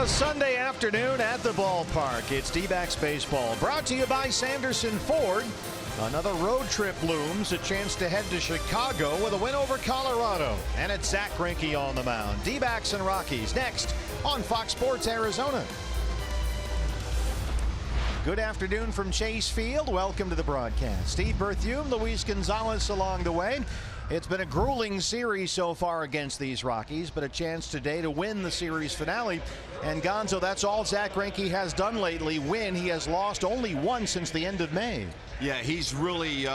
A Sunday afternoon at the ballpark. It's D-backs baseball, brought to you by Sanderson Ford. Another road trip looms, a chance to head to Chicago with a win over Colorado. And it's Zach Greinke on the mound. D-backs and Rockies next on Fox Sports Arizona. Good afternoon from Chase Field. Welcome to the broadcast. Steve Berthume, Luis Gonzalez along the way. It's been a grueling series so far against these Rockies, but a chance today to win the series finale. And Gonzo, that's all Zach Greinke has done lately. Win. He has lost only once since the end of May. Yeah, he's really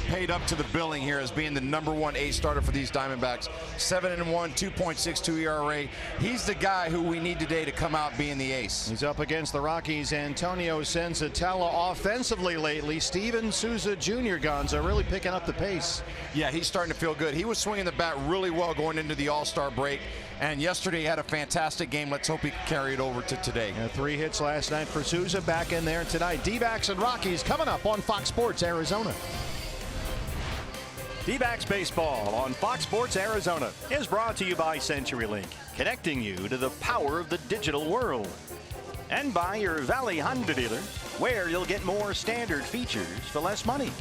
paid up to the billing here as being the #1 ace starter for these Diamondbacks. 7-1, 2.62 ERA. He's the guy who we need today to come out being the ace. He's up against the Rockies' Antonio Senzatella. Offensively lately, Steven Souza Jr. Gonzo really picking up the pace. Yeah, he's starting to feel good. He was swinging the bat really well going into the All-Star break, and yesterday he had a fantastic game. Let's hope he can carry it over to today. 3 hits last night for Souza, back in there tonight. D-backs and Rockies coming up on Fox Sports Arizona. D-backs baseball on Fox Sports Arizona is brought to you by CenturyLink, connecting you to the power of the digital world. And by your Valley Honda dealer, where you'll get more standard features for less money.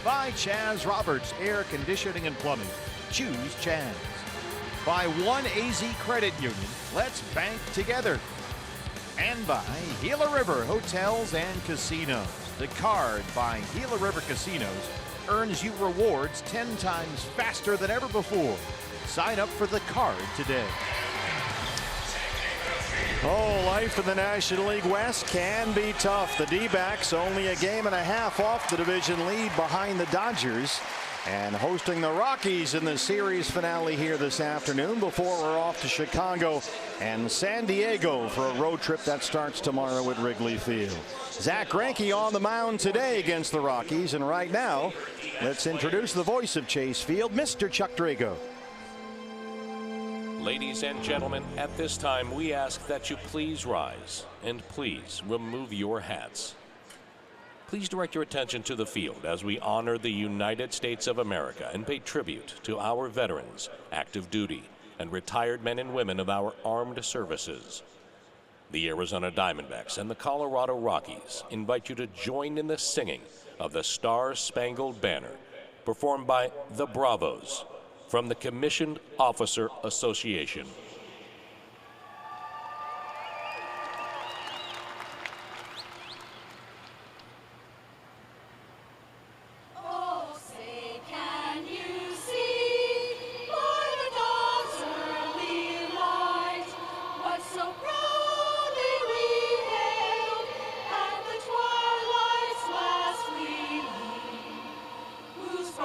By Chaz Roberts Air Conditioning and Plumbing. Choose Chaz. By One AZ Credit Union. Let's bank together. And by Gila River Hotels and Casinos. The card by Gila River Casinos earns you rewards 10 times faster than ever before. Sign up for the card today. Oh, life in the National League West can be tough. The D-backs only a game and a half off the division lead behind the Dodgers, and hosting the Rockies in the series finale here this afternoon before we're off to Chicago and San Diego for a road trip that starts tomorrow at Wrigley Field. Zach Greinke on the mound today against the Rockies, and right now let's introduce the voice of Chase Field, Mr. Chuck Drago. Ladies and gentlemen, at this time we ask that you please rise and please remove your hats. Please direct your attention to the field as we honor the United States of America and pay tribute to our veterans, active duty, and retired men and women of our armed services. The Arizona Diamondbacks and the Colorado Rockies invite you to join in the singing of the Star-Spangled Banner, performed by the Bravos from the Commissioned Officer Association.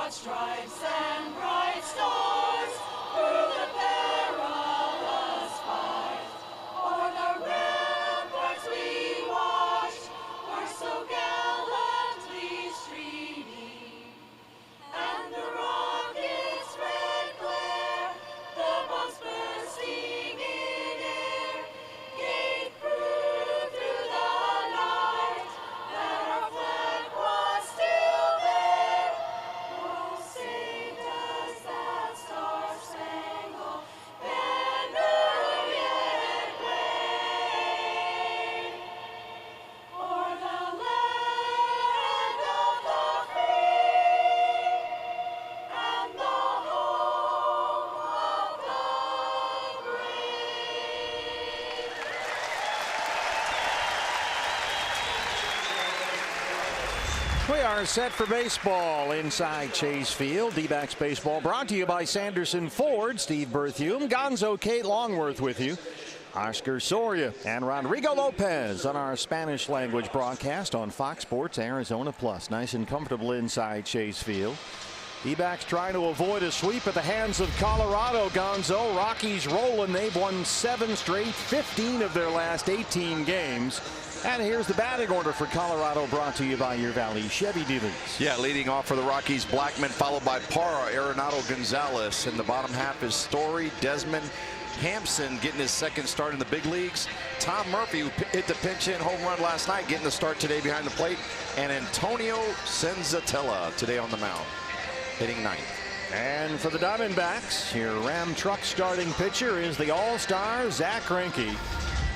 Stripes and bright stars through the perilous fight, o'er the ramparts we watched were so gallantly streaming, and the rocket's red glare, the bombs bursting in air, gave proof through the night that our flag was still there. Oh, say does that star-spangled banner yet wave o'er the land of the free and the home of the brave? We are set for baseball inside Chase Field. D-backs baseball brought to you by Sanderson Ford. Steve Berthume, Gonzo Kate Longworth with you. Oscar Soria and Rodrigo Lopez on our Spanish language broadcast on Fox Sports Arizona Plus. Nice and comfortable inside Chase Field. D-backs trying to avoid a sweep at the hands of Colorado. Gonzo, Rockies rolling. They've won 7 straight, 15 of their last 18 games. And here's the batting order for Colorado, brought to you by your Valley Chevy dealers. Yeah, leading off for the Rockies, Blackman, followed by Parra, Arenado, Gonzalez. In the bottom half is Story, Desmond, Hampson getting his second start in the big leagues. Tom Murphy, who hit the pinch hit home run last night, getting the start today behind the plate. And Antonio Senzatella today on the mound, hitting 9th. And for the Diamondbacks, your Ram truck starting pitcher is the all-star Zach Greinke.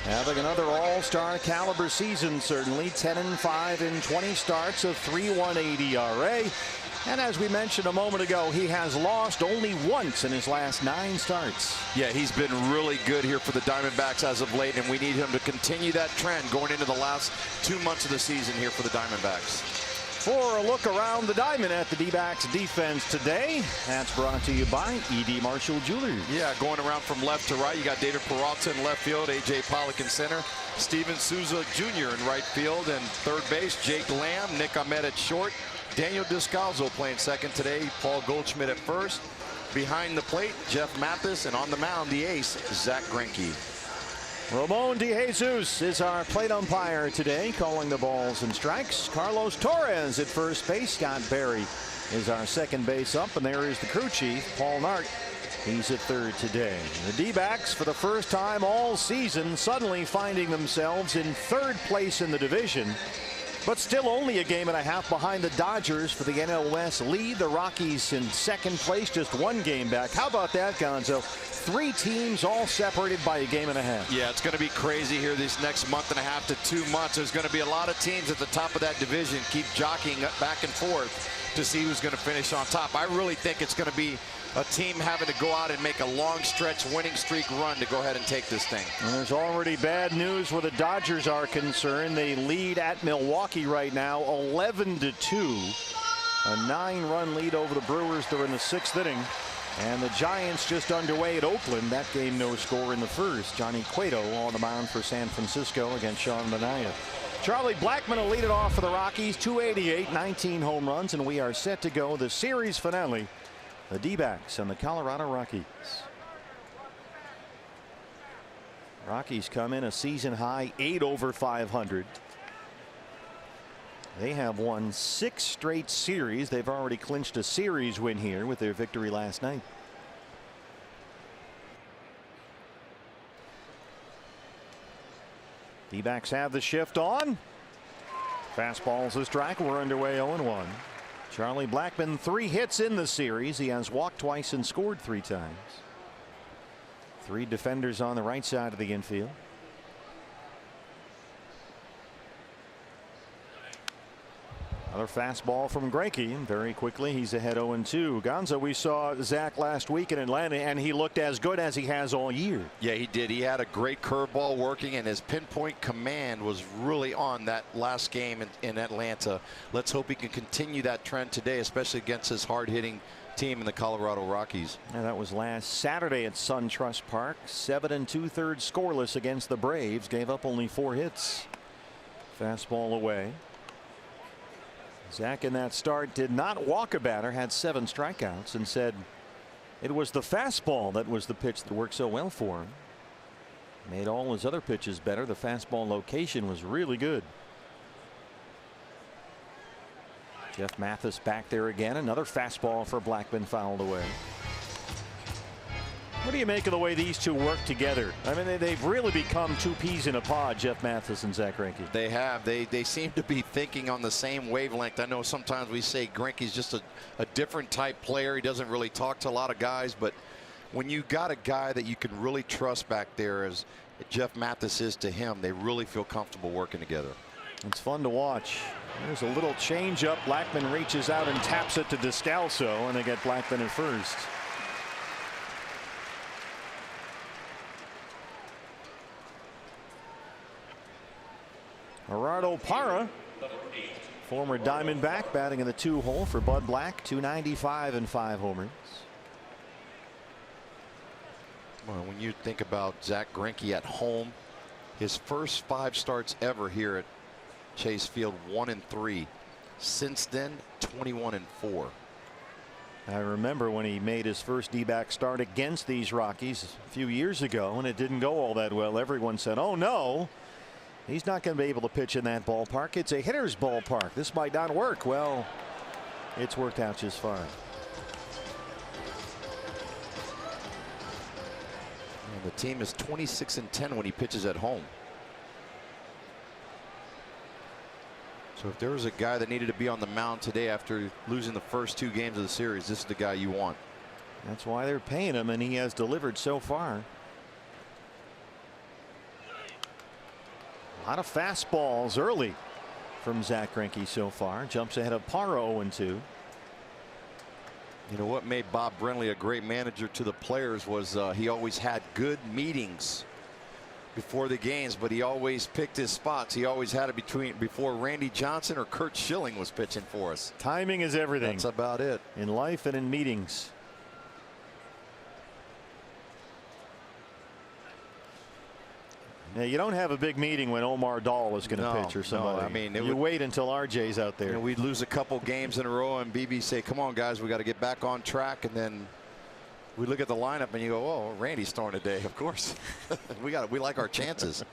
Having another all-star caliber season, certainly. 10-5 in 20 starts, a 3.18 ERA. And as we mentioned a moment ago, he has lost only once in his last 9 starts. Yeah, he's been really good here for the Diamondbacks as of late, and we need him to continue that trend going into the last 2 months of the season here for the Diamondbacks. For a look around the diamond at the D-backs defense today, that's brought to you by E.D. Marshall Jewelers. Yeah, going around from left to right, you got David Peralta in left field, A.J. Pollock in center, Steven Souza Jr. in right field, and third base, Jake Lamb, Nick Ahmed at short, Daniel Descalzo playing second today, Paul Goldschmidt at first. Behind the plate, Jeff Mathis, and on the mound, the ace, Zach Greinke. Ramon DeJesus is our plate umpire today, calling the balls and strikes. Carlos Torres at first base. Scott Berry is our second base up, and there is the crew chief, Paul Nart. He's at third today. The D-backs, for the first time all season, suddenly finding themselves in third place in the division, but still only a game and a half behind the Dodgers for the NL West lead. The Rockies in second place, just 1 game back. How about that, Gonzo? 3 teams all separated by a game and a half. Yeah, it's going to be crazy here this next month and a half to 2 months. There's going to be a lot of teams at the top of that division keep jockeying back and forth to see who's going to finish on top. I really think it's going to be a team having to go out and make a long stretch winning streak run to go ahead and take this thing. And there's already bad news where the Dodgers are concerned. They lead at Milwaukee right now 11-2. A 9-run lead over the Brewers during the 6th inning. And the Giants just underway at Oakland. That game no score in the first. Johnny Cueto on the mound for San Francisco against Sean Manaea. Charlie Blackmon will lead it off for the Rockies. 288, 19 home runs, and we are set to go the series finale. The D-backs and the Colorado Rockies. Rockies come in a season high 8 over 500. They have won 6 straight series. They've already clinched a series win here with their victory last night. D-backs have the shift on. Fastball's a strike. We're underway 0-1. Charlie Blackmon 3 hits in the series. He has walked twice and scored 3 times. 3 defenders on the right side of the infield. Another fastball from Greinke, and very quickly he's ahead 0-2. Gonzo, we saw Zach last week in Atlanta, and he looked as good as he has all year. Yeah, he did. He had a great curveball working, and his pinpoint command was really on that last game in Atlanta. Let's hope he can continue that trend today, especially against his hard-hitting team in the Colorado Rockies. And that was last Saturday at SunTrust Park. 7 2/3 scoreless against the Braves. Gave up only 4 hits. Fastball away. Zach in that start did not walk a batter, had 7 strikeouts, and said it was the fastball that was the pitch that worked so well for him. Made all his other pitches better. The fastball location was really good. Jeff Mathis back there again. Another fastball for Blackmon fouled away. What do you make of the way these two work together? I mean, they've really become 2 peas in a pod, Jeff Mathis and Zach Greinke. They have. They seem to be thinking on the same wavelength. I know sometimes we say Greinke's just a different type player. He doesn't really talk to a lot of guys, but when you got a guy that you can really trust back there, as Jeff Mathis is to him, they really feel comfortable working together. It's fun to watch. There's a little change up. Blackmon reaches out and taps it to Descalso, and they get Blackmon at first. Gerardo Parra, former Diamondback, batting in the 2 hole for Bud Black. 295 and 5 homers. Well, when you think about Zach Greinke at home, his first 5 starts ever here at Chase Field, 1-3. Since then, 21-4. I remember when he made his first D-back start against these Rockies a few years ago, and it didn't go all that well. Everyone said, oh no, he's not going to be able to pitch in that ballpark. It's a hitter's ballpark. This might not work. Well, it's worked out just fine. And the team is 26-10 when he pitches at home. So if there was a guy that needed to be on the mound today after losing the first 2 games of the series, this is the guy you want. That's why they're paying him, and he has delivered so far. A lot of fastballs early from Zach Greinke so far. Jumps ahead of Parra 0-2. You know what made Bob Brenly a great manager to the players was he always had good meetings before the games, but he always picked his spots. He always had it before Randy Johnson or Kurt Schilling was pitching for us. Timing is everything. That's about it. In life and in meetings. Now, you don't have a big meeting when Omar Dahl is going to pitch or somebody. No, I mean, you wait until RJ's out there. You know, we'd lose a couple games in a row and BB say, come on guys, we got to get back on track, and then we look at the lineup and you go, oh, Randy's throwing today. Of course. we like our chances.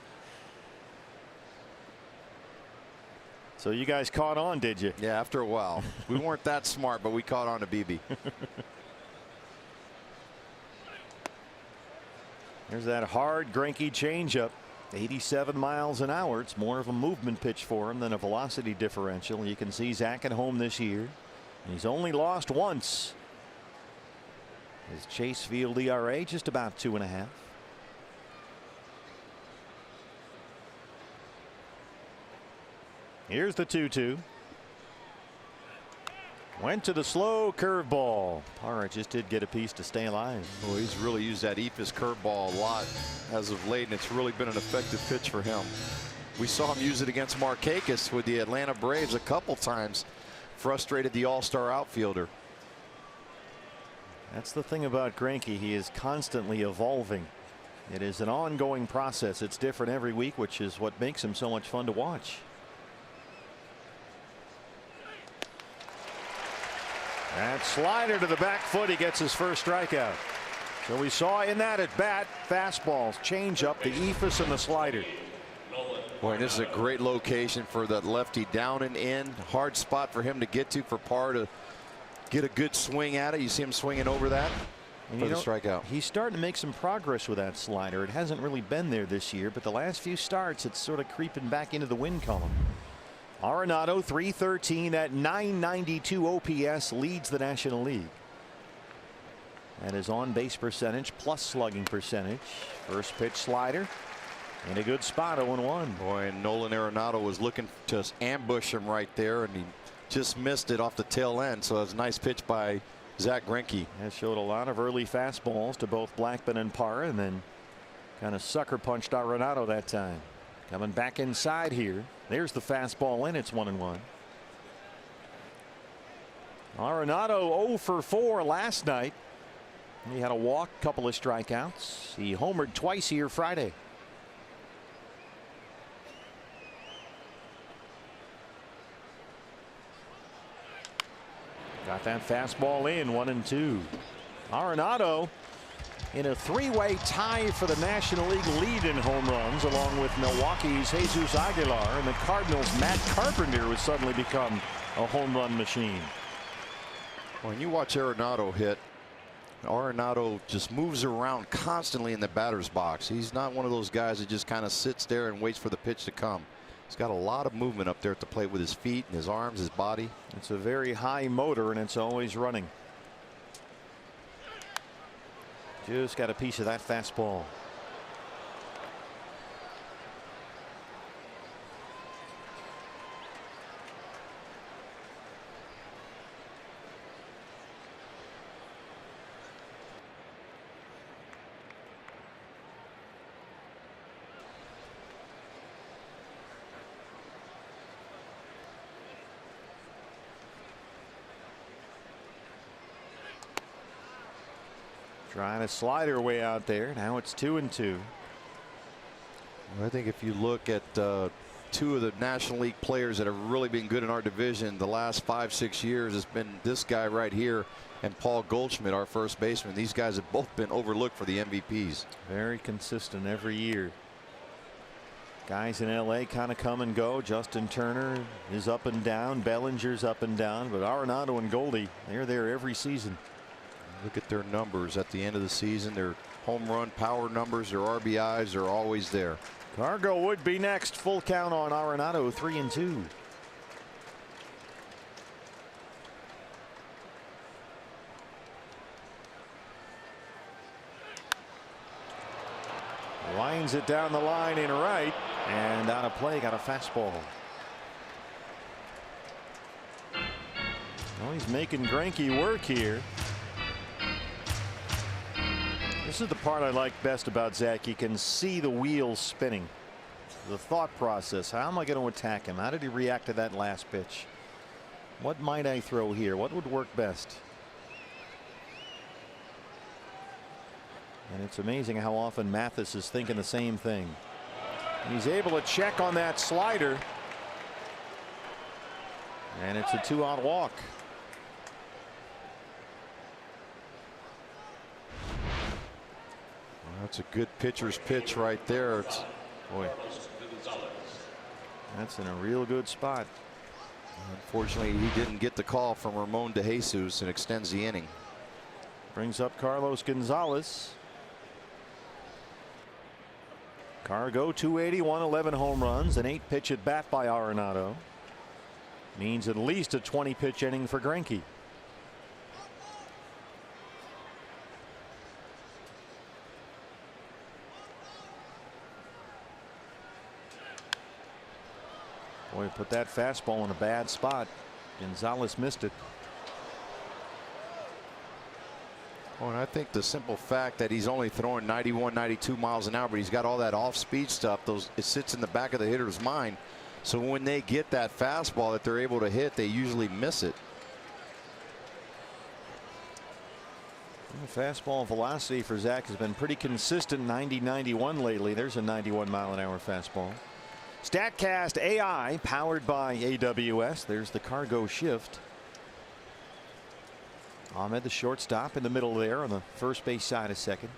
So you guys caught on, did you? Yeah, after a while. We weren't that smart, but we caught on to BB. There's that hard Greinke changeup. 87 miles an hour. It's more of a movement pitch for him than a velocity differential. You can see Zach at home this year. He's only lost once. His Chase Field ERA just about 2.5. Here's the 2-2. Went to the slow curveball. Parra just did get a piece to stay alive. Well, he's really used that eephus curveball a lot as of late, and it's really been an effective pitch for him. We saw him use it against Markakis with the Atlanta Braves a couple times. Frustrated the all-star outfielder. That's the thing about Greinke. He is constantly evolving. It is an ongoing process. It's different every week, which is what makes him so much fun to watch. That slider to the back foot. He gets his first strikeout. So we saw in that at bat, fastballs, changeup, the eephus, and the slider. Boy, this is a great location for that lefty, down and in. Hard spot for him to get to, for Parra to get a good swing at it. You see him swinging over that for the strikeout. He's starting to make some progress with that slider. It hasn't really been there this year, but the last few starts, it's sort of creeping back into the win column. Arenado, 313 at 992 OPS, leads the National League. And his on base percentage plus slugging percentage. First pitch slider in a good spot, 0-1. Boy, and Nolan Arenado was looking to ambush him right there, and he just missed it off the tail end. So it was a nice pitch by Zach Greinke. That showed a lot of early fastballs to both Blackman and Parra, and then kind of sucker punched Arenado that time. Coming back inside here. There's the fastball in. It's 1-1. Arenado 0 for 4 last night. He had a walk, couple of strikeouts. He homered twice here Friday. Got that fastball in, 1-2. Arenado in a three-way tie for the National League lead in home runs, along with Milwaukee's Jesus Aguilar, and the Cardinals' Matt Carpenter has suddenly become a home run machine. When you watch Arenado hit, Arenado just moves around constantly in the batter's box. He's not one of those guys that just kind of sits there and waits for the pitch to come. He's got a lot of movement up there at the plate with his feet and his arms, his body. It's a very high motor, and it's always running. Just got a piece of that fastball. Trying to slide her way out there. Now it's 2-2. I think if you look at two of the National League players that have really been good in our division the last 5-6 years, it's been this guy right here and Paul Goldschmidt, our first baseman. These guys have both been overlooked for the MVPs. Very consistent every year. Guys in LA kind of come and go. Justin Turner is up and down. Bellinger's up and down. But Arenado and Goldie, they're there every season. Look at their numbers at the end of the season. Their home run power numbers, their RBIs are always there. Cargo would be next. Full count on Arenado, 3-2. Winds it down the line in right, and out of play. Got a fastball. Well, he's making Greinke work here. This is the part I like best about Zach. You can see the wheels spinning. The thought process. How am I going to attack him? How did he react to that last pitch? What might I throw here? What would work best? And it's amazing how often Mathis is thinking the same thing. And he's able to check on that slider. And it's a 2-out walk. That's a good pitcher's pitch right there. Boy, that's in a real good spot. Unfortunately, he didn't get the call from Ramon DeJesus and extends the inning. Brings up Carlos Gonzalez. Cargo 281, 11 home runs, an 8-pitch at bat by Arenado. Means at least a 20-pitch inning for Greinke. Boy, put that fastball in a bad spot. Gonzalez missed it. Well, and I think the simple fact that he's only throwing 91, 92 miles an hour, but he's got all that off-speed stuff. It sits in the back of the hitter's mind. So when they get that fastball that they're able to hit, they usually miss it. The fastball velocity for Zach has been pretty consistent, 90-91 lately. There's a 91 mile an hour fastball. StatCast AI powered by AWS. There's the cargo shift. Ahmed, the shortstop, in the middle there on the first base side of second.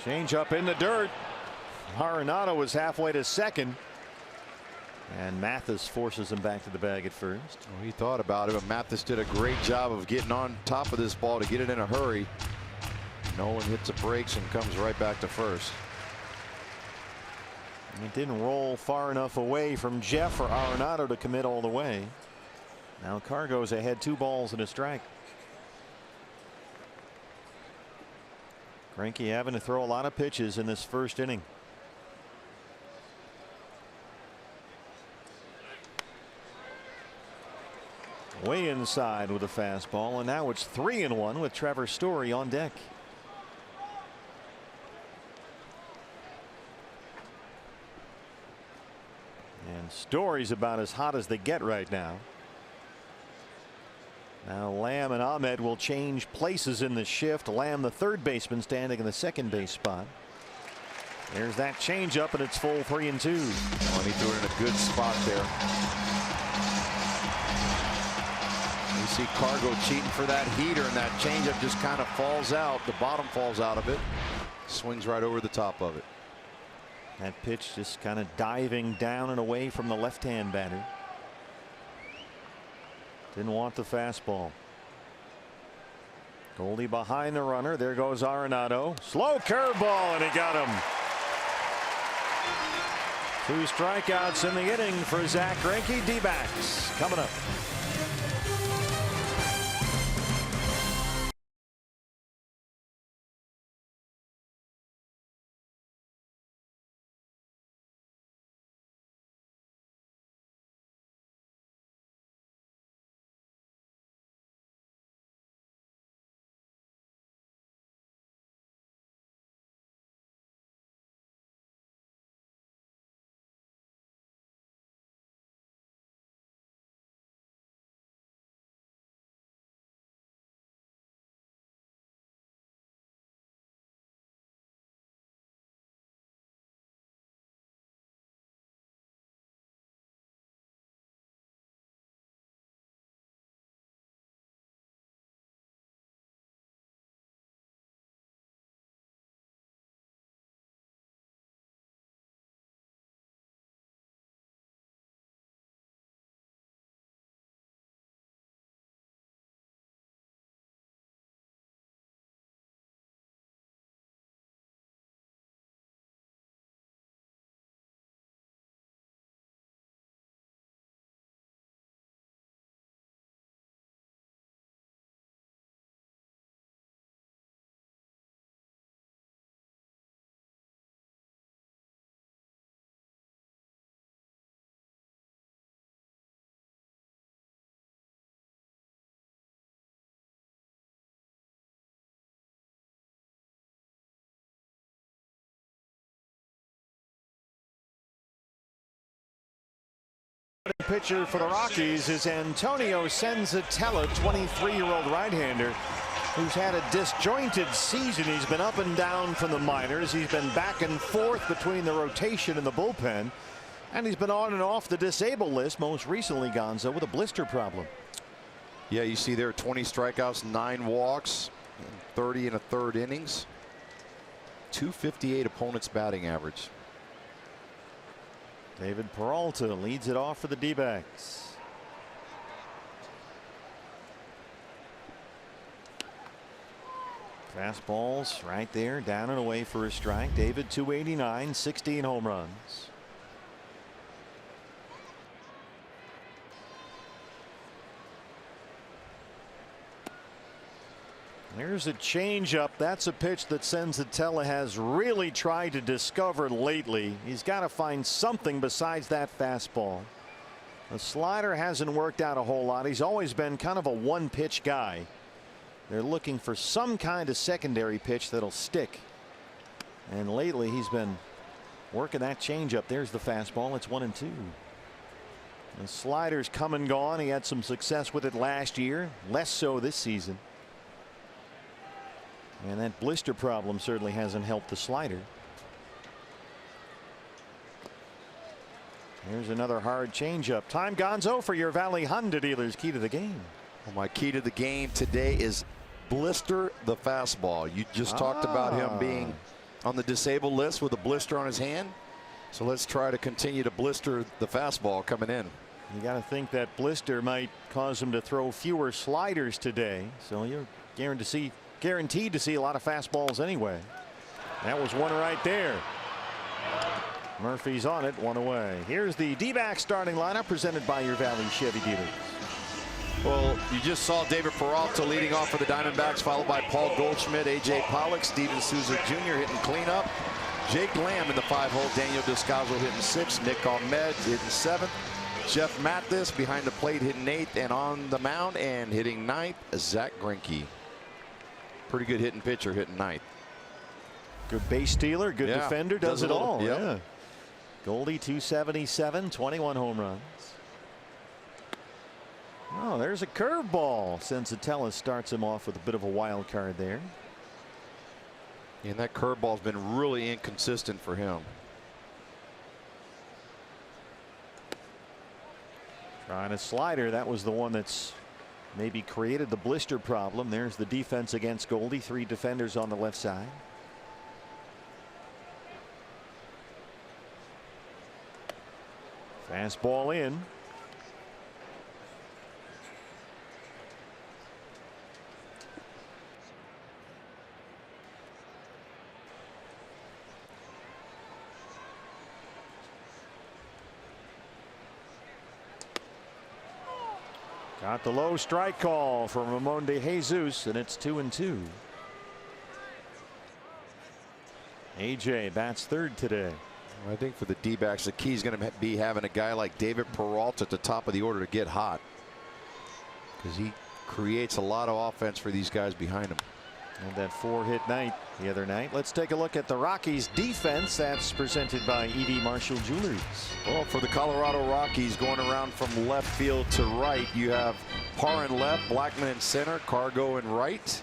Change up in the dirt. Arenado was halfway to second. And Mathis forces him back to the bag at first. Well, he thought about it, but Mathis did a great job of getting on top of this ball to get it in a hurry. Nolan hits the brakes and comes right back to first. And it didn't roll far enough away from Jeff or Arenado to commit all the way. Now Cargo's ahead, 2 balls and a strike. Greinke having to throw a lot of pitches in this first inning. Way inside with a fastball, and now it's 3-1 with Trevor Story on deck. And Story's about as hot as they get right now. Now Lamb and Ahmed will change places in the shift. Lamb, the third baseman, standing in the second base spot. There's that changeup, and it's full 3-2. Oh, and he threw it in a good spot there. You see Cargo cheating for that heater, and that changeup just kind of falls out. The bottom falls out of it. Swings right over the top of it. That pitch just kind of diving down and away from the left-hand batter. Didn't want the fastball. Goldie behind the runner. There goes Arenado. Slow curveball, and he got him. 2 strikeouts in the inning for Zach Greinke. D-backs coming up. Pitcher for the Rockies is Antonio Senzatella, 23-year-old right-hander who's had a disjointed season. He's been up and down from the minors. He's been back and forth between the rotation and the bullpen, and he's been on and off the disabled list, most recently Gonzo with a blister problem. Yeah, you see there 20 strikeouts, 9 walks, 30 and a third innings. 258 opponent's batting average. David Peralta leads it off for the D-backs. Fastballs right there, down and away for a strike. David 289, 16 home runs. Here's a changeup. That's a pitch that Senzatella has really tried to discover lately. He's got to find something besides that fastball. The slider hasn't worked out a whole lot. He's always been kind of a one-pitch guy. They're looking for some kind of secondary pitch that'll stick. And lately he's been working that changeup. There's the fastball. It's 1-2. The slider's come and gone. He had some success with it last year, less so this season. And that blister problem certainly hasn't helped the slider. Here's another hard changeup. Time Gonzo for your Valley Honda dealers key to the game. Well, my key to the game today is blister the fastball. You just talked about him being on the disabled list with a blister on his hand. So let's try to continue to blister the fastball coming in. You got to think that blister might cause him to throw fewer sliders today. So you're guaranteed to see a lot of fastballs anyway. That was one right there. Murphy's on it, one away. Here's the D-backs starting lineup presented by your Valley Chevy dealers. Well, you just saw David Peralta leading off for the Diamondbacks, followed by Paul Goldschmidt, A.J. Pollock, Steven Souza Jr. hitting cleanup. Jake Lamb in the 5-hole, Daniel Descalzo hitting 6th, Nick Ahmed hitting 7th, Jeff Mathis behind the plate hitting 8th, and on the mound and hitting 9th, Zach Greinke. Pretty good hitting pitcher hitting 9th. Good base stealer, good defender, does it all. Yep. Yeah. Goldie 277, 21 home runs. Oh, there's a curveball. Senzatella starts him off with a bit of a wild card there. And that curveball's been really inconsistent for him. Trying a slider. That was the one that's maybe created the blister problem. There's the defense against Goldie. 3 defenders on the left side. Fastball in. Got the low strike call from Ramon de Jesus, and it's 2-2. AJ bats third today. I think for the D-backs, the key is going to be having a guy like David Peralta at the top of the order to get hot, because he creates a lot of offense for these guys behind him. And that 4-hit night the other night. Let's take a look at the Rockies defense. That's presented by E.D. Marshall Jewelers. Well, for the Colorado Rockies, going around from left field to right, you have Parr in left, Blackman in center, Cargo in right.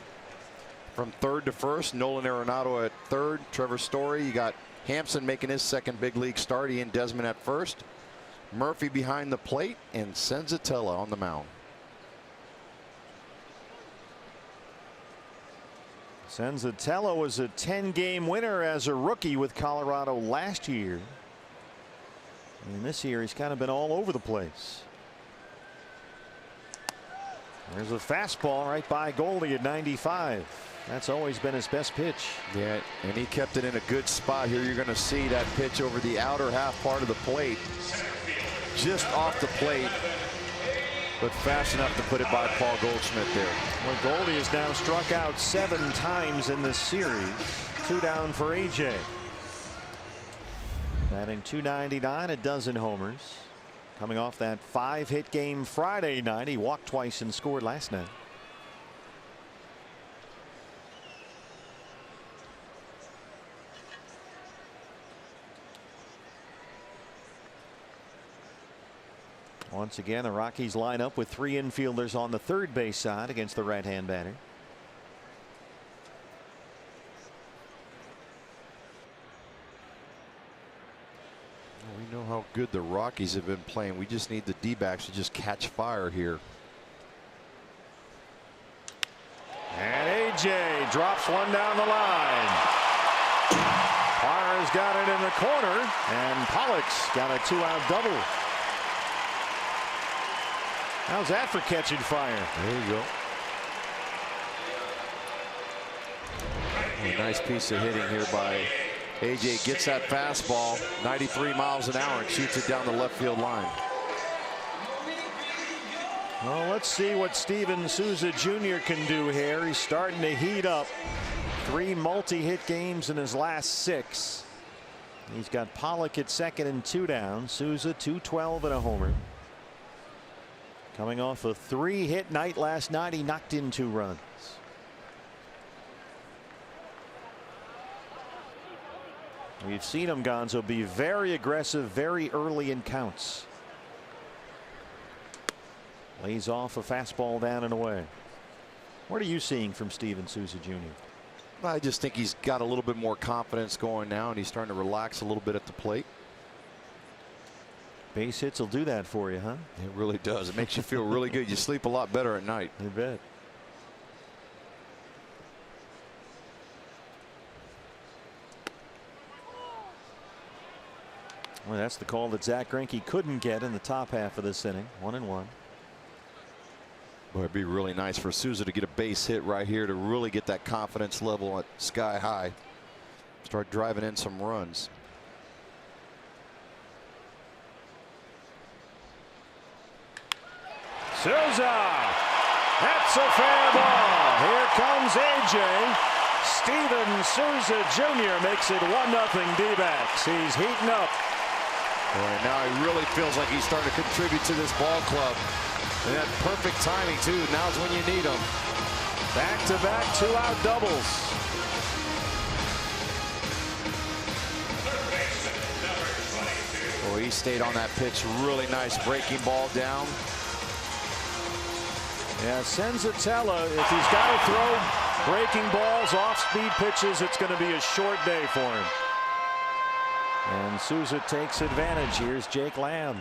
From third to first, Nolan Arenado at third, Trevor Story. You got Hampson making his second big league start. Ian Desmond at first, Murphy behind the plate, and Senzatella on the mound. Senzatella was a 10-game winner as a rookie with Colorado last year. And this year he's kind of been all over the place. There's a fastball right by Goldie at 95. That's always been his best pitch. Yeah, and he kept it in a good spot here. You're going to see that pitch over the outer half part of the plate, just off the plate, but fast enough to put it by Paul Goldschmidt there. Well, Goldie has now struck out 7 times in this series. 2 down for AJ. Batting .299, a dozen homers. Coming off that 5-hit game Friday night. He walked twice and scored last night. Once again, the Rockies line up with 3 infielders on the third base side against the right-hand batter. We know how good the Rockies have been playing. We just need the D-backs to just catch fire here. And AJ drops one down the line. Parr's got it in the corner, and Pollock's got a 2-out double. How's that for catching fire? There you go. A nice piece of hitting here by AJ. Gets that fastball 93 miles an hour and shoots it down the left field line. Well, let's see what Steven Souza Jr. can do here. He's starting to heat up. 3 multi-hit games in his last 6. He's got Pollock at second and 2 down. Souza 212 and a homer. Coming off a 3-hit night last night, he knocked in 2 runs. We've seen him, Gonzo, be very aggressive very early in counts. Lays off a fastball down and away. What are you seeing from Steven Souza Jr.? I just think he's got a little bit more confidence going now, and he's starting to relax a little bit at the plate. Base hits will do that for you, huh? It really does. It makes you feel really good. You sleep a lot better at night. I bet. Well, that's the call that Zach Greinke couldn't get in the top half of this inning. 1-1. Boy, it'd be really nice for Souza to get a base hit right here to really get that confidence level at sky high. Start driving in some runs. Souza. That's a fair ball. Here comes AJ. Steven Souza Jr. makes it 1-0 D-backs. He's heating up. Boy, now he really feels like he's starting to contribute to this ball club. And that perfect timing, too. Now's when you need him. Back-to-back 2-out doubles. Boy, he stayed on that pitch. Really nice breaking ball down. Yeah, Senzatella, if he's got to throw breaking balls, off-speed pitches, it's going to be a short day for him. And Souza takes advantage. Here's Jake Lamb.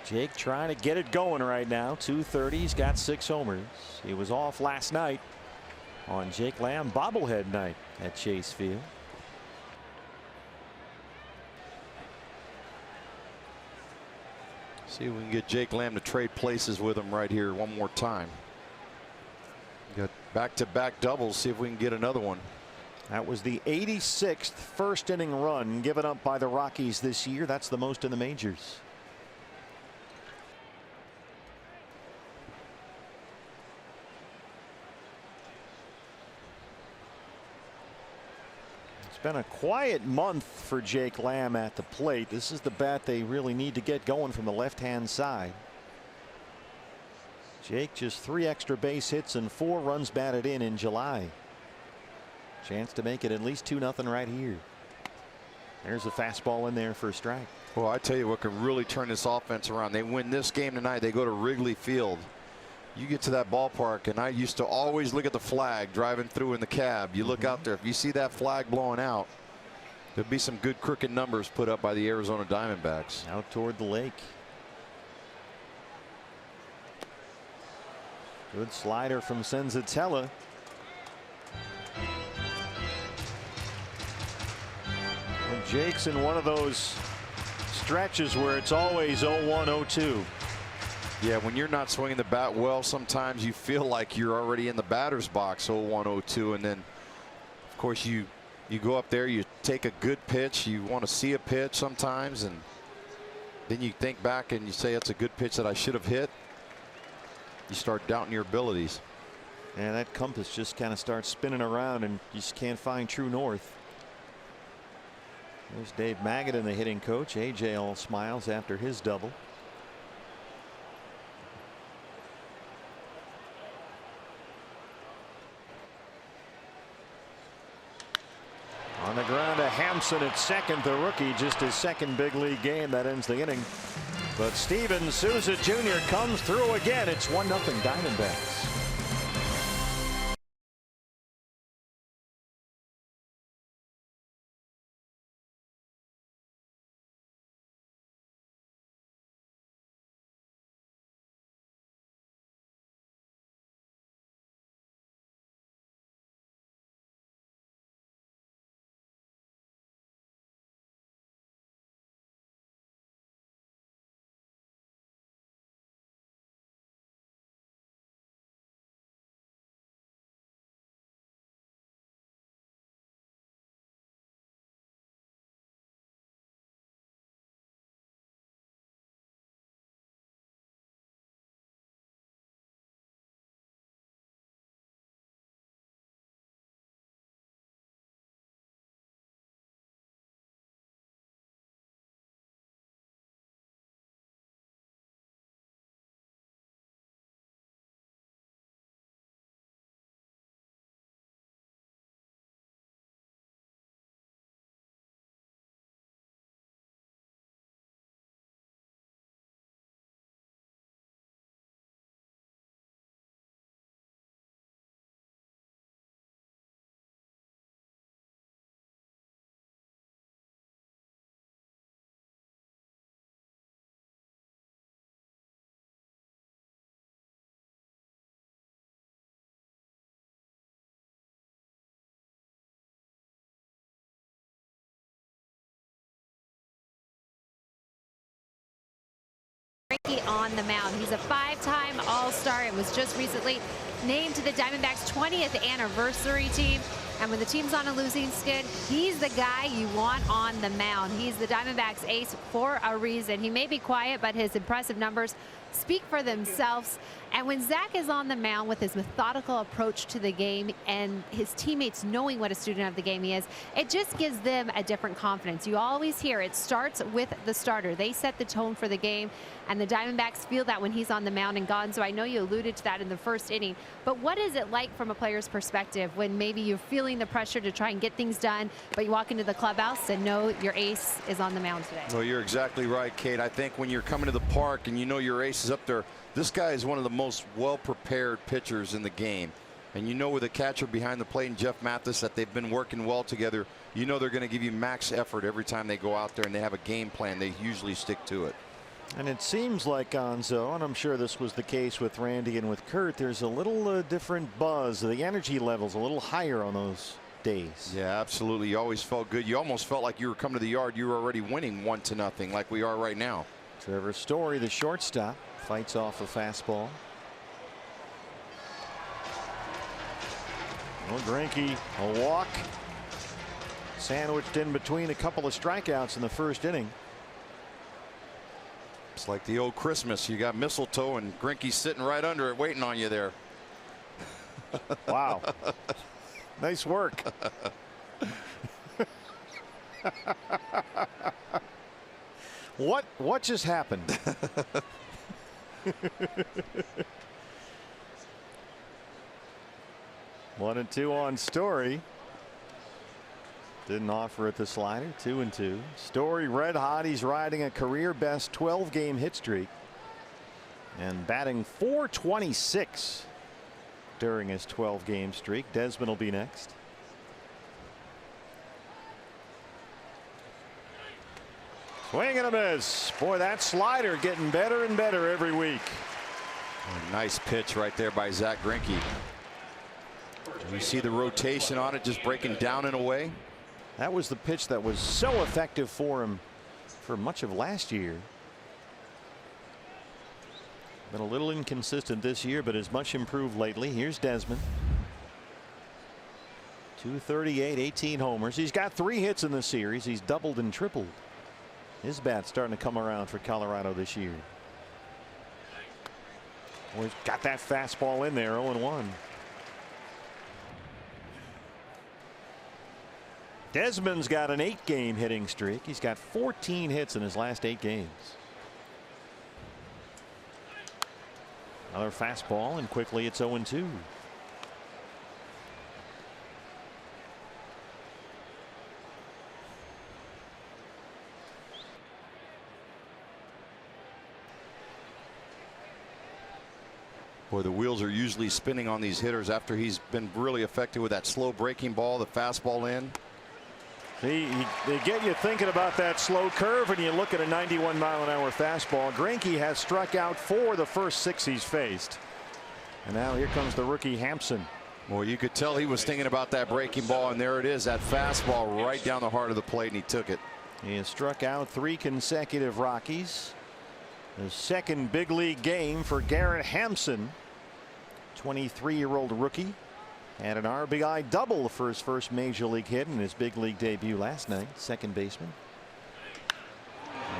Jake trying to get it going right now. 230. He's got 6 homers. He was off last night on Jake Lamb bobblehead night at Chase Field. See if we can get Jake Lamb to trade places with him right here one more time. Got back-to-back doubles. See if we can get another one. That was the 86th first inning run given up by the Rockies this year. That's the most in the majors. It's been a quiet month for Jake Lamb at the plate. This is the bat they really need to get going from the left-hand side. Jake just 3 extra base hits and 4 runs batted in July. Chance to make it at least 2-0 right here. There's a fastball in there for a strike. Well, I tell you what can really turn this offense around. They win this game tonight. They go to Wrigley Field. You get to that ballpark, and I used to always look at the flag driving through in the cab. You look out there. If you see that flag blowing out, there'll be some good crooked numbers put up by the Arizona Diamondbacks. Out toward the lake. Good slider from Senzatella. Jake's in one of those stretches where it's always 0-1, 0-2. Yeah, when you're not swinging the bat well, sometimes you feel like you're already in the batter's box 0-1, 0-2, and then of course you go up there, you take a good pitch, you want to see a pitch sometimes, and then you think back and you say it's a good pitch that I should have hit. You start doubting your abilities. And that compass just kind of starts spinning around and you just can't find true north. There's Dave Magadan, the hitting coach. AJ all smiles after his double. On the ground to Hampson at second, the rookie, just his second big league game. That ends the inning. But Steven Souza Jr. comes through again. It's 1-0 Diamondbacks. on the mound. He's a 5-time All-Star and was just recently named to the Diamondbacks' 20th anniversary team. And when the team's on a losing skid, he's the guy you want on the mound. He's the Diamondbacks ace for a reason. He may be quiet, but his impressive numbers speak for themselves. And when Zach is on the mound with his methodical approach to the game and his teammates knowing what a student of the game he is, it just gives them a different confidence. You always hear it starts with the starter. They set the tone for the game, and the Diamondbacks feel that when he's on the mound. And Gonzo, I know you alluded to that in the first inning, but what is it like from a player's perspective when maybe you're feeling the pressure to try and get things done, but you walk into the clubhouse and know your ace is on the mound today? Well, you're exactly right, Kate. I think when you're coming to the park and you know your ace is up there, this guy is one of the most well-prepared pitchers in the game. And you know, with a catcher behind the plate and Jeff Mathis, that they've been working well together. You know they're going to give you max effort every time they go out there, and they have a game plan. They usually stick to it. And it seems like, Gonzo, and I'm sure this was the case with Randy and with Kurt, there's a little different buzz. The energy level's a little higher on those days. Yeah, absolutely. You always felt good. You almost felt like you were coming to the yard. You were already winning 1-0 like we are right now. Trevor Story, the shortstop, fights off a fastball. Well, Greinke, a walk, sandwiched in between a couple of strikeouts in the first inning. It's like the old Christmas. You got mistletoe and Greinke's sitting right under it waiting on you there. Wow. Nice work. What just happened? 1-2 on Story. Didn't offer it the slider. 2-2. Story red hot. He's riding a career best 12-game hit streak and batting .426 during his 12-game streak. Desmond will be next. Swing and a miss. Boy, that slider getting better and better every week. A nice pitch right there by Zach Greinke. You see the rotation on it, just breaking down and away. That was the pitch that was so effective for him for much of last year. Been a little inconsistent this year, but is much improved lately. Here's Desmond. 238, 18 homers. He's got 3 hits in the series. He's doubled and tripled. His bat's starting to come around for Colorado this year. Well, he's got that fastball in there. 0-1. Desmond's got an 8-game hitting streak. He's got 14 hits in his last 8 games. Another fastball, and quickly it's 0-2. Boy, the wheels are usually spinning on these hitters after he's been really effective with that slow breaking ball, the fastball in. They get you thinking about that slow curve, and you look at a 91-mile-an-hour fastball. Greinke has struck out 4 the first 6 he's faced. And now here comes the rookie Hampson. Well, you could tell he was thinking about that breaking ball, and there it is, that fastball right down the heart of the plate, and he took it. He has struck out 3 consecutive Rockies. The second big league game for Garrett Hampson, 23-year-old rookie. Had an RBI double for his first major league hit in his big league debut last night. Second baseman.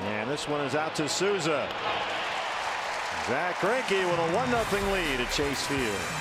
And this one is out to Souza. Zach Greinke with a 1-0 lead at Chase Field.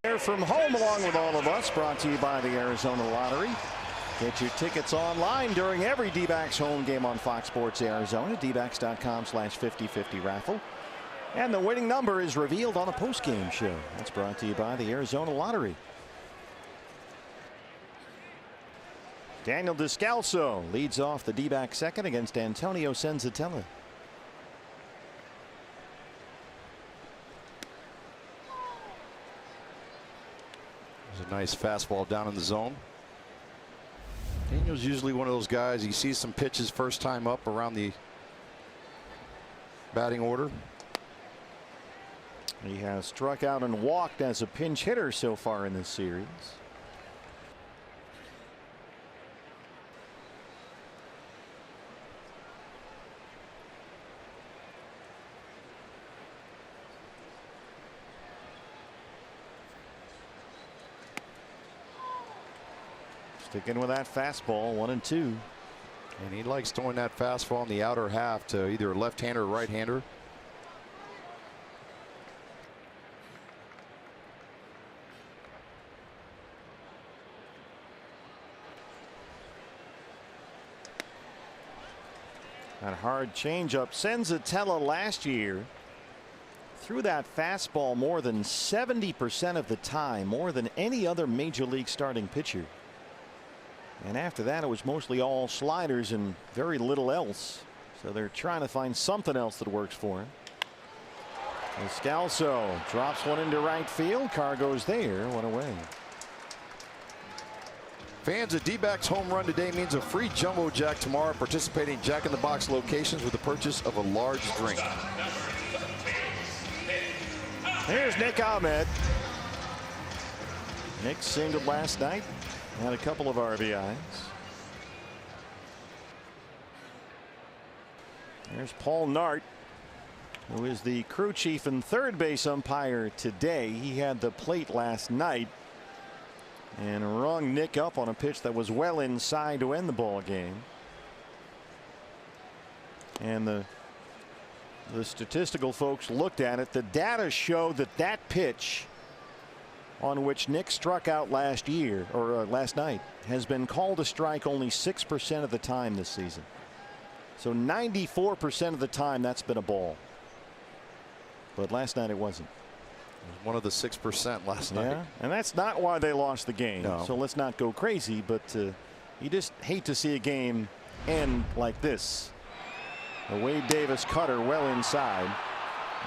Here from home along with all of us, brought to you by the Arizona Lottery. Get your tickets online during every D-backs home game on Fox Sports Arizona. dbacks.com/50/50 raffle. And the winning number is revealed on a post-game show. That's brought to you by the Arizona Lottery. Daniel Descalso leads off the D-back second against Antonio Senzatella. There's a nice fastball down in the zone. Daniel's usually one of those guys, he sees some pitches first time up around the batting order. He has struck out and walked as a pinch hitter so far in this series. Sticking with that fastball, 1-2. And he likes throwing that fastball in the outer half to either a left-hander or right-hander. That hard changeup. Senzatella last year threw that fastball more than 70% of the time, more than any other major league starting pitcher. And after that, it was mostly all sliders and very little else. So they're trying to find something else that works for him. Descalso drops one into right field. Carr goes there, one away. Fans, a D-backs home run today means a free Jumbo Jack tomorrow, participating Jack in the Box locations with the purchase of a large drink. Here's Nick Ahmed. Nick singled last night, had a couple of RBIs. There's Paul Nart, who is the crew chief and third base umpire today. He had the plate last night and rung Nick up on a pitch that was well inside to end the ball game. And the statistical folks looked at it. The data showed that that pitch on which Nick struck out last year or last night has been called a strike only 6% of the time this season. So 94% of the time that's been a ball. But last night it wasn't. It was one of the 6% last night. Yeah, and that's not why they lost the game. No. So let's not go crazy, but you just hate to see a game end like this. A Wade Davis cutter well inside,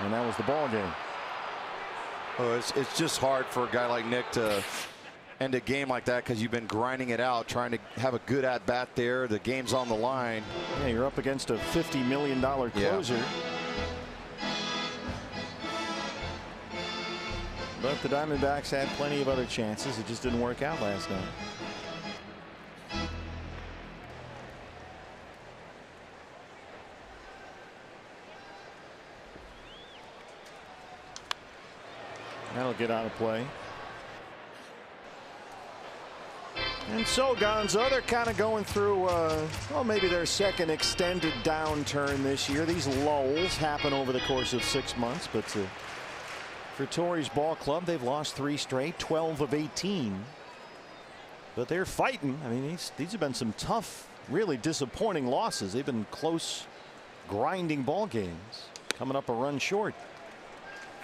and that was the ball game. Oh, it's just hard for a guy like Nick to end a game like that because you've been grinding it out, trying to have a good at bat there. The game's on the line. Yeah, you're up against a $50 million closer. Yeah. But the Diamondbacks had plenty of other chances. It just didn't work out last night. That'll get out of play. And so Gonzo, they're kind of going through well, maybe their second extended downturn this year. These lulls happen over the course of 6 months, but for Torrey's ball club, they've lost 3 straight, 12 of 18. But they're fighting. I mean, these have been some tough, really disappointing losses. They've been close, grinding ball games, coming up a run short.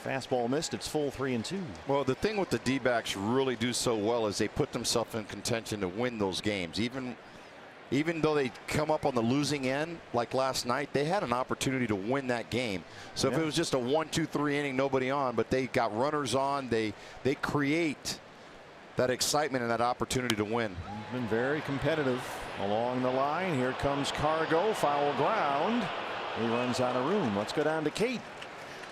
Fastball missed. It's full 3-2. Well, the thing with the D-backs really do so well is they put themselves in contention to win those games. Even though they come up on the losing end like last night, they had an opportunity to win that game. So if it was just a 1-2-3 inning, nobody on, but they got runners on, they create that excitement and that opportunity to win. Been very competitive along the line. Here comes Cargo, foul ground. He runs out of room. Let's go down to Kate.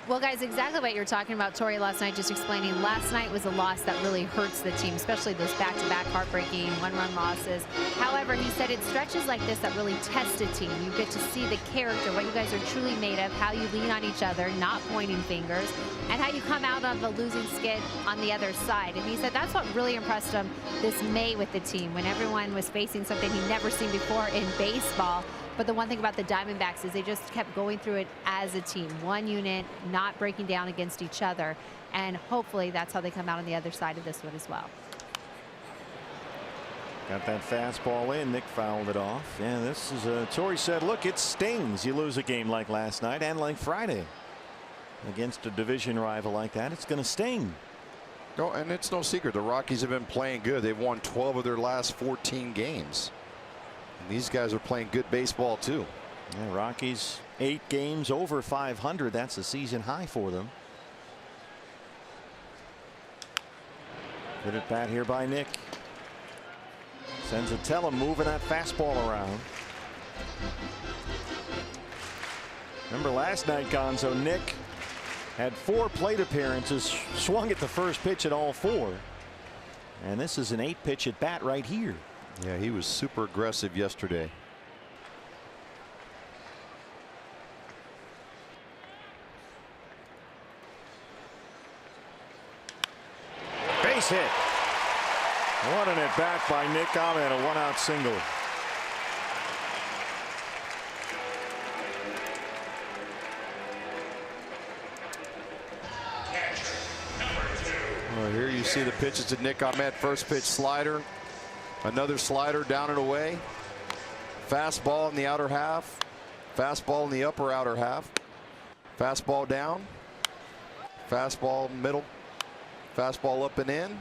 Well, guys, exactly what you're talking about, Torrey, last night, just explaining. Last night was a loss that really hurts the team, especially those back-to-back heartbreaking one-run losses. However, he said it stretches like this that really test a team. You get to see the character, what you guys are truly made of, how you lean on each other, not pointing fingers, and how you come out of a losing skid on the other side. And he said that's what really impressed him this May with the team, when everyone was facing something he'd never seen before in baseball. But the one thing about the Diamondbacks is they just kept going through it as a team, one unit, not breaking down against each other. And hopefully that's how they come out on the other side of this one as well. Got that fastball in. Nick fouled it off. Yeah, this is Torrey said, look, it stings. You lose a game like last night and like Friday against a division rival like that. It's going to sting. No, and it's no secret. The Rockies have been playing good. They've won 12 of their last 14 games. And these guys are playing good baseball, too. Yeah, Rockies 8 games over 500. That's a season high for them. Good at bat here by Nick. Senzatella moving that fastball around. Remember last night, Gonzo, Nick had 4 plate appearances, swung at the first pitch at all 4. And this is an 8-pitch at bat right here. Yeah, he was super aggressive yesterday. Base hit. What an at bat by Nick Ahmed, a 1-out single. Well, here you see the pitches to Nick Ahmed. First pitch slider, another slider down and away. Fastball in the outer half, fastball in the upper outer half, fastball down, fastball middle, fastball up and in.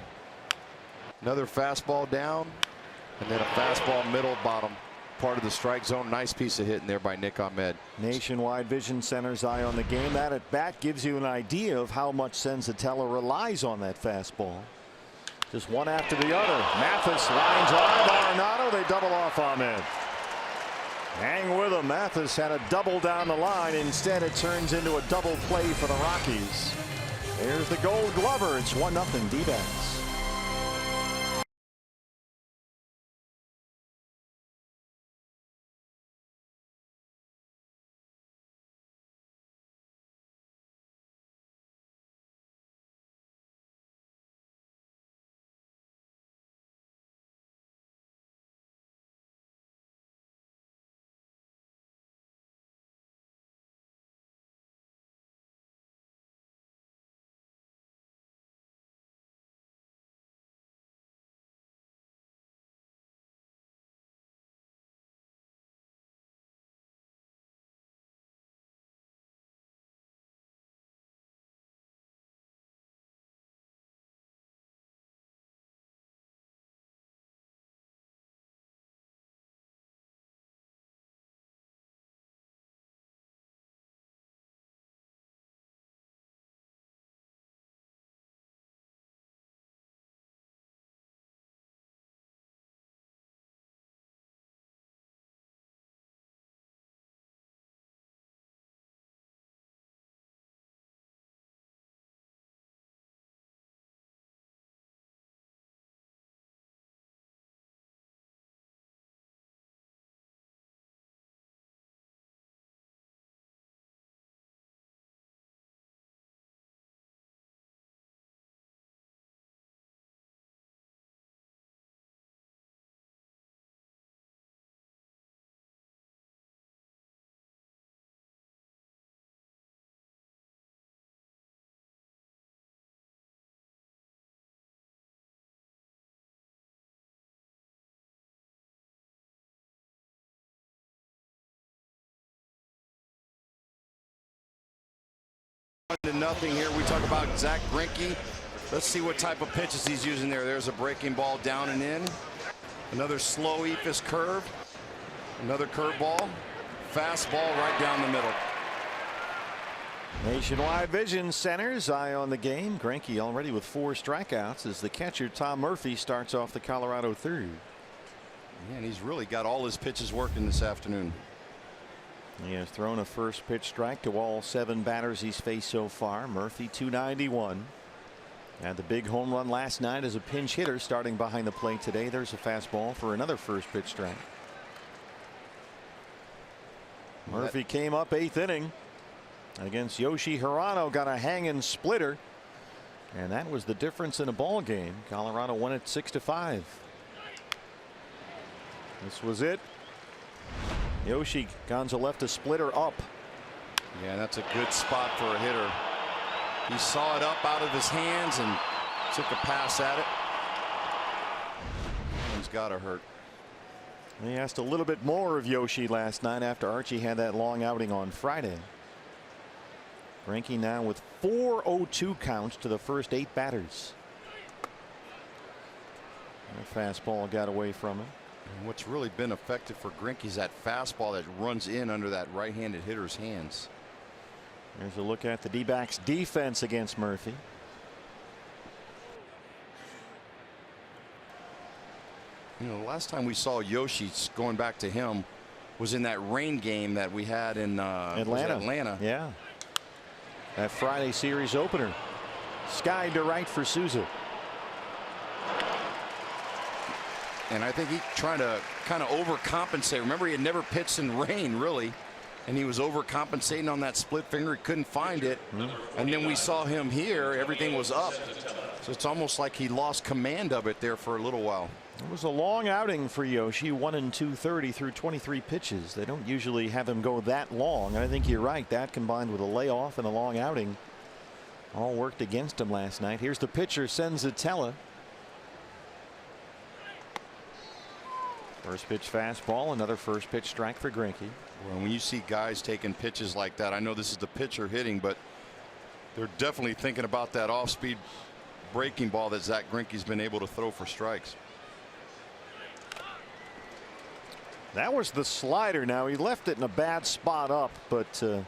Another fastball down, and then a fastball middle bottom part of the strike zone. Nice piece of hitting there by Nick Ahmed. Nationwide Vision Center's eye on the game. That at bat gives you an idea of how much Senzatella relies on that fastball. Just one after the other. Mathis lines on Arenado. They double off Ahmed. Hang with him. Mathis had a double down the line. Instead, it turns into a double play for the Rockies. There's the Gold Glover. It's 1-0 D-backs. To nothing here. We talk about Zach Greinke. Let's see what type of pitches he's using there. There's a breaking ball down and in. Another slow eephus curve. Another curveball. Fastball right down the middle. Nationwide Vision Center's eye on the game. Greinke already with 4 strikeouts as the catcher Tom Murphy starts off the Colorado third. Yeah, and he's really got all his pitches working this afternoon. He has thrown a first pitch strike to all 7 batters he's faced so far. Murphy 291. Had the big home run last night as a pinch hitter starting behind the plate today. There's a fastball for another first pitch strike. Murphy came up 8th inning against Yoshi Hirano, got a hanging splitter, and that was the difference in a ball game. Colorado won it 6-5. This was it. Yoshi Gonzo left a splitter up. Yeah, that's a good spot for a hitter. He saw it up out of his hands and took a pass at it. He's got to hurt. He asked a little bit more of Yoshi last night after Archie had that long outing on Friday. Greinke now with 4 0-2 counts to the first 8 batters. The fastball got away from him. And what's really been effective for Greinke is that fastball that runs in under that right-handed hitter's hands. Here's a look at the D-backs defense against Murphy. You know, the last time we saw Yoshi, going back to him, was in that rain game that we had in Atlanta. Yeah. That Friday series opener. Skied to right for Souza. And I think he's trying to kind of overcompensate. Remember, he had never pitched in rain, really. And he was overcompensating on that split finger. He couldn't find it. And then we saw him here. Everything was up. So it's almost like he lost command of it there for a little while. It was a long outing for Yoshi. 1 2/30 through 23 pitches. They don't usually have him go that long. And I think you're right. That combined with a layoff and a long outing all worked against him last night. Here's the pitcher, Senzatella. First pitch fastball, another first pitch strike for Greinke. Well, when you see guys taking pitches like that, I know this is the pitcher hitting, but they're definitely thinking about that off-speed breaking ball that Zach Greinke's been able to throw for strikes. That was the slider. Now he left it in a bad spot up, but the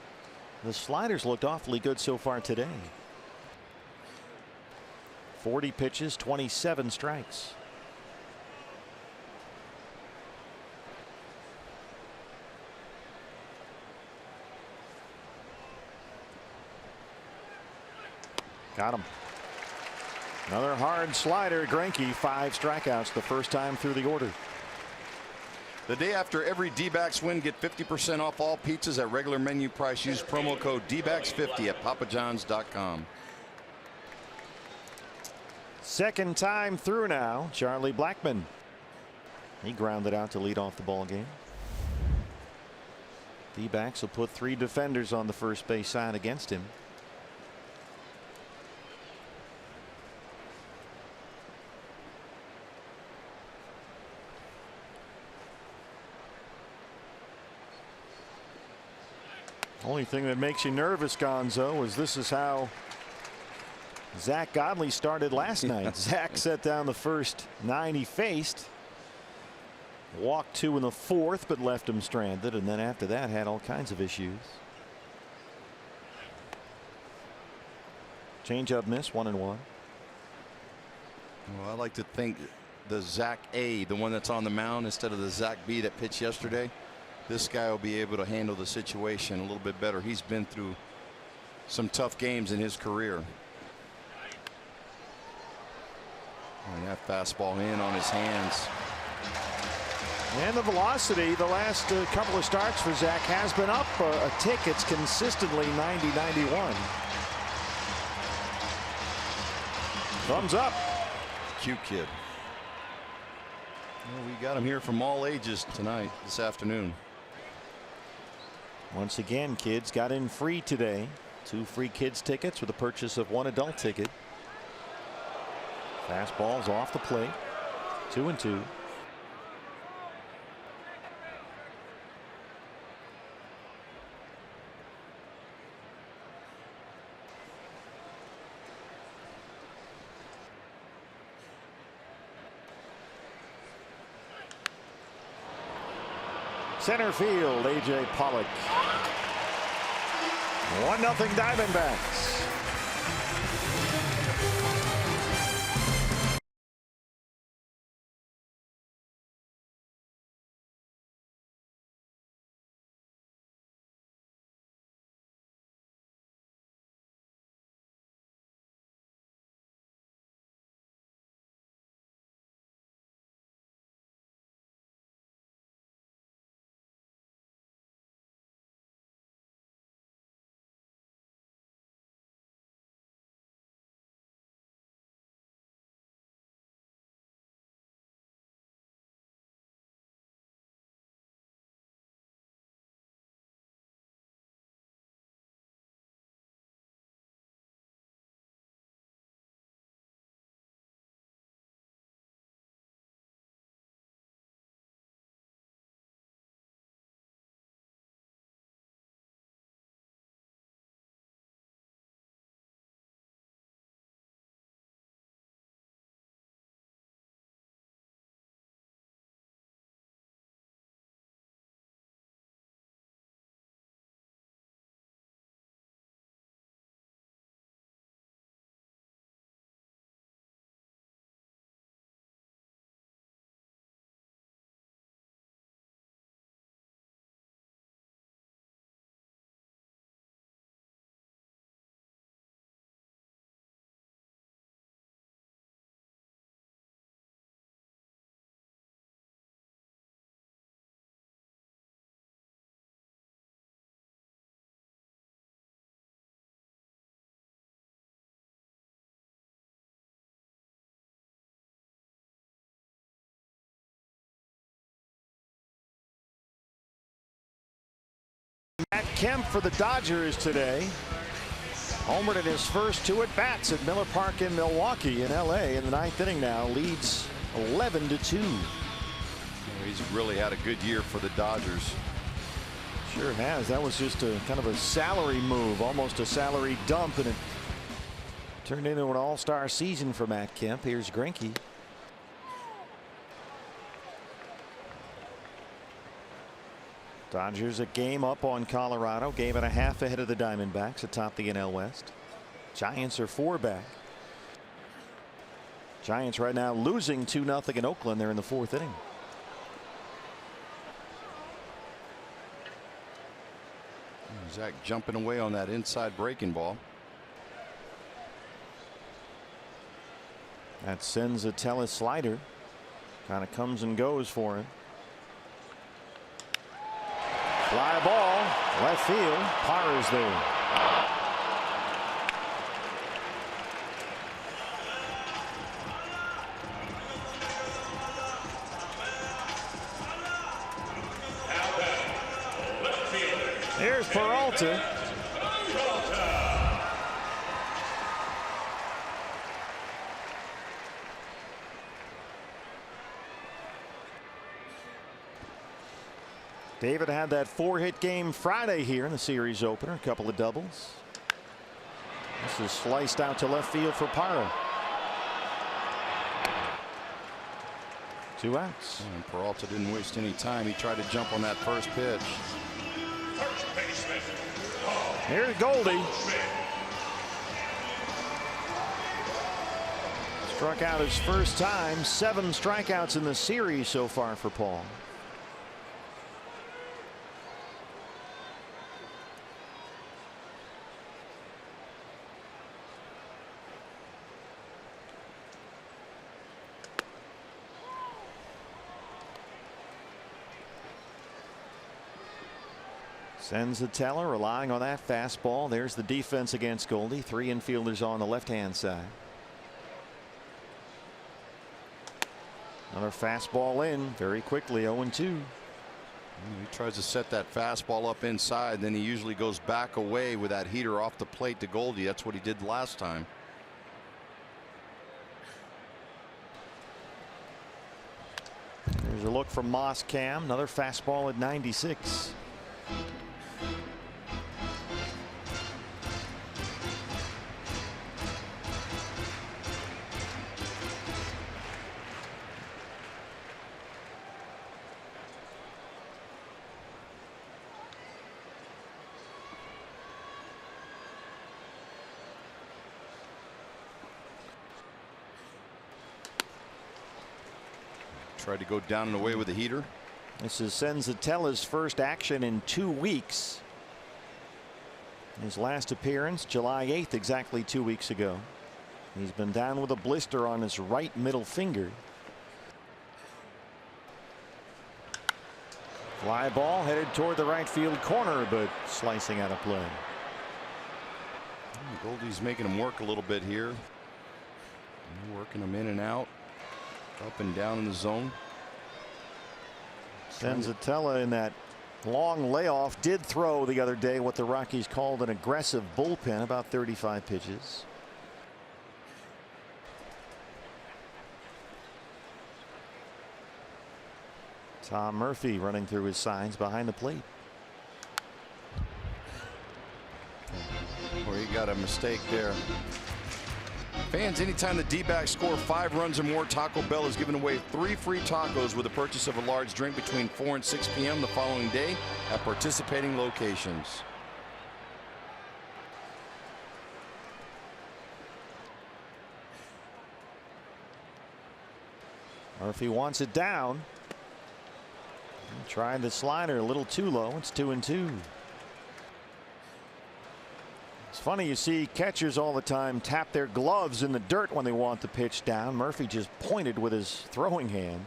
sliders looked awfully good so far today. 40 pitches, 27 strikes. Got him. Another hard slider. Greinke, 5 strikeouts the first time through the order. The day after every D-backs win, get 50% off all pizzas at regular menu price. Use promo code DBACKS50 at papajohns.com. Second time through now, Charlie Blackmon. He grounded out to lead off the ball game. D-backs will put 3 defenders on the first base side against him. Only thing that makes you nervous, Gonzo, is this is how Zach Godley started last night. Zach set down the first 9 he faced. Walked 2 in the 4th, but left him stranded, and then after that had all kinds of issues. Changeup miss, 1-1. Well, I like to think the Zach A, the one that's on the mound instead of the Zach B that pitched yesterday, this guy will be able to handle the situation a little bit better. He's been through some tough games in his career. And that fastball in on his hands. And the velocity the last couple of starts for Zach has been up a tick. It's consistently 90-91. Thumbs up. Cute kid. Well, we got him here from all ages tonight, this afternoon. Once again, kids got in free today. 2 free kids tickets with the purchase of 1 adult ticket. Fastball's off the plate. 2-2. Center field, A.J. Pollock. 1-0 Diamondbacks. Kemp for the Dodgers today. Homered in his first 2 at-bats at Miller Park in Milwaukee in L.A. in the 9th inning now. Leads 11-2. He's really had a good year for the Dodgers. Sure has. That was just a kind of a salary move, almost a salary dump, and it turned into an all-star season for Matt Kemp. Here's Greinke. Dodgers a game up on Colorado, game and a half ahead of the Diamondbacks atop the NL West. Giants are 4 back. Giants right now losing 2-0 in Oakland. They're in the 4th inning. Zach jumping away on that inside breaking ball. That sends a Tellus slider. Kind of comes and goes for him. Fly ball, left field. Parra's there. Here's Peralta. David had that 4-hit game Friday here in the series opener. A couple of doubles. This is sliced out to left field for Parra. 2 outs. And Peralta didn't waste any time. He tried to jump on that first pitch. Here's Goldie. Struck out his first time. 7 strikeouts in the series so far for Paul. Sends the teller, relying on that fastball. There's the defense against Goldie. 3 infielders on the left-hand side. Another fastball in very quickly. 0-2. He tries to set that fastball up inside, then he usually goes back away with that heater off the plate to Goldie. That's what he did last time. There's a look from Moss Cam. Another fastball at 96. Tried to go down and away with the heater. This is Senzatella's first action in 2 weeks. His last appearance July 8th, exactly 2 weeks ago. He's been down with a blister on his right middle finger. Fly ball headed toward the right field corner, but slicing out of play. Goldie's making him work a little bit here. Working him in and out. Up and down in the zone. Senzatella in that long layoff did throw the other day what the Rockies called an aggressive bullpen, about 35 pitches. Tom Murphy running through his signs behind the plate. Or he got a mistake there. Fans, anytime the D-backs score 5 runs or more, Taco Bell is giving away 3 free tacos with the purchase of a large drink between 4 and 6 p.m. the following day at participating locations. Murphy wants it down. Trying the slider a little too low. It's 2-2. It's funny, you see catchers all the time tap their gloves in the dirt when they want the pitch down. Murphy just pointed with his throwing hand.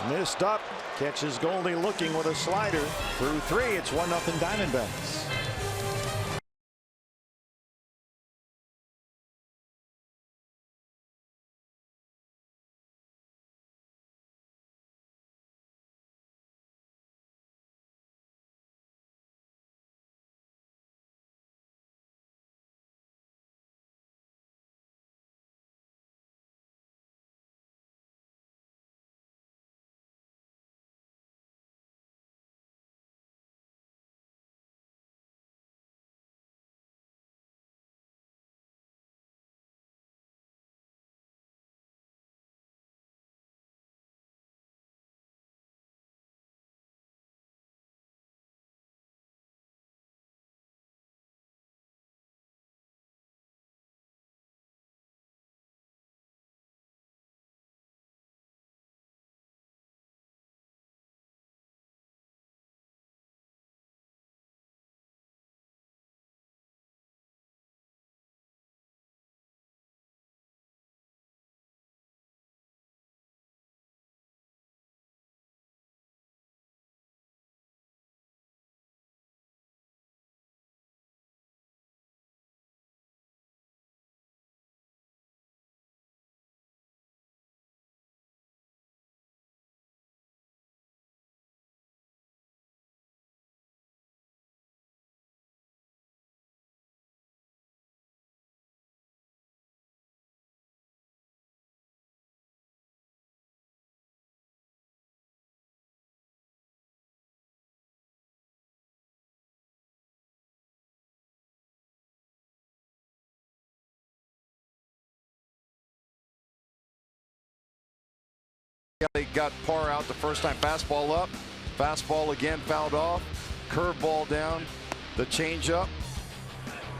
Missed up. Catches Goldie looking with a slider. Through 3. It's 1-0 Diamondbacks. They got Parra out the first time. Fastball up. Fastball again fouled off. Curveball down. The changeup.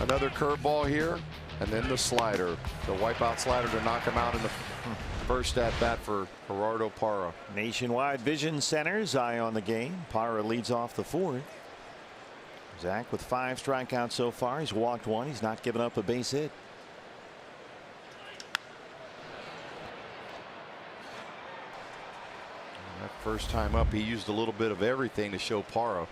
Another curveball here. And then the slider. The wipeout slider to knock him out in the first at bat for Gerardo Parra. Nationwide Vision Center's eye on the game. Parra leads off the fourth. Zach with 5 strikeouts so far. He's walked 1. He's not given up a base hit. That first time up, he used a little bit of everything to show Parra.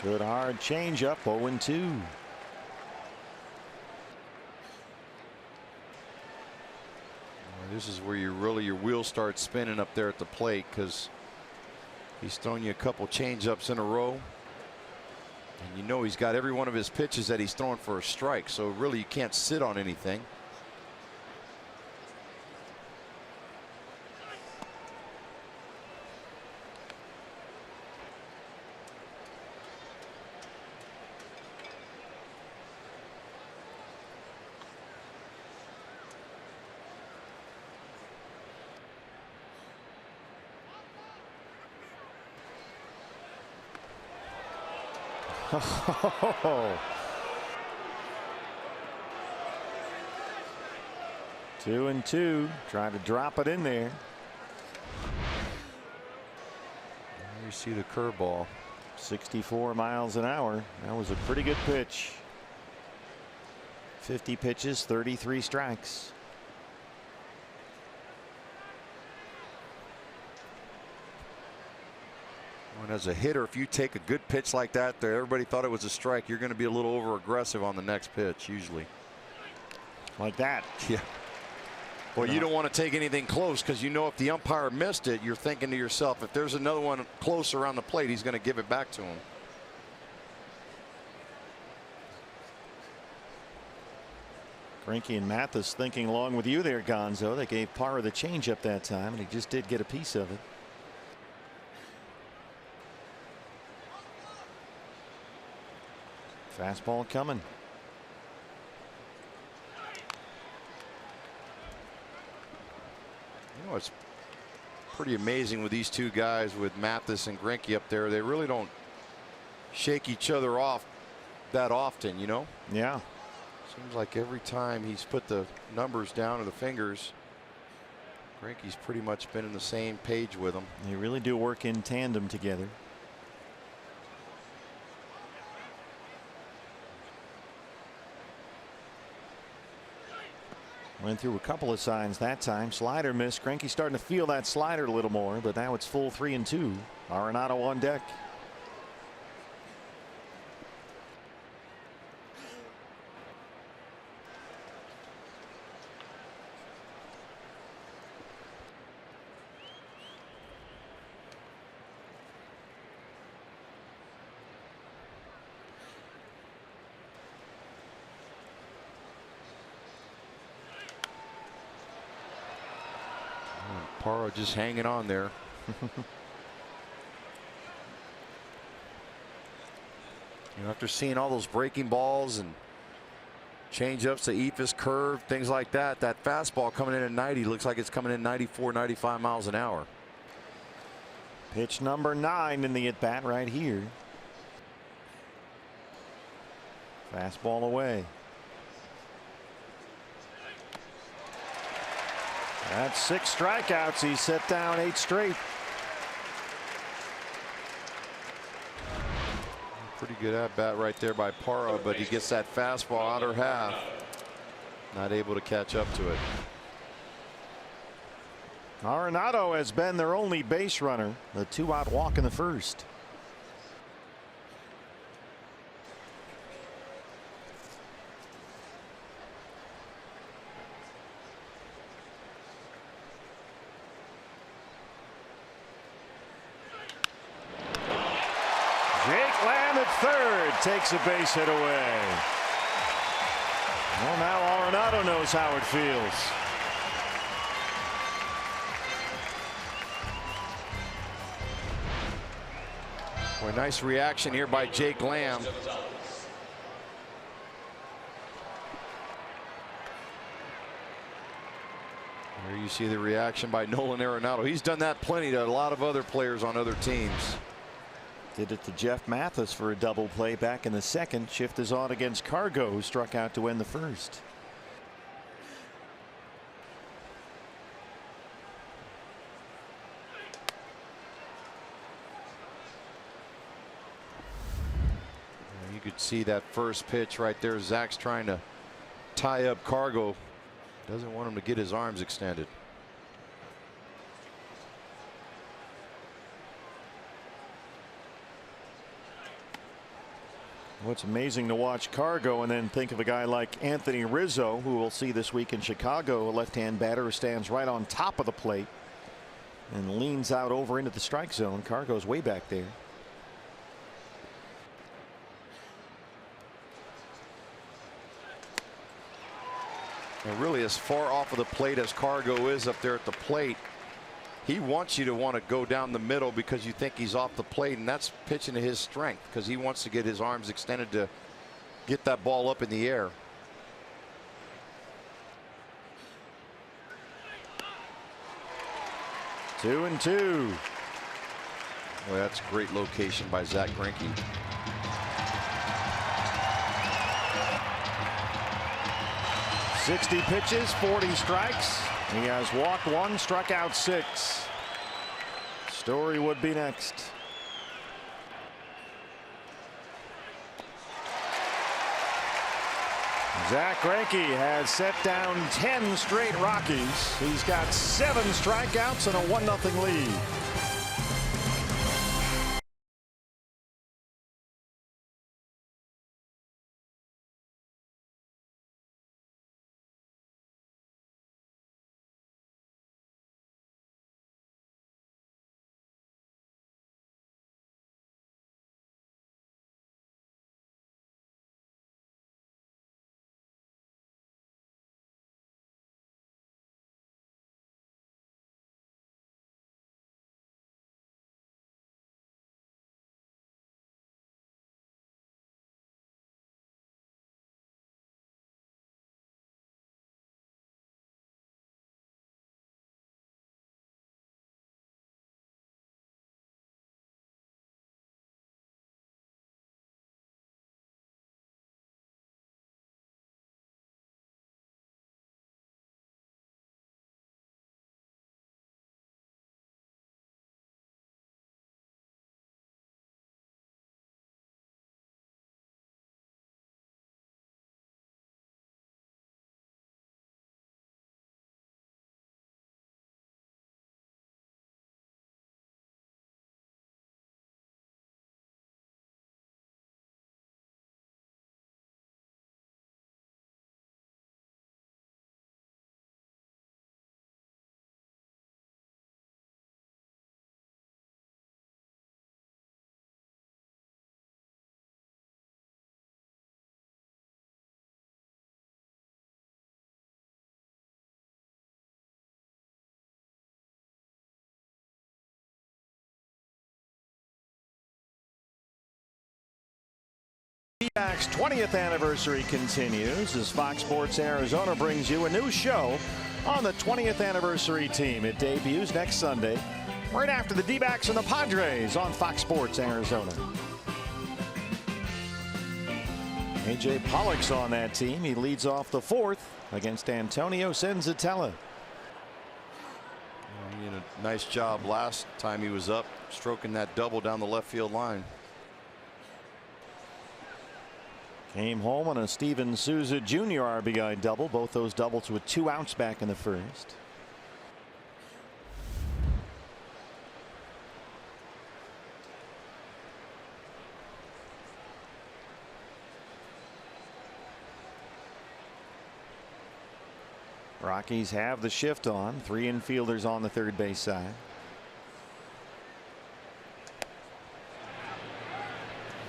Good hard changeup. 0-2. This is where your wheels start spinning up there at the plate, because he's thrown you a couple changeups in a row, and you know he's got every one of his pitches that he's throwing for a strike, so really you can't sit on anything. Oh. 2-2. Trying to drop it in there. You see the curveball. 64 miles an hour. That was a pretty good pitch. 50 pitches, 33 strikes. And as a hitter, if you take a good pitch like that, there everybody thought it was a strike, you're going to be a little over aggressive on the next pitch usually. Like that. Yeah. Well, you don't want to take anything close, because you know if the umpire missed it, you're thinking to yourself, if there's another one close around the plate, he's going to give it back to him. Greinke and Mathis thinking along with you there, Gonzo. They gave Parra the changeup that time, and he just did get a piece of it. Fastball coming. You know, it's pretty amazing with these two guys, with Mathis and Greinke up there. They really don't shake each other off that often, you know? Yeah. Seems like every time he's put the numbers down or the fingers, Greinke's pretty much been in the same page with him. They really do work in tandem together. Went through a couple of signs that time. Slider missed. Greinke starting to feel that slider a little more, but now it's full 3-2. Arenado on deck. Parra just hanging on there. After seeing all those breaking balls and changeups to Ephus, curve, things like that, that fastball coming in at 90 looks like it's coming in 94, 95 miles an hour. Pitch number 9 in the at bat right here. Fastball away. That's 6 strikeouts. He's set down 8 straight. Pretty good at bat right there by Parra, but he gets that fastball outer half. Not able to catch up to it. Arenado has been their only base runner. The 2-out walk in the first. Third takes a base hit away. Well, now Arenado knows how it feels. Boy, nice reaction here by Jake Lamb. Here you see the reaction by Nolan Arenado. He's done that plenty to a lot of other players on other teams. Did it to Jeff Mathis for a double play back in the second. Shift is on against Cargo, who struck out to win the first. You could see that first pitch right there. Zach's trying to tie up Cargo. Doesn't want him to get his arms extended. What's amazing to watch Cargo and then think of a guy like Anthony Rizzo, who we'll see this week in Chicago, a left-hand batter who stands right on top of the plate and leans out over into the strike zone. Cargo's way back there. And really, as far off of the plate as Cargo is up there at the plate, he wants you to want to go down the middle because you think he's off the plate, and that's pitching to his strength because he wants to get his arms extended to get that ball up in the air. Two and two. Well, that's great location by Zach Greinke. '60 pitches, 40 strikes. He has walked one, struck out 6. Story would be next. Zach Greinke has set down 10 straight Rockies. He's got 7 strikeouts and a 1-0 lead. D-backs 20th anniversary continues as Fox Sports Arizona brings you a new show on the 20th anniversary team. It debuts next Sunday, right after the D-backs and the Padres on Fox Sports Arizona. A.J. Pollock's on that team. He leads off the 4th against Antonio Senzatella. He did a nice job last time he was up, stroking that double down the left field line. Came home on a Steven Souza Jr. RBI double. Both those doubles with 2 outs back in the first. Rockies have the shift on. 3 infielders on the third base side.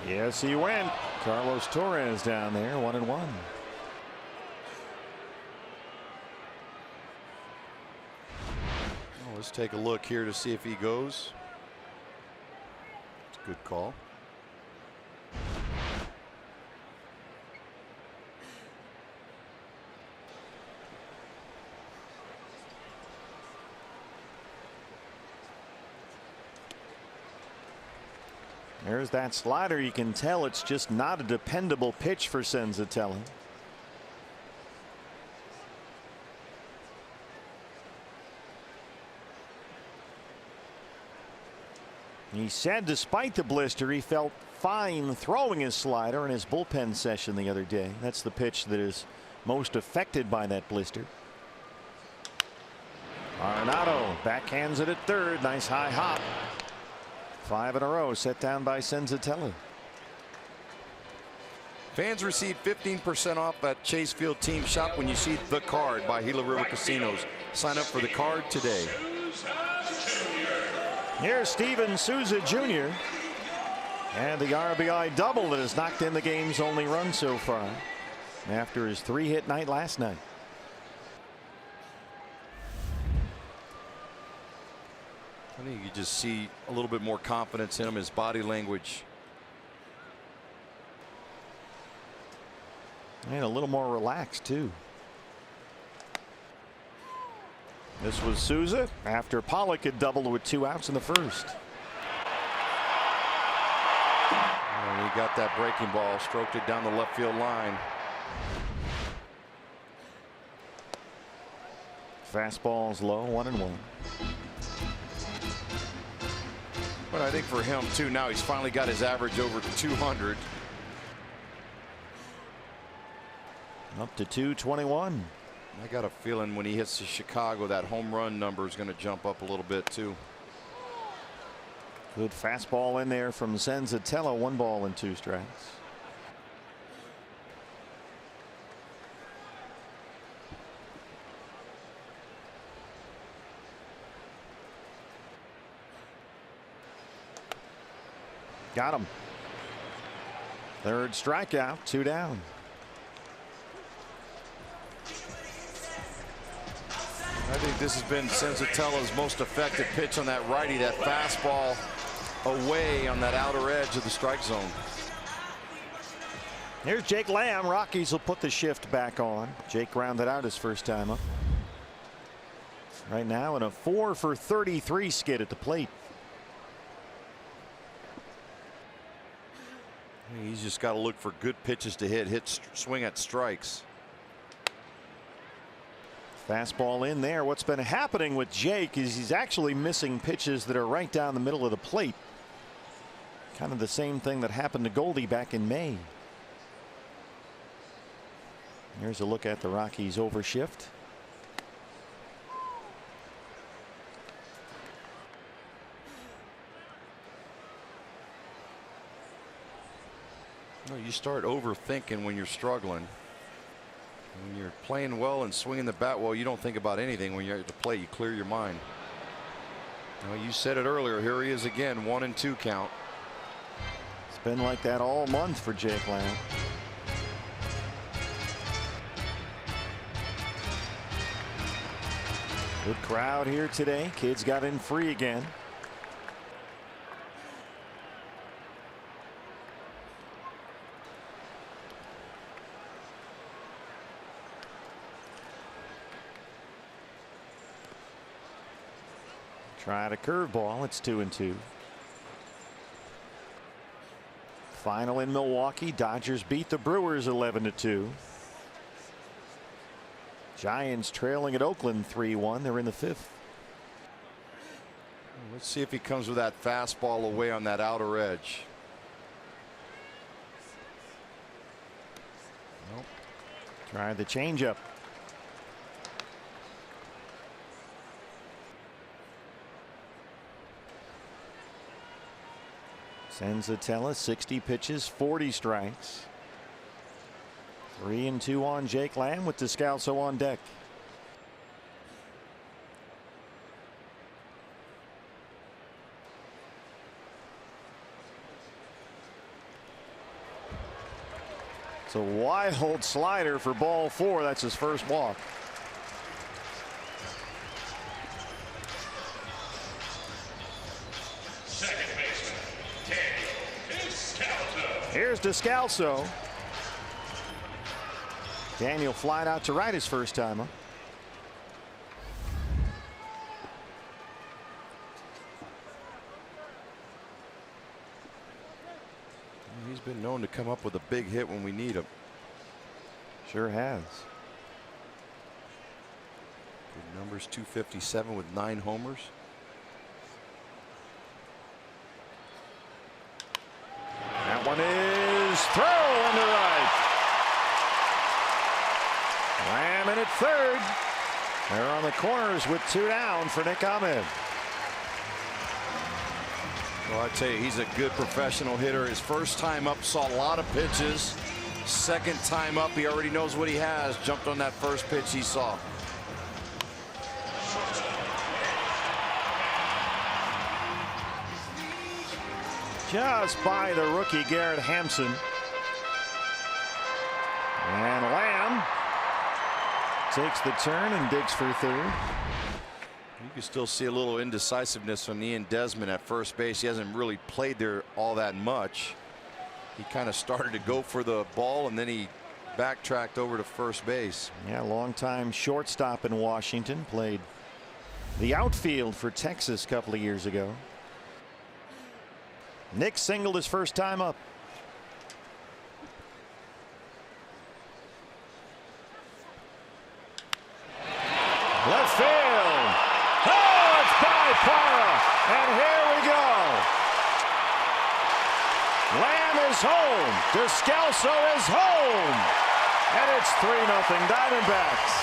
Yes, he went. Carlos Torres down there, 1-1. Oh, let's take a look here to see if he goes. It's a good call. There's that slider. You can tell it's just not a dependable pitch for Senzatella. He said despite the blister, he felt fine throwing his slider in his bullpen session the other day. That's the pitch that is most affected by that blister. Arenado backhands it at third. Nice high hop. 5 in a row set down by Senzatella. Fans receive 15% off at Chase Field Team Shop when you see The Card by Gila River Casinos. Sign up for The Card today. Here's Steven Souza Jr. and the RBI double that has knocked in the game's only run so far after his 3-hit night last night. I think you just see a little bit more confidence in him, his body language. And a little more relaxed too. This was Souza after Pollock had doubled with 2 outs in the first. And he got that breaking ball, stroked it down the left field line. Fastball's low, 1-1. But I think for him too, now he's finally got his average over 200. Up to 221. I got a feeling when he hits to Chicago, that home run number is going to jump up a little bit too. Good fastball in there from Senzatella. 1 ball and 2 strikes. Got him. 3rd strikeout, 2 down. I think this has been Senzatella's most effective pitch on that righty, that fastball away on that outer edge of the strike zone. Here's Jake Lamb. Rockies will put the shift back on. Jake rounded out his first time up. Right now in a 4-for-33 skid at the plate. He's just got to look for good pitches to hit, swing at strikes. Fastball in there. What's been happening with Jake is he's actually missing pitches that are right down the middle of the plate. Kind of the same thing that happened to Goldie back in May. Here's a look at the Rockies overshift. No, you start overthinking when you're struggling. When you're playing well and swinging the bat well, you don't think about anything. When you're at the plate, you clear your mind. Well, you said it earlier. Here he is again, 1-2 count. It's been like that all month for Jake Lamb. Good crowd here today. Kids got in free again. Tried a curveball. It's 2-2. Final in Milwaukee. Dodgers beat the Brewers 11-2. Giants trailing at Oakland 3-1. They're in the 5th. Let's see if he comes with that fastball away on that outer edge. Nope. Try the changeup. Senzatella 60 pitches, 40 strikes. 3-2 on Jake Lamb with Descalso on deck. It's a wild slider for ball 4. That's his first walk. Here's Descalso. Daniel flied out to right his first time up. been known to come up with a big hit when we need him. Sure has. Good numbers, 257 with 9 homers. That one is throw into right. Lamb in at third. They're on the corners with 2 down for Nick Ahmed. Well, I tell you, he's a good professional hitter. His first time up, saw a lot of pitches. Second time up, he already knows what he has. Jumped on that first pitch he saw. Just by the rookie Garrett Hampson. And Lamb takes the turn and digs for third. You can still see a little indecisiveness from Ian Desmond at first base. He hasn't really played there all that much. He kind of started to go for the ball and then he backtracked over to first base. Yeah, longtime shortstop in Washington. Played the outfield for Texas a couple of years ago. Nick singled his first time up. Left field. Oh, it's by Parra. And here we go. Lamb is home. Descalso is home. And it's 3-0 Diamondbacks.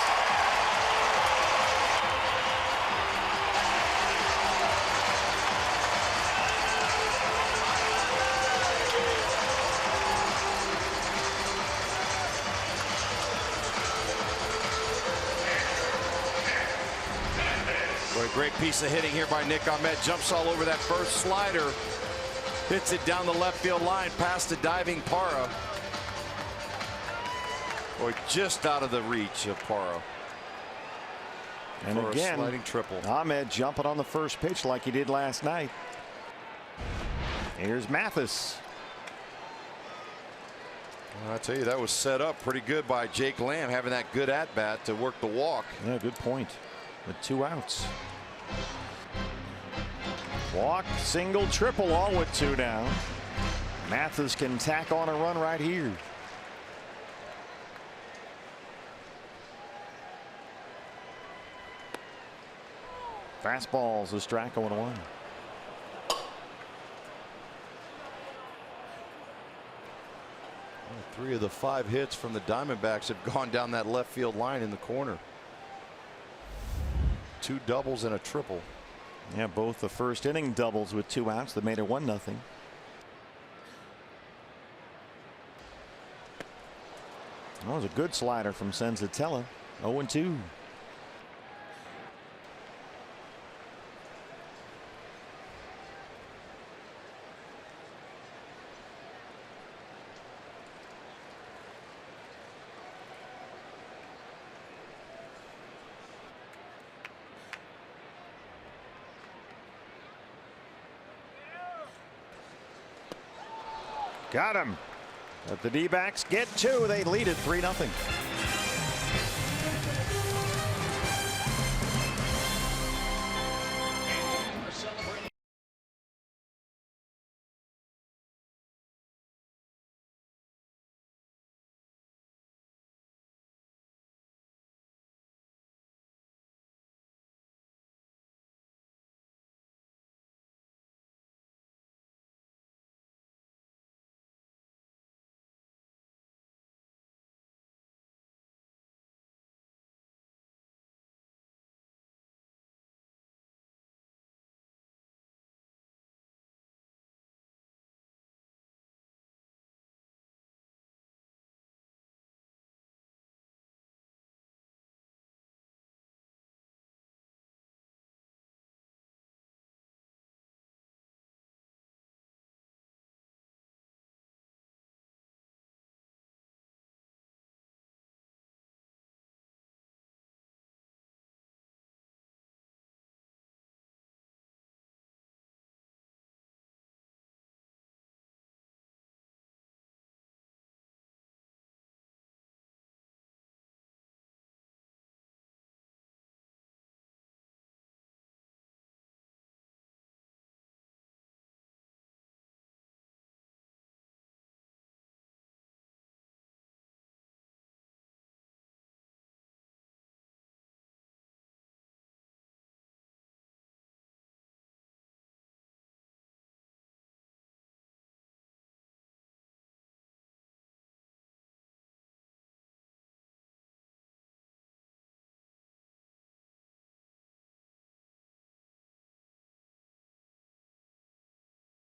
Boy, great piece of hitting here by Nick Ahmed. Jumps all over that first slider. Hits it down the left field line past the diving Parra. Boy, just out of the reach of Parra. And for again, a sliding triple. Ahmed jumping on the first pitch like he did last night. Here's Mathis. Well, I tell you, that was set up pretty good by Jake Lamb, having that good at bat to work the walk. Yeah, good point. With 2 outs. Walk, single, triple, all with 2 down. Mathis can tack on a run right here. Fastballs, a strike 0-1. Well, 3 of the 5 hits from the Diamondbacks have gone down that left field line in the corner. 2 doubles and a triple. Yeah, both the first inning doubles with 2 outs that made it 1-0. That was a good slider from Senzatella. 0-2. Got him. But the D-backs get 2. They lead it 3-0.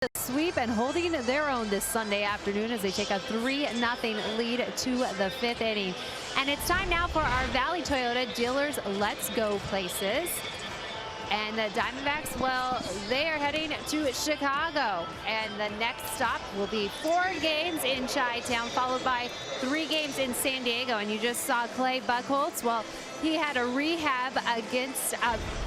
the sweep and holding their own this Sunday afternoon as they take a 3-0 lead to the 5th inning. And it's time now for our Valley Toyota Dealers Let's Go places. And the Diamondbacks, well, they are heading to Chicago. And the next stop will be 4 games in Chi-Town, followed by 3 games in San Diego. And you just saw Clay Buchholz. Well, he had a rehab against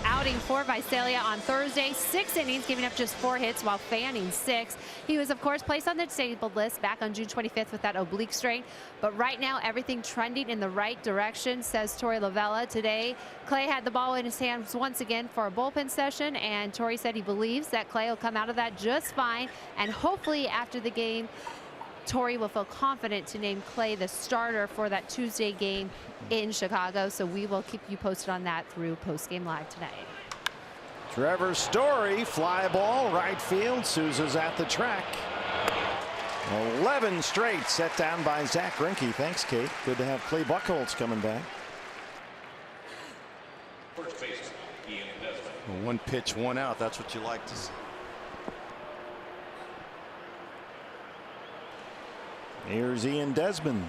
outing for Visalia on Thursday. 6 innings, giving up just 4 hits while fanning 6. He was, of course, placed on the disabled list back on June 25th with that oblique strain. But right now, everything trending in the right direction, says Torey Lavella. Today, Clay had the ball in his hands once again for a bullpen session, and Torey said he believes that Clay will come out of that just fine. And hopefully after the game, Torey will feel confident to name Clay the starter for that Tuesday game in Chicago. So we will keep you posted on that through Postgame Live tonight. Trevor Story, fly ball, right field. Souza's at the track. 11 straight set down by Zach Greinke. Thanks, Kate. Good to have Clay Buchholz coming back. First baseman, Ian Desmond. 1 pitch, 1 out. That's what you like to see. Here's Ian Desmond.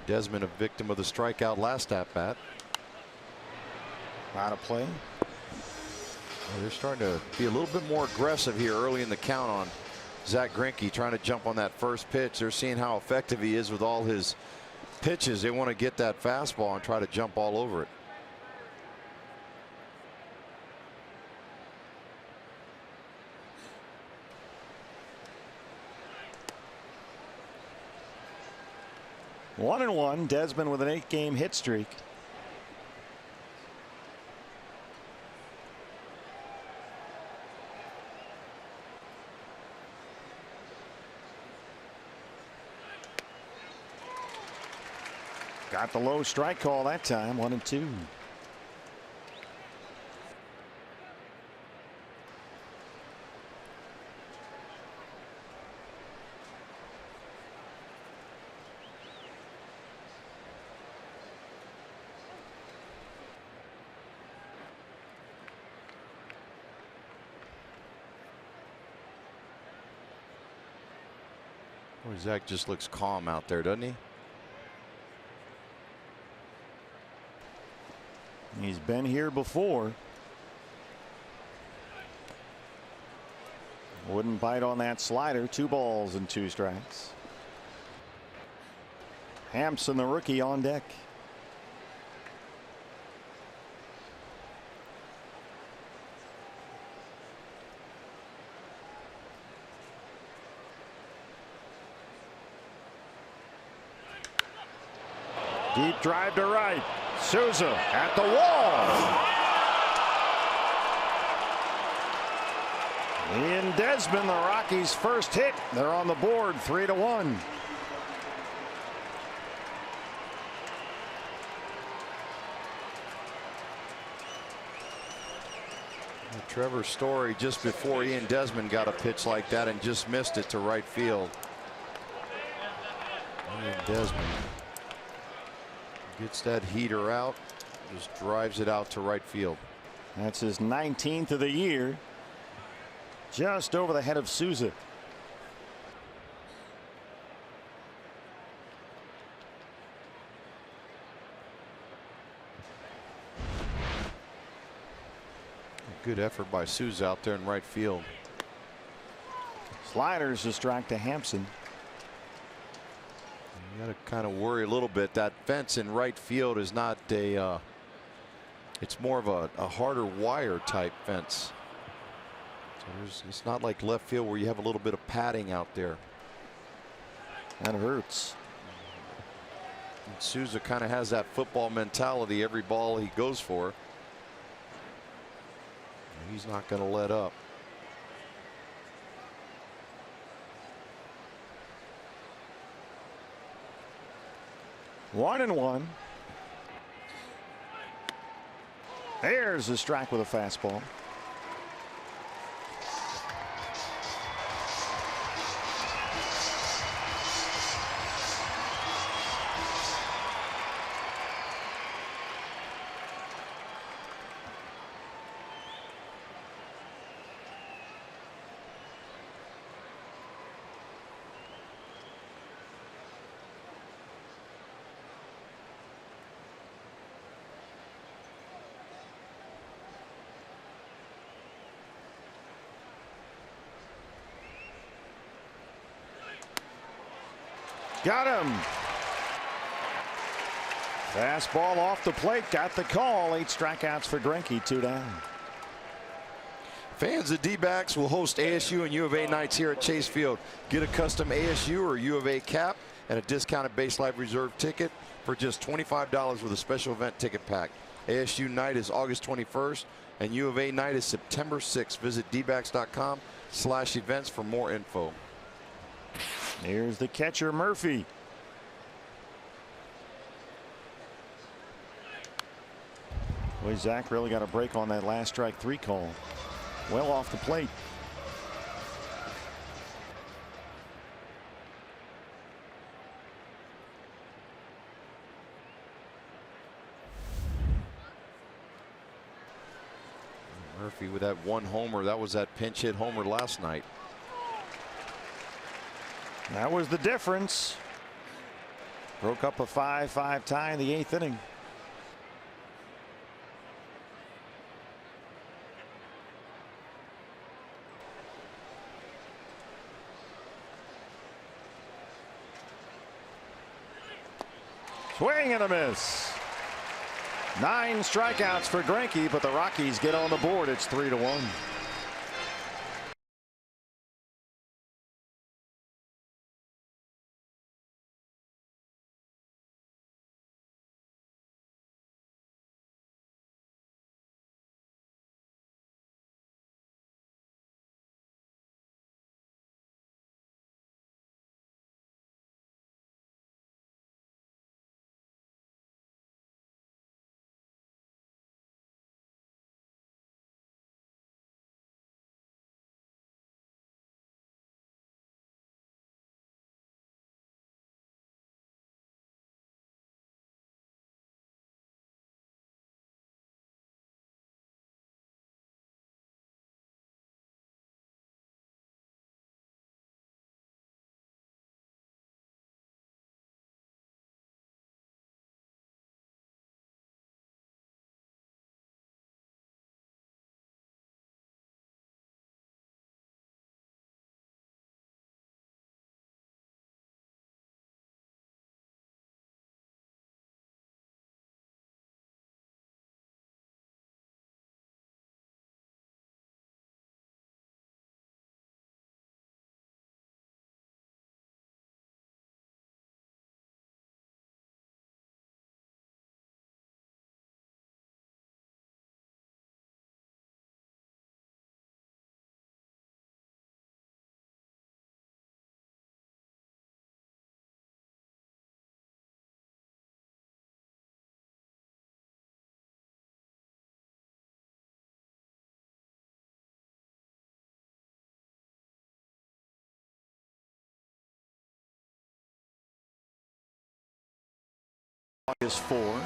Desmond, a victim of the strikeout last at bat. Out of play. Well, they're starting to be a little bit more aggressive here early in the count on Zach Greinke, trying to jump on that first pitch. They're seeing how effective he is with all his pitches. They want to get that fastball and try to jump all over it. One and one. Desmond with an 8-game hit streak. Got the low strike call that time. 1-2. Boy, Zach just looks calm out there, doesn't he? He's been here before. Wouldn't bite on that slider. 2 balls and 2 strikes. Hampson, the rookie, on deck. Deep drive to right. Souza at the wall. Ian Desmond, the Rockies' first hit. They're on the board, 3-1. Trevor Story just before Ian Desmond got a pitch like that and just missed it to right field. Ian Desmond gets that heater out, just drives it out to right field. That's his 19th of the year. Just over the head of Souza. Good effort by Souza out there in right field. Sliders a strike to Hampson. You got to kind of worry a little bit. That fence in right field is not a it's more of a harder wire type fence. So it's not like left field where you have a little bit of padding out there. That hurts. And Souza kind of has that football mentality every ball he goes for. He's not going to let up. One and one. There's a strike with a fastball. Got him. Fastball off the plate. Got the call. 8 strikeouts for Greinke. 2 down. Fans of D-backs will host ASU and U of A nights here at Chase Field. Get a custom ASU or U of A cap and a discounted Base Life Reserve ticket for just $25 with a special event ticket pack. ASU night is August 21st and U of A night is September 6th. Visit dbacks.com/events for more info. Here's the catcher, Murphy. Boy, Zach really got a break on that last strike 3 call. Well off the plate. Murphy with that 1 homer. That was that pinch hit homer last night. That was the difference. Broke up a 5-5 tie in the 8th inning. Swing and a miss. 9 strikeouts for Greinke, but the Rockies get on the board. It's 3-1. August 4.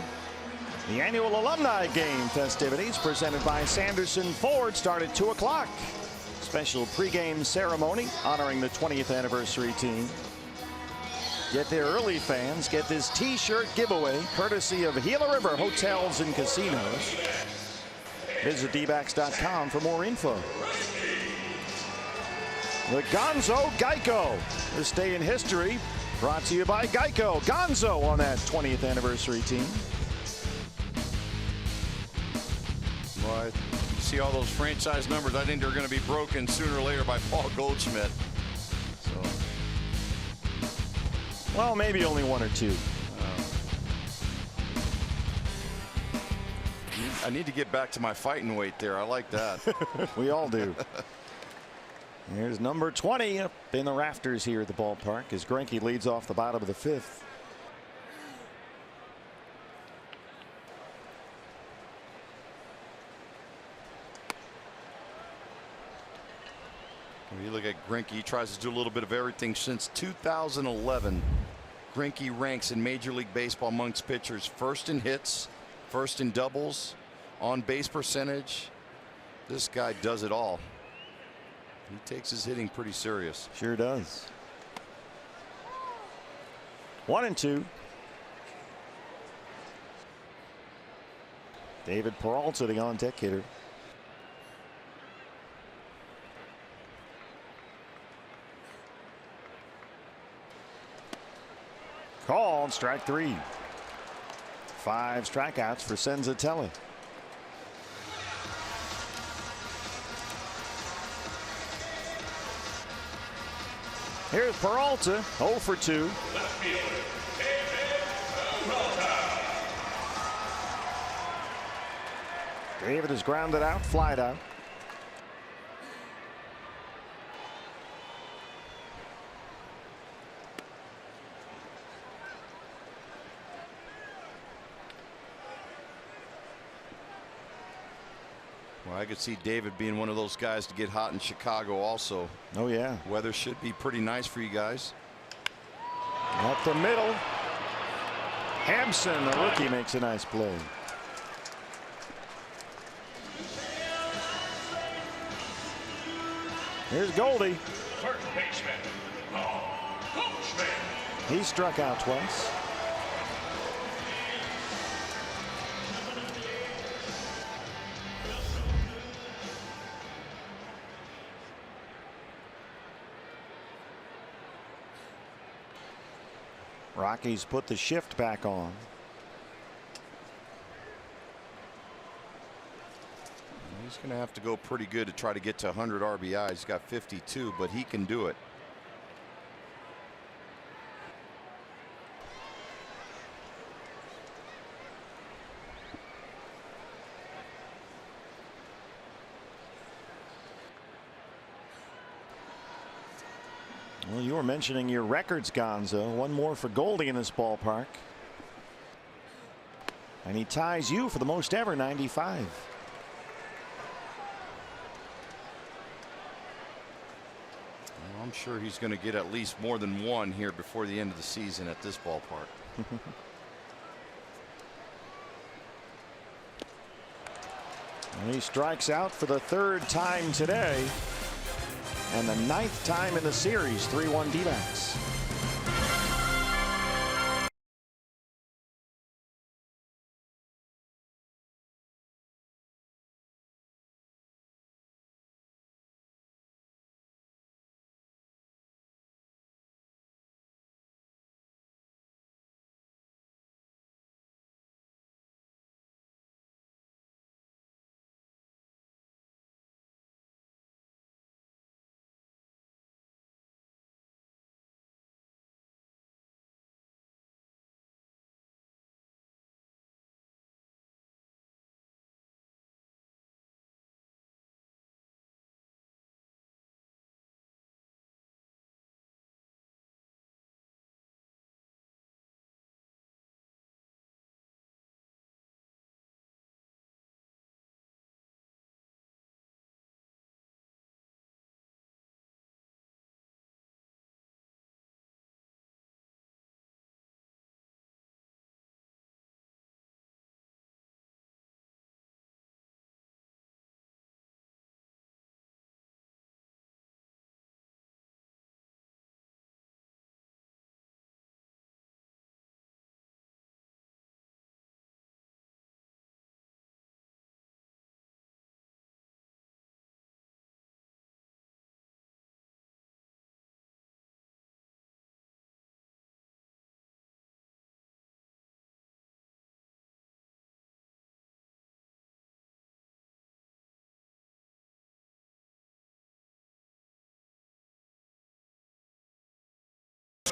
The annual alumni game festivities presented by Sanderson Ford start at 2 o'clock. Special pregame ceremony honoring the 20th anniversary team. Get there early, fans. Get this t-shirt giveaway courtesy of Gila River Hotels and Casinos. Visit dbacks.com for more info. The Gonzo Geico. This day in history brought to you by Geico. Gonzo on that 20th anniversary team. Well, you see all those franchise numbers. I think they're going to be broken sooner or later by Paul Goldschmidt. So, well, maybe only 1 or 2. I need to get back to my fighting weight there. I like that. We all do. Here's number 20 up in the rafters here at the ballpark as Greinke leads off the bottom of the 5th. You look at Greinke, he tries to do a little bit of everything. Since 2011, Greinke ranks in Major League Baseball amongst pitchers first in hits, first in doubles, on base percentage. This guy does it all. He takes his hitting pretty serious. Sure does. 1-2. David Peralta, the on-deck hitter. Called strike 3. 5 strikeouts for Senzatella. Here's Peralta, 0 for 2. David is grounded out, flied out. Well, I could see David being one of those guys to get hot in Chicago also. Oh, yeah. Weather should be pretty nice for you guys. Up the middle. Hampson, the rookie, makes a nice play. Here's Goldie. First baseman, Goldschmidt. He struck out twice. Rockies put the shift back on. He's going to have to go pretty good to try to get to 100 RBIs. He's got 52, but he can do it. Well, you were mentioning your records, Gonzo. One more for Goldie in this ballpark. And he ties you for the most ever, 95. Well, I'm sure he's going to get at least more than one here before the end of the season at this ballpark. And he strikes out for the 3rd time today. And the 9th time in the series, 3-1 D-backs.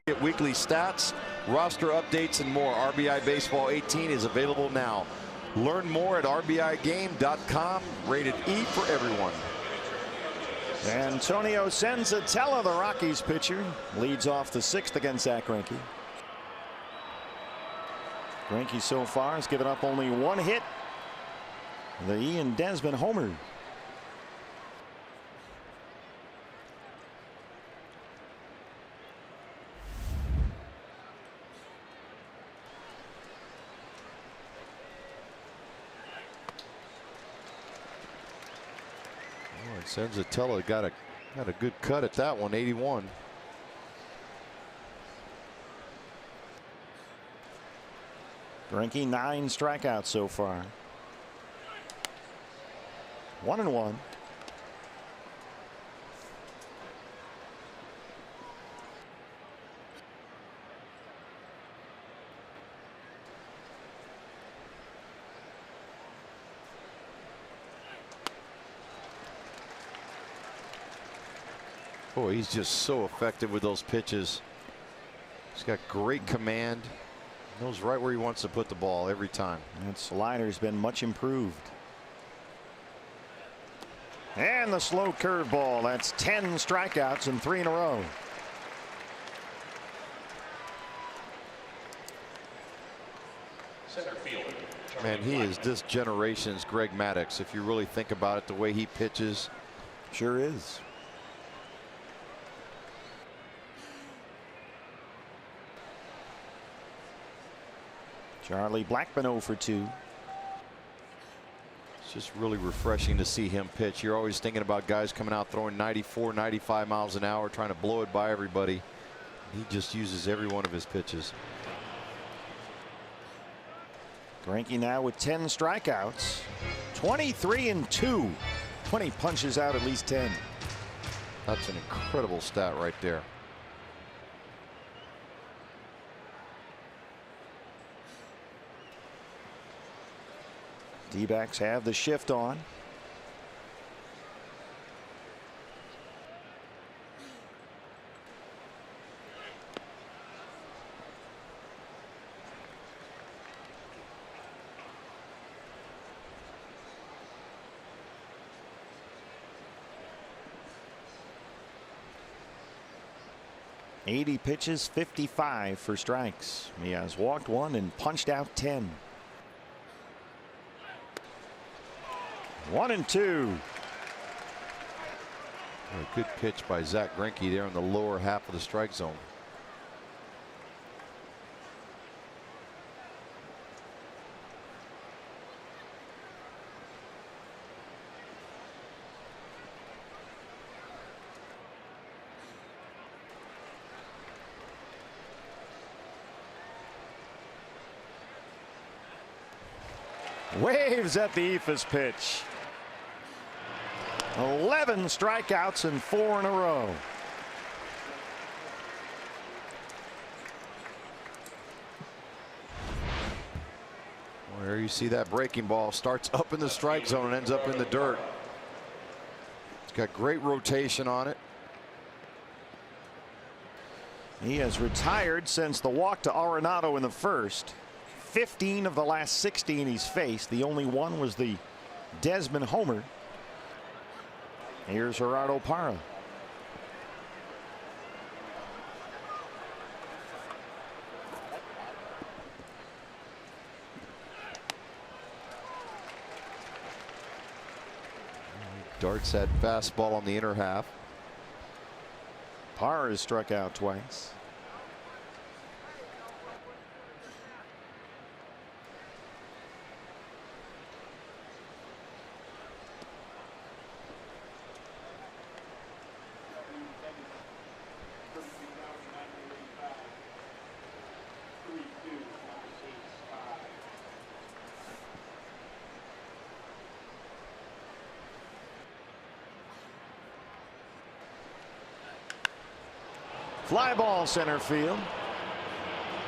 Get weekly stats, roster updates, and more. RBI Baseball 18 is available now. Learn more at RBIGame.com. Rated E for everyone. Antonio Senzatella, the Rockies pitcher, leads off the 6th against Zach Greinke. Greinke so far has given up only 1 hit. The Ian Desmond homer. Senzatella got a good cut at that one, 81. Greinke 9 strikeouts so far. 1-1. Boy, he's just so effective with those pitches. He's got great command. Knows right where he wants to put the ball every time. That slider's been much improved. And the slow curveball. That's 10 strikeouts and 3 in a row. Center fielder. Man, he is this generation's Greg Maddux. If you really think about it, the way he pitches. Sure is. Charlie Blackmon 0 for 2. It's just really refreshing to see him pitch. You're always thinking about guys coming out throwing 94, 95 miles an hour, trying to blow it by everybody. He just uses every one of his pitches. Greinke now with 10 strikeouts, 23-2 when he punches out at least 10. That's an incredible stat right there. D-backs have the shift on. .80 pitches, 55 for strikes. He has walked 1 and punched out 10. 1-2. A good pitch by Zach Greinke there in the lower half of the strike zone. Waves at the Ephus pitch. 11 strikeouts and 4 in a row. Where you see that breaking ball starts up in the strike zone and ends up in the dirt. It's got great rotation on it. He has retired since the walk to Arenado in the first. 15 of the last 16 he's faced. The only one was the Desmond homer. Here's Gerardo Parra. Darts that fastball on the inner half. Parra has struck out twice. Fly ball center field.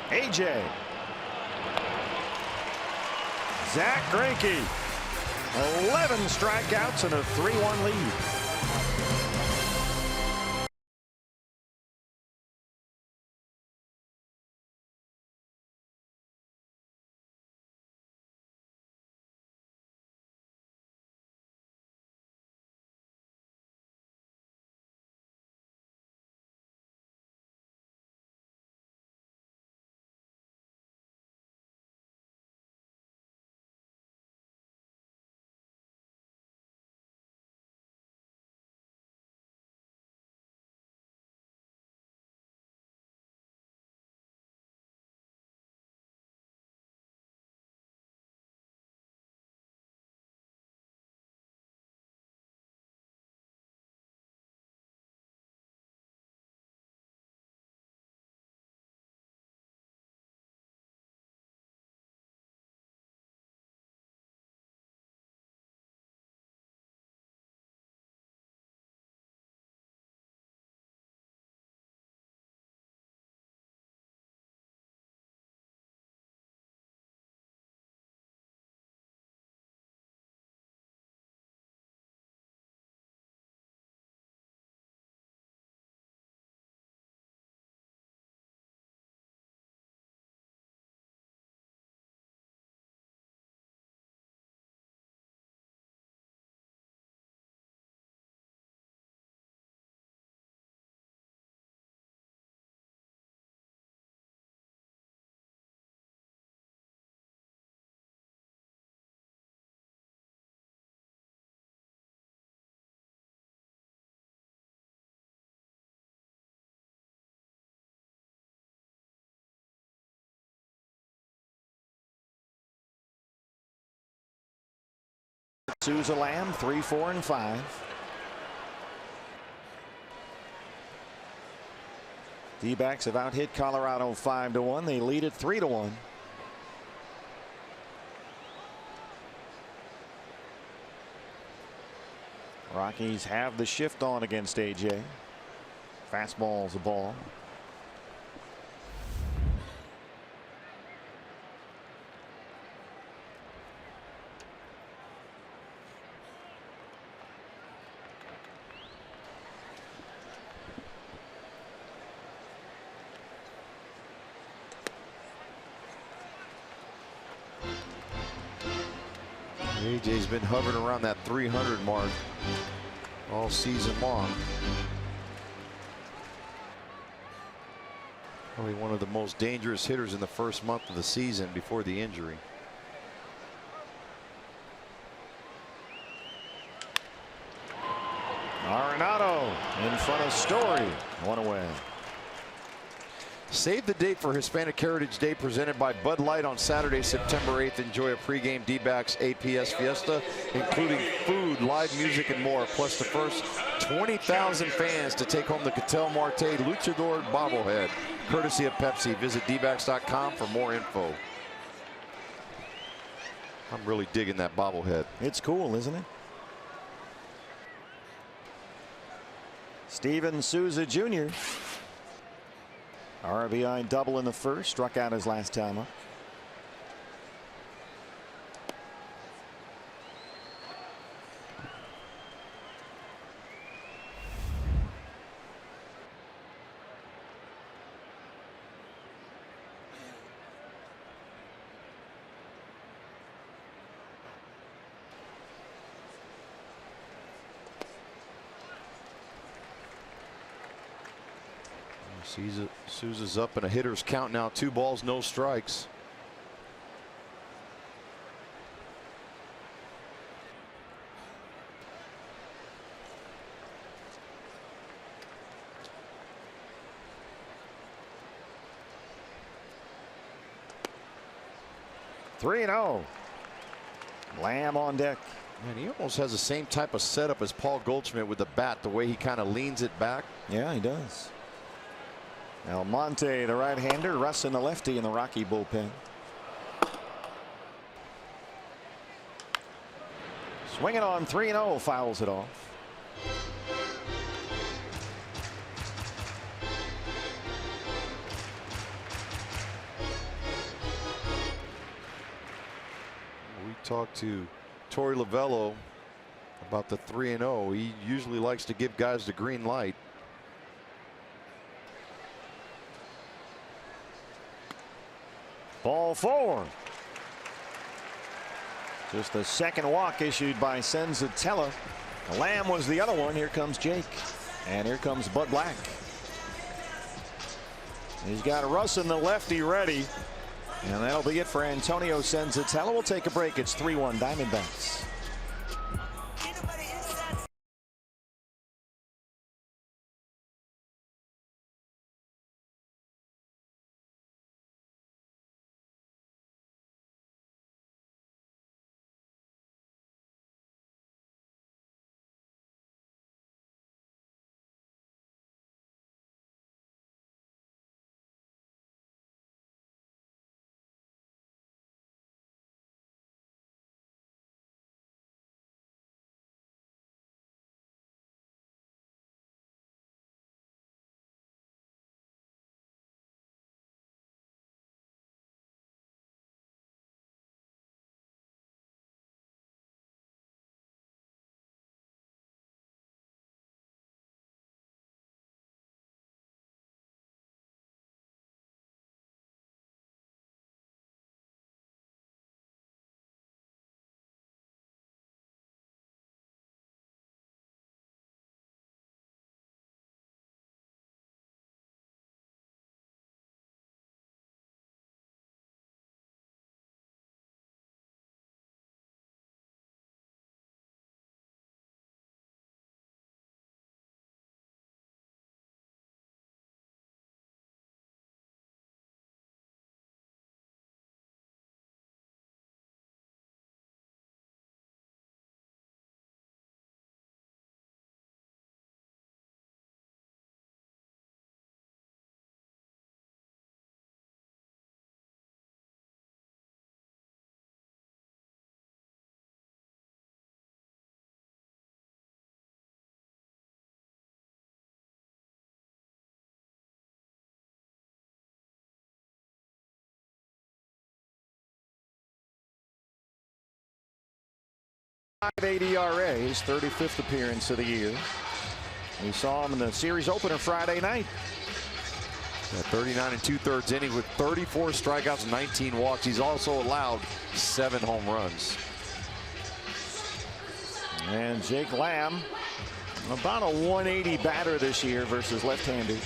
AJ. Zach Greinke. 11 strikeouts and a 3-1 lead. Souza Lamb 3, 4, and 5. D-backs have out-hit Colorado 5-1. They lead it 3-1. Rockies have the shift on against AJ. Fastball's a ball. AJ's been hovering around that 300 mark all season long. Probably one of the most dangerous hitters in the first month of the season before the injury. Arenado in front of Story. 1 away. Save the date for Hispanic Heritage Day presented by Bud Light on Saturday, September 8th. Enjoy a pregame D-backs APS Fiesta, including food, live music, and more. Plus the first 20,000 fans to take home the Ketel Marte Luchador bobblehead, courtesy of Pepsi. Visit dbacks.com for more info. I'm really digging that bobblehead. It's cool, isn't it? Steven Souza Jr. RBI double in the first, struck out his last time up. Souza's up in a hitter's count now. 2 balls, no strikes. Three and 0. Lamb on deck. Man, he almost has the same type of setup as Paul Goldschmidt with the bat, the way he kind of leans it back. Yeah, he does. Almonte, the right-hander, Russin, the lefty in the Rocky bullpen. Swinging on 3-0, fouls it off. We talked to Torey Lovello about the 3-0. He usually likes to give guys the green light. Ball 4. Just the second walk issued by Senzatella. Lamb was the other one. Here comes Jake. And here comes Bud Black. He's got Russin, the lefty, ready. And that'll be it for Antonio Senzatella. We'll take a break. It's 3-1 Diamondbacks. .58 ERA, his 35th appearance of the year. We saw him in the series opener Friday night. 39 2/3 inning with 34 strikeouts, 19 walks. He's also allowed 7 home runs. And Jake Lamb, about a 180 batter this year versus left-handers.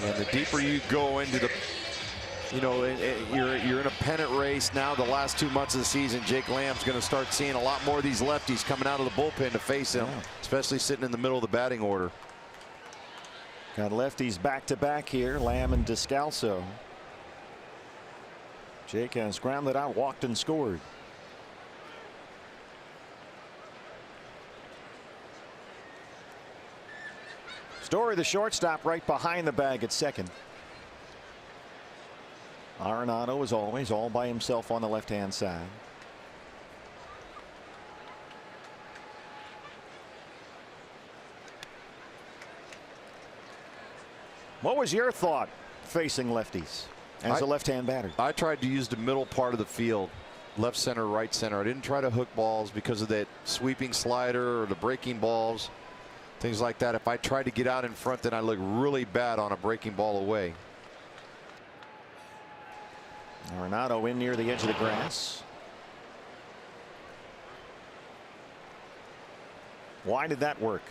And the deeper you go into the, you're in a pennant race now. The last 2 months of the season, Jake Lamb's going to start seeing a lot more of these lefties coming out of the bullpen to face him, especially sitting in the middle of the batting order. Got lefties back-to-back here, Lamb and Descalso. Jake has grounded out, walked, and scored. Story, the shortstop, right behind the bag at second. Arenado, as always, all by himself on the left-hand side. What was your thought facing lefties as a left-hand batter? I tried to use the middle part of the field, left center, right center. I didn't try to hook balls because of that sweeping slider or the breaking balls, things like that. If I tried to get out in front, then I look really bad on a breaking ball away. Arenado in near the edge of the grass. Why did that work?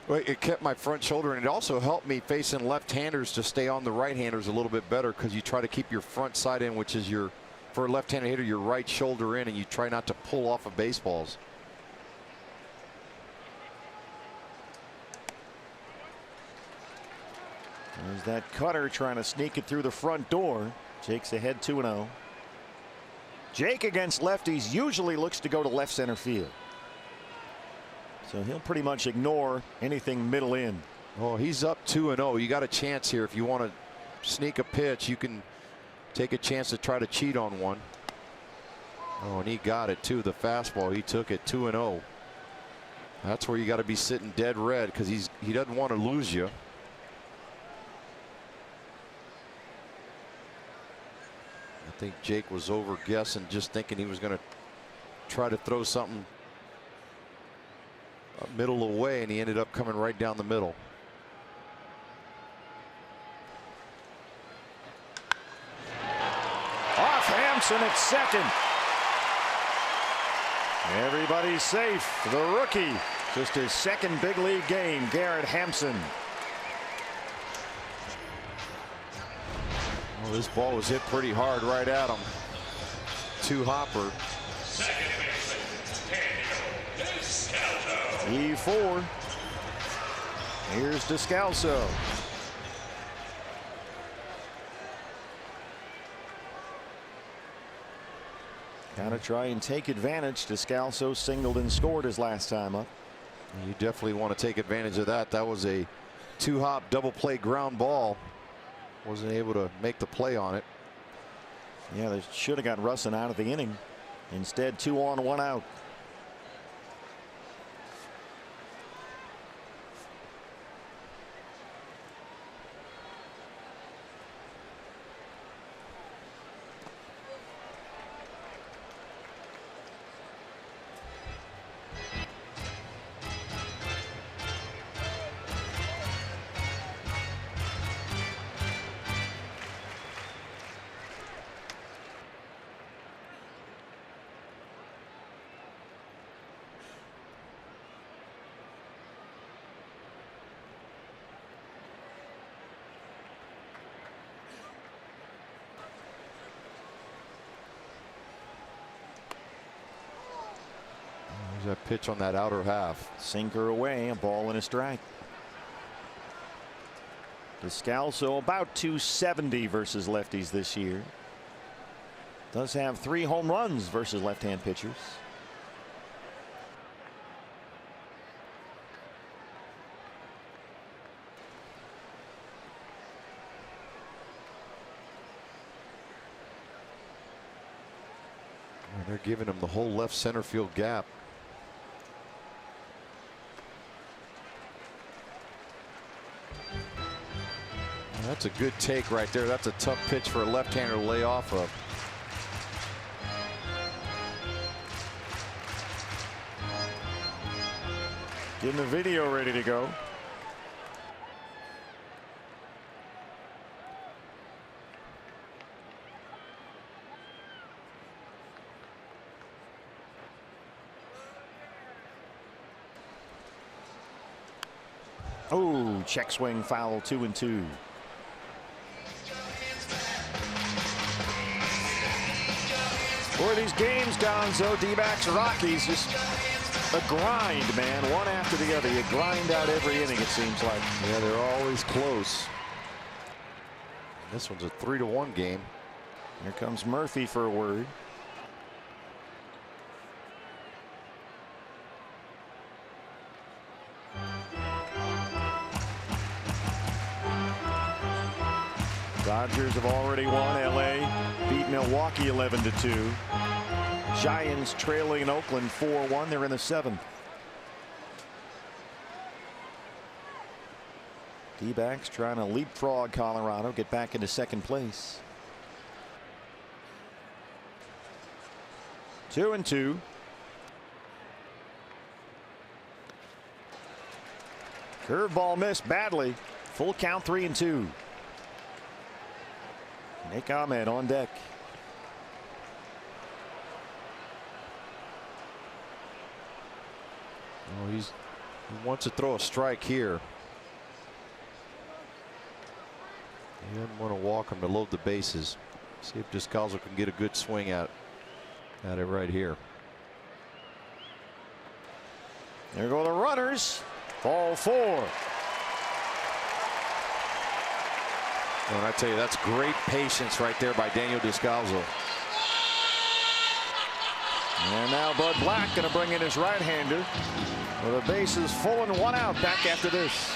Well, it kept my front shoulder, and it also helped me facing left-handers to stay on the right-handers a little bit better, because you try to keep your front side in, which is your, for a left-handed hitter, your right shoulder in, and you try not to pull off of baseballs. There's that cutter trying to sneak it through the front door. Jake's ahead 2-0. Jake against lefties usually looks to go to left center field. So he'll pretty much ignore anything middle in. Oh, he's up 2-0. You got a chance here. If you want to sneak a pitch, you can take a chance to try to cheat on one. Oh, and he got it too. The fastball, he took it 2-0. That's where you got to be sitting dead red, because he doesn't want to lose you. I think Jake was over guessing, just thinking he was going to try to throw something middle away, and he ended up coming right down the middle. Off Hampson at second. Everybody's safe. The rookie, just his second big league game, Garrett Hampson. Well, this ball was hit pretty hard right at him. Two-hopper. E4. Here's Descalso. Gotta try and take advantage. Descalso singled and scored his last time up. You definitely want to take advantage of that. That was a two-hop double play ground ball. Wasn't able to make the play on it. Yeah, they should have got Russin out of the inning. Instead, 2 on, 1 out. That pitch on that outer half. Sinker away, a ball and a strike. Descalso about 270 versus lefties this year. Does have 3 home runs versus left-hand pitchers. They're giving him the whole left center field gap. That's a good take right there. That's a tough pitch for a left-hander to lay off of. Getting the video ready to go. Oh, check swing foul, 2-2. For these games, Gonzo, D-backs, Rockies, just a grind, man. One after the other. You grind out every inning, it seems like. Yeah, they're always close. This one's a 3-1 game. Here comes Murphy for a word. Dodgers have already won. LA beat Milwaukee 11-2. Giants trailing in Oakland 4-1. They're in the 7th. D-backs trying to leapfrog Colorado, get back into second place. 2-2. Curveball missed badly. Full count, 3-2. Nick Ahmed on deck. Oh, he wants to throw a strike here. He doesn't want to walk him to load the bases. See if Descalzo can get a good swing at it right here. There go the runners. Ball 4. And I tell you, that's great patience right there by Daniel Descalzo. And now Bud Black going to bring in his right-hander. With the bases full and 1 out. Back after this.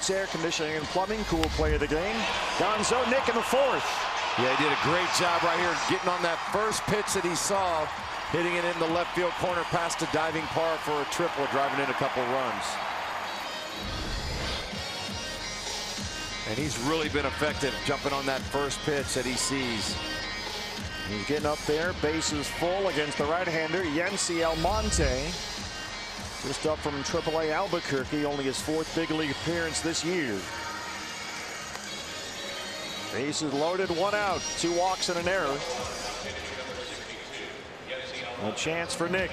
Air conditioning and plumbing, cool play of the game. Gonzo, Nick in the 4th. Yeah, he did a great job right here getting on that first pitch that he saw, hitting it in the left field corner past a diving par for a triple, driving in a couple runs. And he's really been effective jumping on that first pitch that he sees. He's getting up there, bases full against the right-hander, Yency Almonte. Just up from AAA Albuquerque, only his 4th big league appearance this year. Bases loaded, 1 out, 2 walks and an error. A chance for Nick.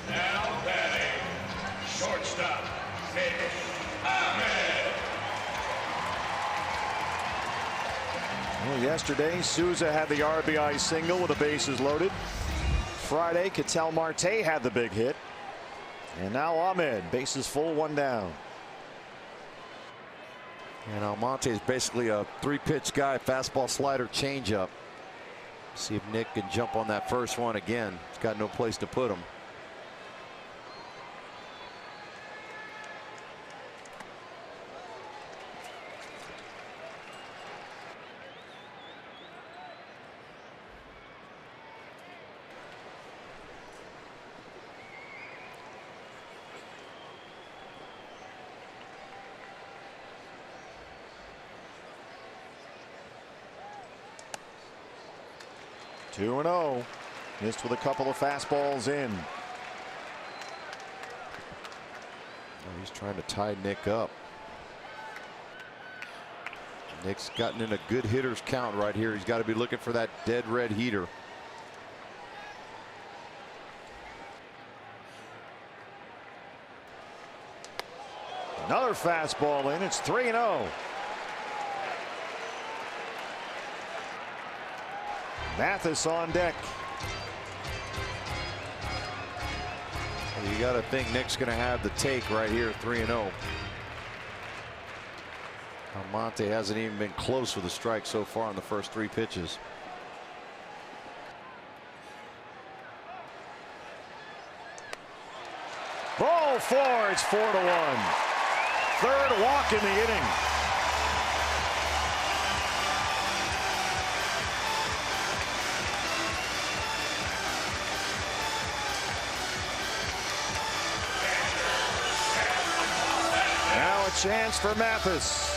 Now batting, shortstop, Nick Ahmed. Well, yesterday, Souza had the RBI single with the bases loaded. Friday, Ketel Marte had the big hit. And now Ahmed, bases full, 1 down. And Almonte is basically a 3-pitch guy, fastball, slider, changeup. See if Nick can jump on that first one again. He's got no place to put him. 2-0. Missed with a couple of fastballs in. Oh, he's trying to tie Nick up. Nick's gotten in a good hitter's count right here. He's got to be looking for that dead red heater. Another fastball in. It's 3-0. Mathis on deck. Well, you got to think Nick's going to have the take right here, 3-0. Almonte hasn't even been close with a strike so far in the first 3 pitches. Ball 4. It's 4-1. Third walk in the inning. Now a chance for Mathis.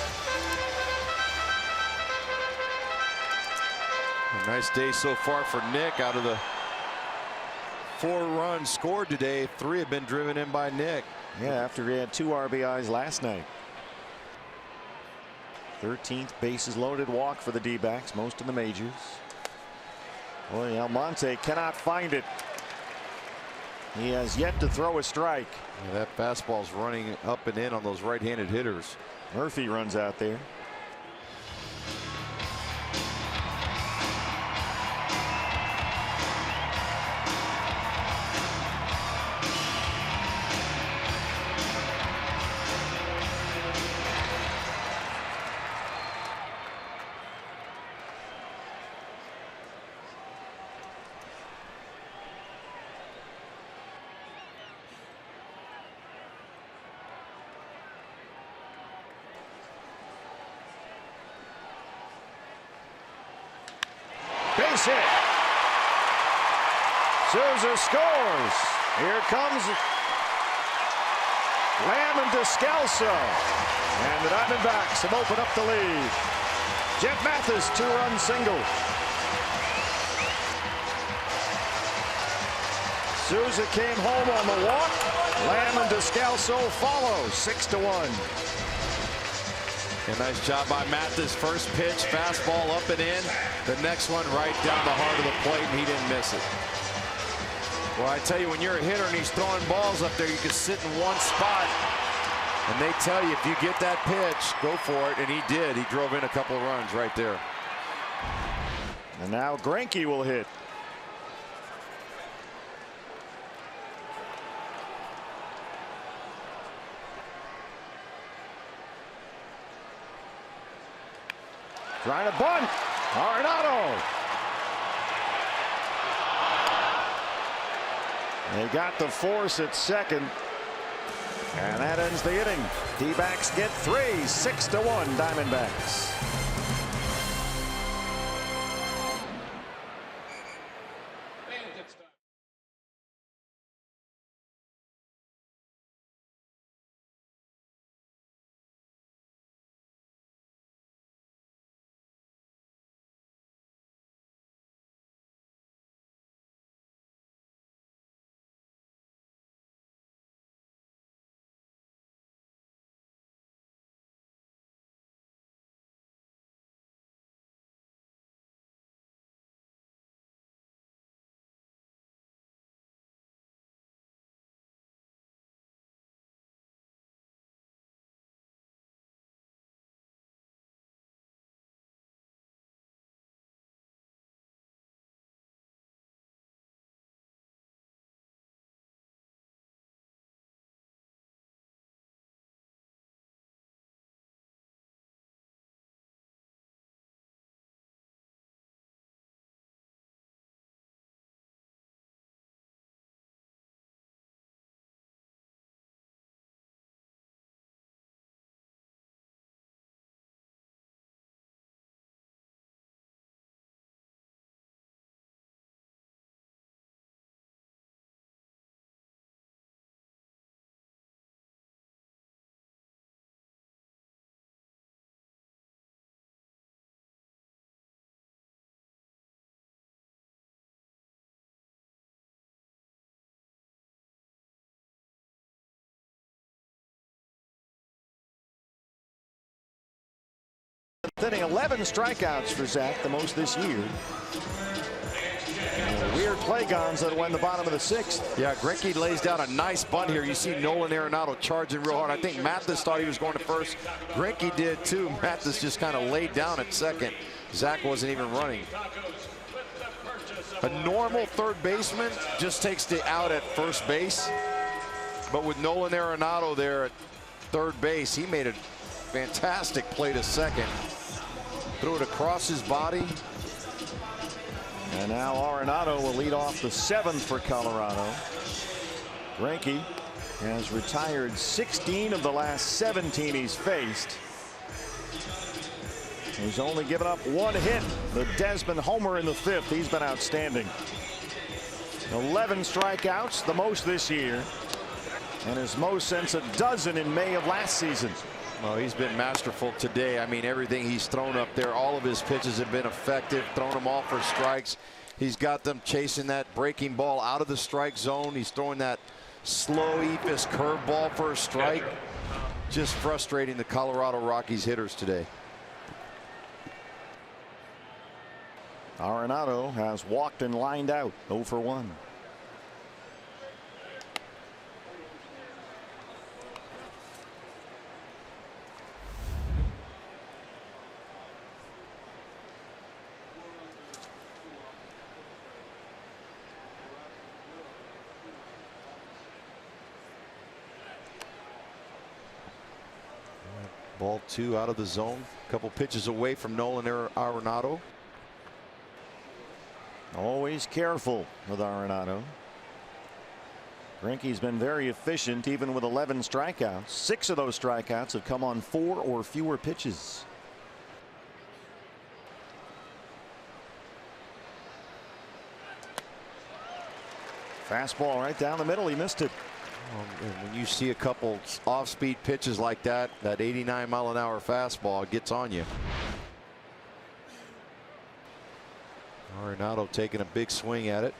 A nice day so far for Nick. Out of the 4 runs scored today, 3 have been driven in by Nick. Yeah, after he had 2 RBIs last night. 13th bases loaded walk for the D-backs, most in the majors. Boy, Almonte cannot find it. He has yet to throw a strike. Yeah, that fastball's running up and in on those right-handed hitters. Murphy runs out there. Base hit. Souza scores. Here comes Lamb and Descalso. And the Diamondbacks have opened up the lead. Jeff Mathis, 2-run single. Souza came home on the walk. Lamb and Descalso follow, 6-1. A nice job by Mathis. First pitch, fastball up and in. The next one right down the heart of the plate, and he didn't miss it. Well, I tell you, when you're a hitter and he's throwing balls up there, you can sit in one spot, and they tell you if you get that pitch, go for it, and he did. He drove in a couple of runs right there. And now Greinke will hit. Trying to bunt. Arenado. They got the force at second. And that ends the inning. D-backs get 3, 6-1 Diamondbacks. Inning, 11 strikeouts for Zach, the most this year. Weird play guns that went the bottom of the 6th. Yeah, Greinke lays down a nice bunt here. You see Nolan Arenado charging real hard. I think Mathis thought he was going to first. Greinke did too. Mathis just kind of laid down at second. Zach wasn't even running. A normal third baseman just takes the out at first base. But with Nolan Arenado there at third base, he made a fantastic play to second. Threw it across his body. And now Arenado will lead off the 7th for Colorado. Greinke has retired 16 of the last 17 he's faced. He's only given up 1 hit. The Desmond homer in the 5th. He's been outstanding. 11 strikeouts, the most this year, and his most since a dozen in May of last season. Well, he's been masterful today. I mean, everything he's thrown up there, all of his pitches have been effective, thrown them all for strikes. He's got them chasing that breaking ball out of the strike zone. He's throwing that slow Eephus curveball for a strike. Just frustrating the Colorado Rockies hitters today. Arenado has walked and lined out, 0 for 1. Ball 2 out of the zone. A couple pitches away from Nolan Arenado. Always careful with Arenado. Greinke's been very efficient even with 11 strikeouts. 6 of those strikeouts have come on 4 or fewer pitches. Fastball right down the middle. He missed it. When you see a couple off-speed pitches like that, that 89-mile-an-hour fastball gets on you. Arenado taking a big swing at it.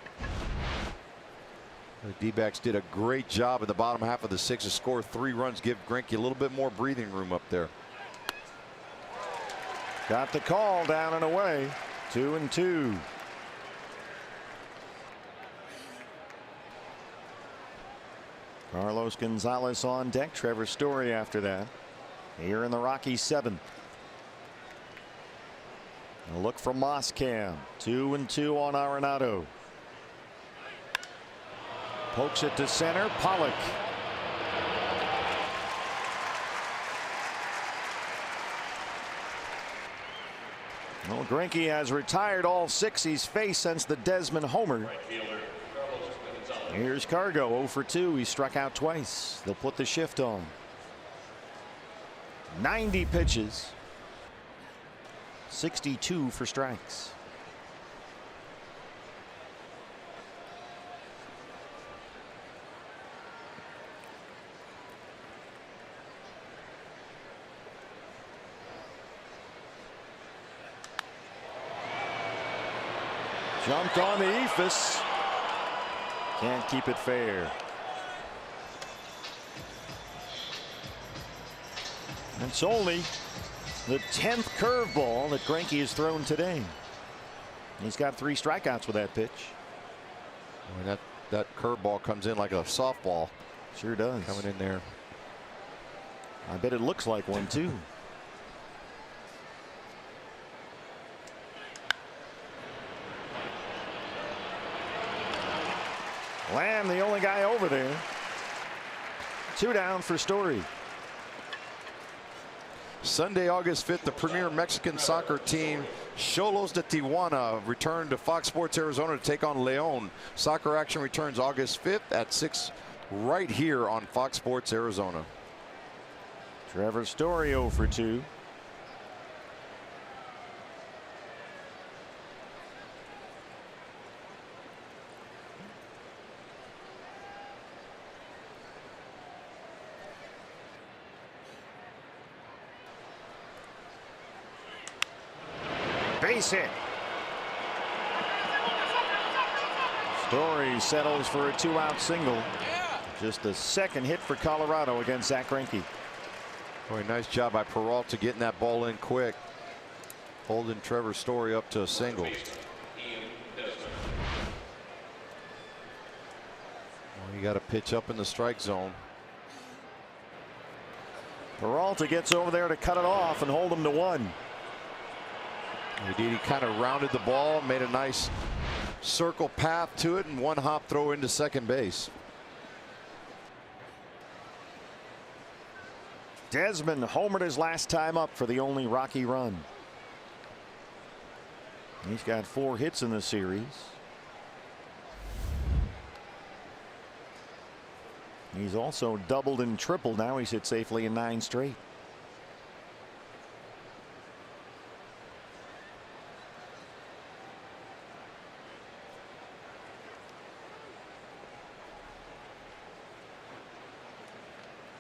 The D-backs did a great job in the bottom half of the 6th to score 3 runs, give Greinke a little bit more breathing room up there. Got the call, down and away. 2-2. Carlos Gonzalez on deck. Trevor Story after that. Here in the Rockies 7th. A look from Moscam. 2-2 on Arenado. Pokes it to center. Pollock. Well, Greinke has retired all 6 he's faced since the Desmond homer. Here's Cargo, 0 for 2. He struck out twice. They'll put the shift on. 90 pitches. 62 for strikes. Jumped on the Eephus. Can't keep it fair. It's only the 10th curveball that Greinke has thrown today. He's got 3 strikeouts with that pitch. Boy, that curveball comes in like a softball. Sure does. Coming in there. I bet it looks like one too. Lamb, the only guy over there. 2 down for Story. Sunday, August 5th, the premier Mexican soccer team, Xolos de Tijuana, return to Fox Sports Arizona to take on León. Soccer action returns August 5th at 6 right here on Fox Sports Arizona. Trevor Story 0 for 2. Base hit. Story settles for a 2-out single. Just the 2nd hit for Colorado against Zach Greinke. Boy, nice job by Peralta getting that ball in quick. Holding Trevor Story up to a single. You got to pitch up in the strike zone. Peralta gets over there to cut it off and hold him to 1. He kind of rounded the ball, made a nice circle path to it, and one hop throw into second base. Desmond homered his last time up for the only Rocky run. He's got 4 hits in the series. He's also doubled and tripled. Now he's hit safely in 9 straight.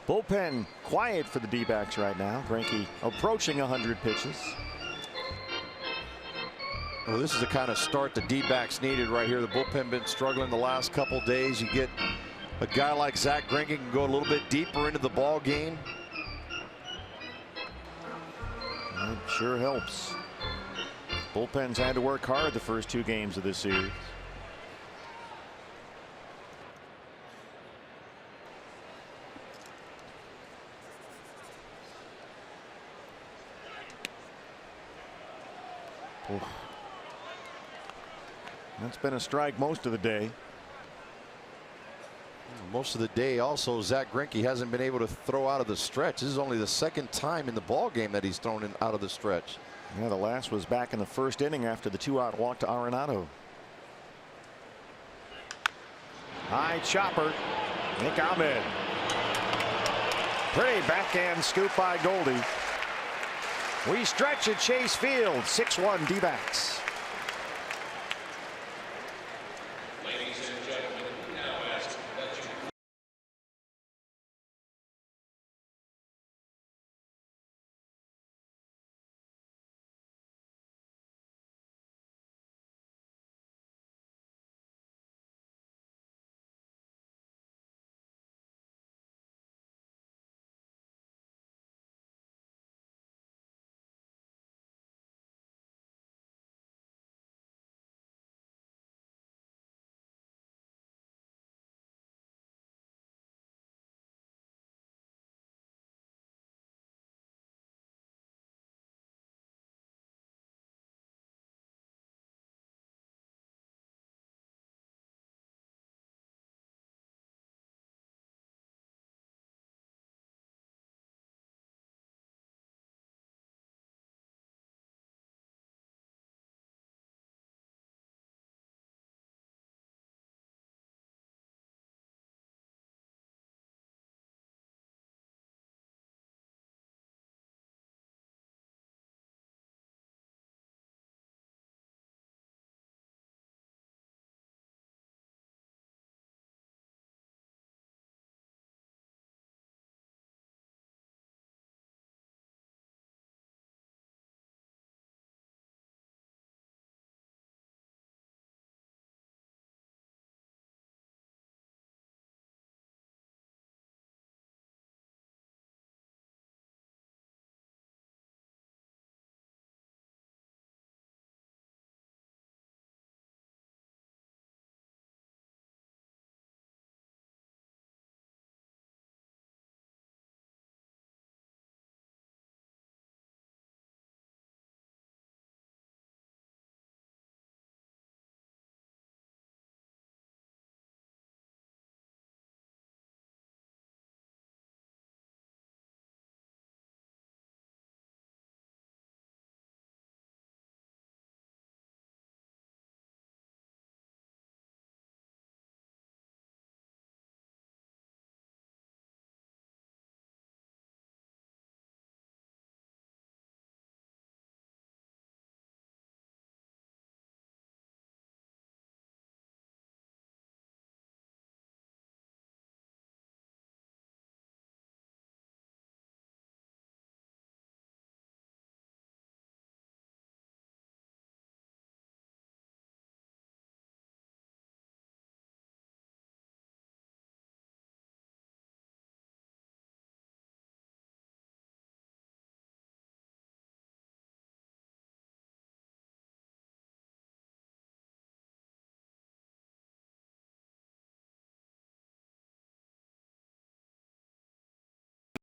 Bullpen quiet for the D-backs right now. Greinke approaching 100 pitches. Well, this is the kind of start the D-backs needed right here. The bullpen been struggling the last couple days. You get a guy like Zach Greinke can go a little bit deeper into the ball game. It sure helps. Bullpen's had to work hard the first 2 games of this series. Oof. That's been a strike most of the day. Most of the day also, Zach Greinke hasn't been able to throw out of the stretch. This is only the 2nd time in the ball game that he's thrown in out of the stretch. Yeah, the last was back in the 1st inning after the 2-out walk to Arenado. High chopper. Nick Ahmed. Pretty backhand scoop by Goldie. We stretch at Chase Field. 6-1 D-backs.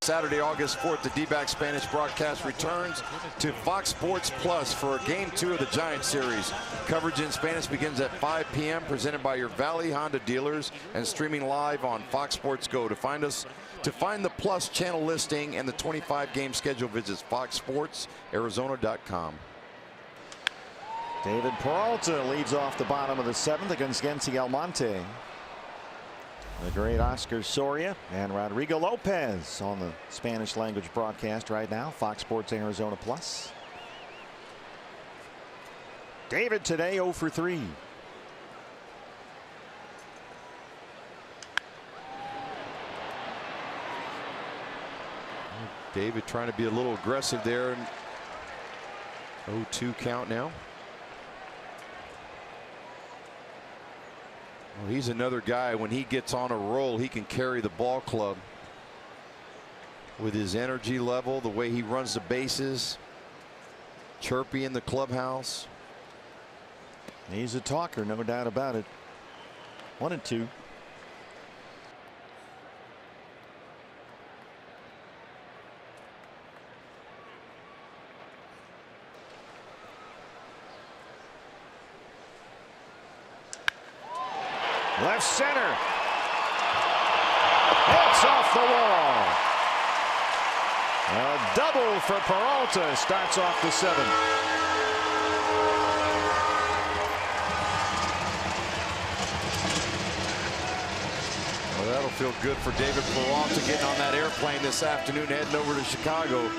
Saturday, August 4th, the D-back Spanish broadcast returns to Fox Sports Plus for Game 2 of the Giants series. Coverage in Spanish begins at 5 p.m. presented by your Valley Honda dealers and streaming live on Fox Sports Go. To find the Plus channel listing and the 25-game schedule, visit foxsportsarizona.com. David Peralta leads off the bottom of the 7th against Gensi Almonte. The great Oscar Soria and Rodrigo Lopez on the Spanish language broadcast right now. Fox Sports Arizona Plus. David today 0 for 3. David trying to be a little aggressive there. 0-2 count now. Well, he's another guy, when he gets on a roll, he can carry the ball club with his energy level, the way he runs the bases, chirpy in the clubhouse. He's a talker, no doubt about it. 1-2. Left center. It's off the wall. A double for Peralta starts off the 7th. Well, that'll feel good for David Peralta getting on that airplane this afternoon, heading over to Chicago.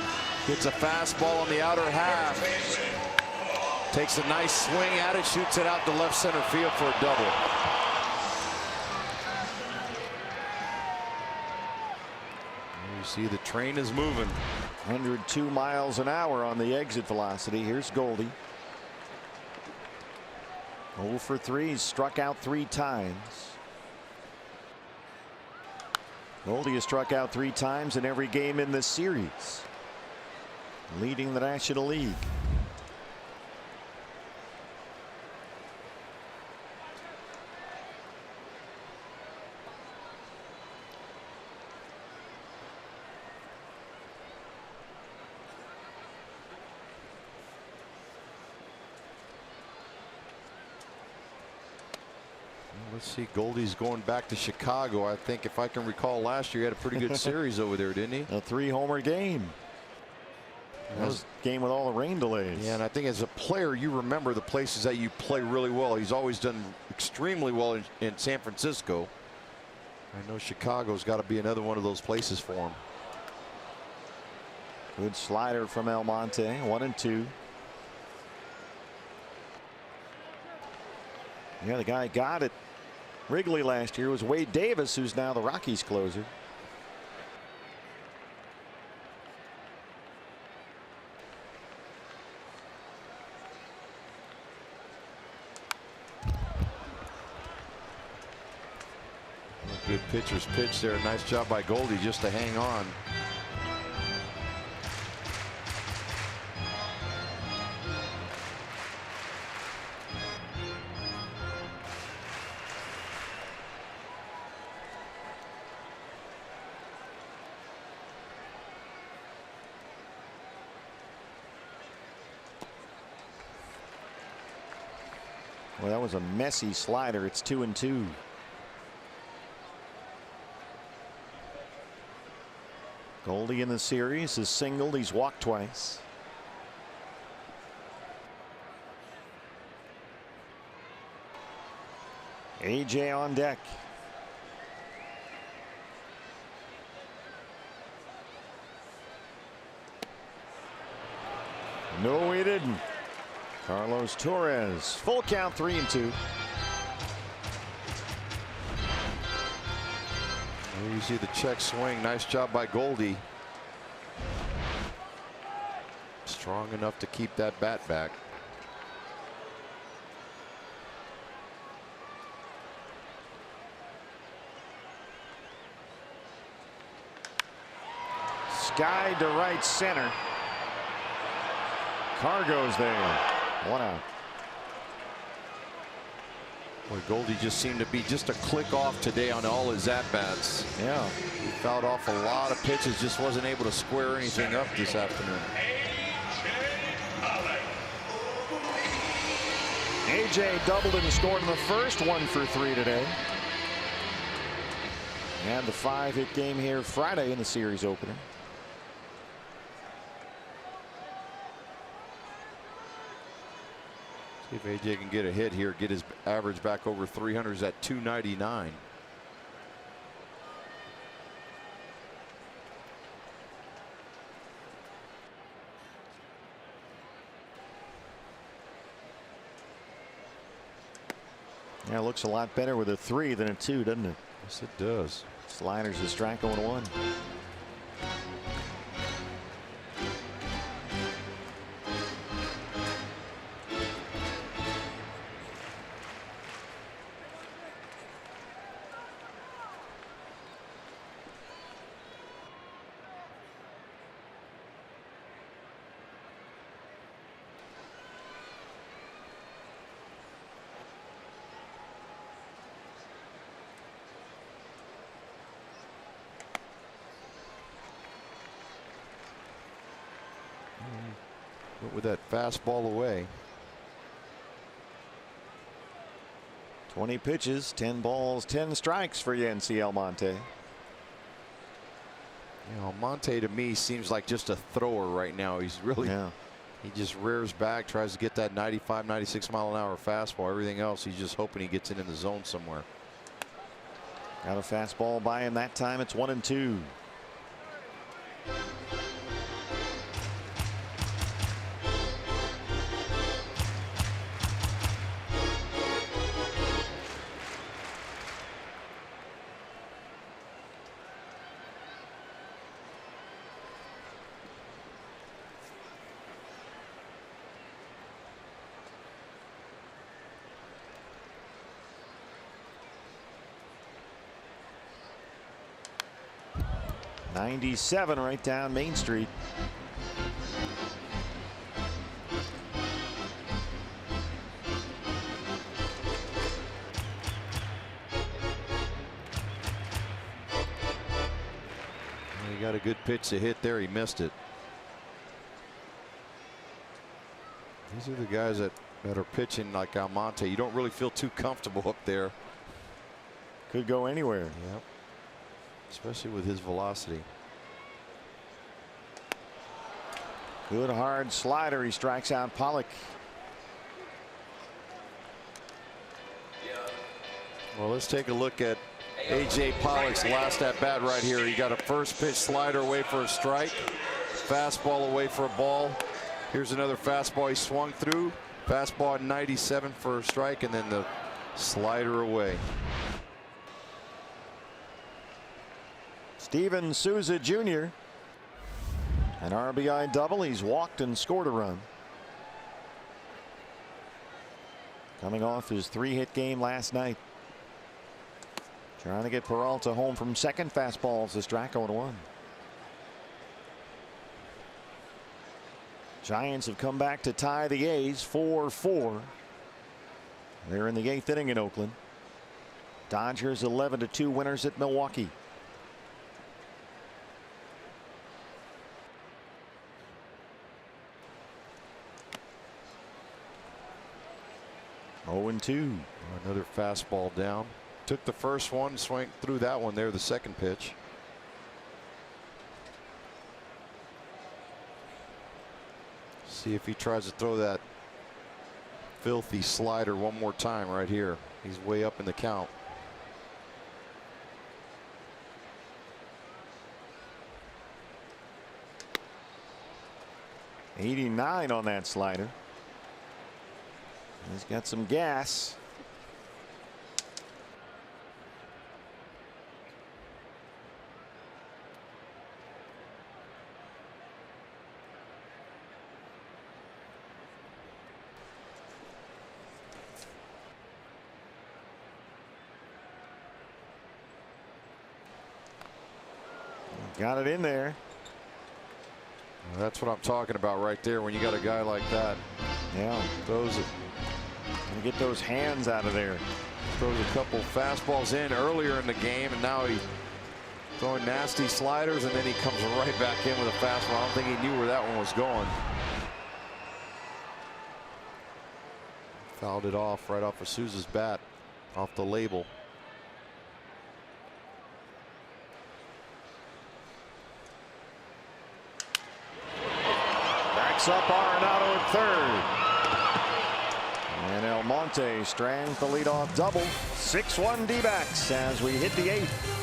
Gets a fastball on the outer half. Takes a nice swing at it, shoots it out to left center field for a double. See, the train is moving. 102 miles an hour on the exit velocity. Here's Goldie. 0 for 3. He's struck out 3 times. Goldie has struck out 3 times in every game in this series, leading the National League. Let's see, Goldie's going back to Chicago. I think, if I can recall, last year he had a pretty good series over there, didn't he? A 3-homer game. That was a game with all the rain delays. Yeah, and I think as a player, you remember the places that you play really well. He's always done extremely well in San Francisco. I know Chicago's got to be another one of those places for him. Good slider from Almonte. 1-2. Yeah, the guy got it. Wrigley last year was Wade Davis, who's now the Rockies closer. Good pitcher's pitch there. Nice job by Goldie just to hang on. Well, that was a messy slider. It's 2-2. Goldie in the series has singled. He's walked twice. AJ on deck. No, he didn't. Carlos Torres, full count, 3-2. You see the check swing. Nice job by Goldie. Strong enough to keep that bat back. Sky to right center. Carr goes there. 1 out. Boy, Goldie just seemed to be just a click off today on all his at-bats. Yeah. He fouled off a lot of pitches, just wasn't able to square anything up this afternoon. AJ doubled and scored in the first, 1 for 3 today. And the 5-hit game here Friday in the series opener. See if AJ can get a hit here, get his average back over 300s at 299. Yeah, it looks a lot better with a 3 than a 2, doesn't it? Yes, it does. Sliders a strike, 0-1. But with that fastball away. 20 pitches, 10 balls, 10 strikes for Yency Almonte. You know, Almonte to me seems like just a thrower right now. He's really, he just rears back, tries to get that 95, 96 mile an hour fastball. Everything else, he's just hoping he gets it in the zone somewhere. Got a fastball by him that time. It's 1-2. '97 right down Main Street. He got a good pitch to hit there. He missed it. These are the guys that are pitching like Almonte. You don't really feel too comfortable up there. Could go anywhere. Yep. Especially with his velocity. Good hard slider. He strikes out Pollock. Well, let's take a look at A.J. Pollock's last at bat right here. He got a first pitch slider away for a strike. Fastball away for a ball. Here's another fastball he swung through. Fastball at 97 for a strike, and then the slider away. Steven Souza Jr. An RBI double. He's walked and scored a run. Coming off his 3-hit game last night. Trying to get Peralta home from second. Fastballs to strike, 0-1. Giants have come back to tie the A's 4-4. They're in the 8th inning in Oakland. Dodgers 11-2 winners at Milwaukee. Oh, 0-2. Another fastball down. Took the first one, swung through that one there, the second pitch. See if he tries to throw that filthy slider one more time right here. He's way up in the count. '89 on that slider. He's got some gas. Got it in there. Well, that's what I'm talking about right there. When you got a guy like that, Yeah, throws it. and get those hands out of there. Throws a couple fastballs in earlier in the game, and now he's throwing nasty sliders, and then he comes right back in with a fastball. I don't think he knew where that one was going. Fouled it off right off of Souza's bat, off the label. Backs up Arenado at third. And Almonte strands the leadoff double. 6-1 D-backs as we hit the 8th.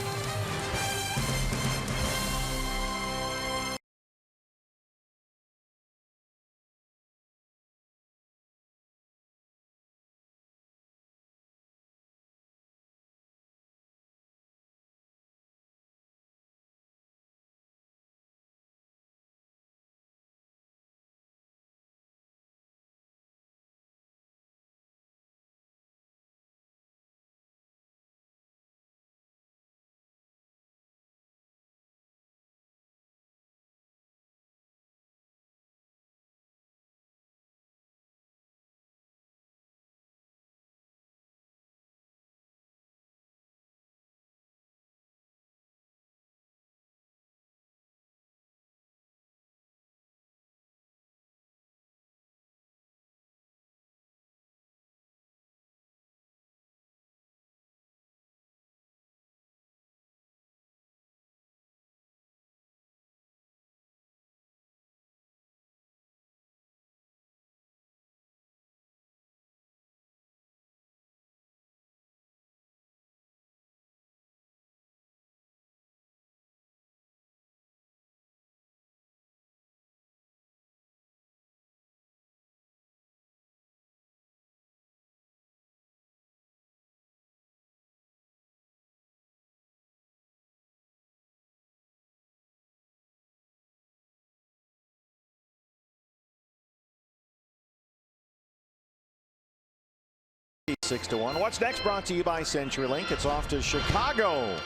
Six to 1. What's next? Brought to you by CenturyLink. It's off to Chicago.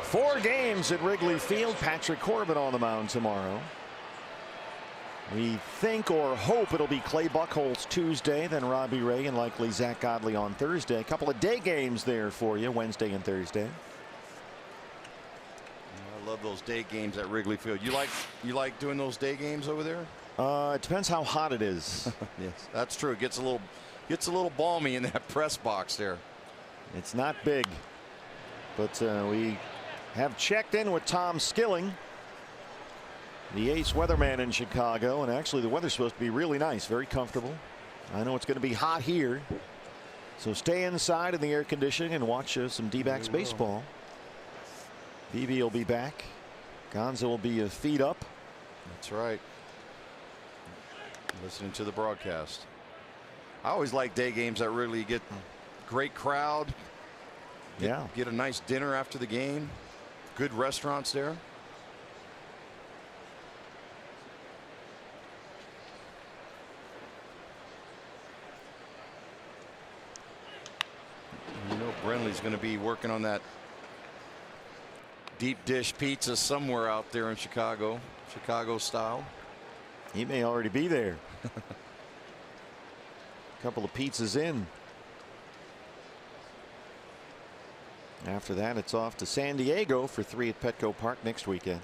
4 games at Wrigley Field. Patrick Corbin on the mound tomorrow. We think or hope it'll be Clay Buchholz Tuesday, then Robbie Ray and likely Zach Godley on Thursday. A couple of day games there for you, Wednesday and Thursday. I love those day games at Wrigley Field. You like doing those day games over there? It depends how hot it is. Yes, that's true. It gets a little balmy in that press box there. It's not big, but we have checked in with Tom Skilling, the ace weatherman in Chicago, and actually the weather's supposed to be really nice, very comfortable. I know it's going to be hot here, so stay inside in the air conditioning and watch some D-backs baseball. BB will be back. Gonzo will be feet up. That's right. Listening to the broadcast. I always like day games that really get great crowd. Get a nice dinner after the game. Good restaurants there. You know Brenly's going to be working on that deep dish pizza somewhere out there in Chicago style. He may already be there. Couple of pizzas in. After that, it's off to San Diego for 3 at Petco Park next weekend.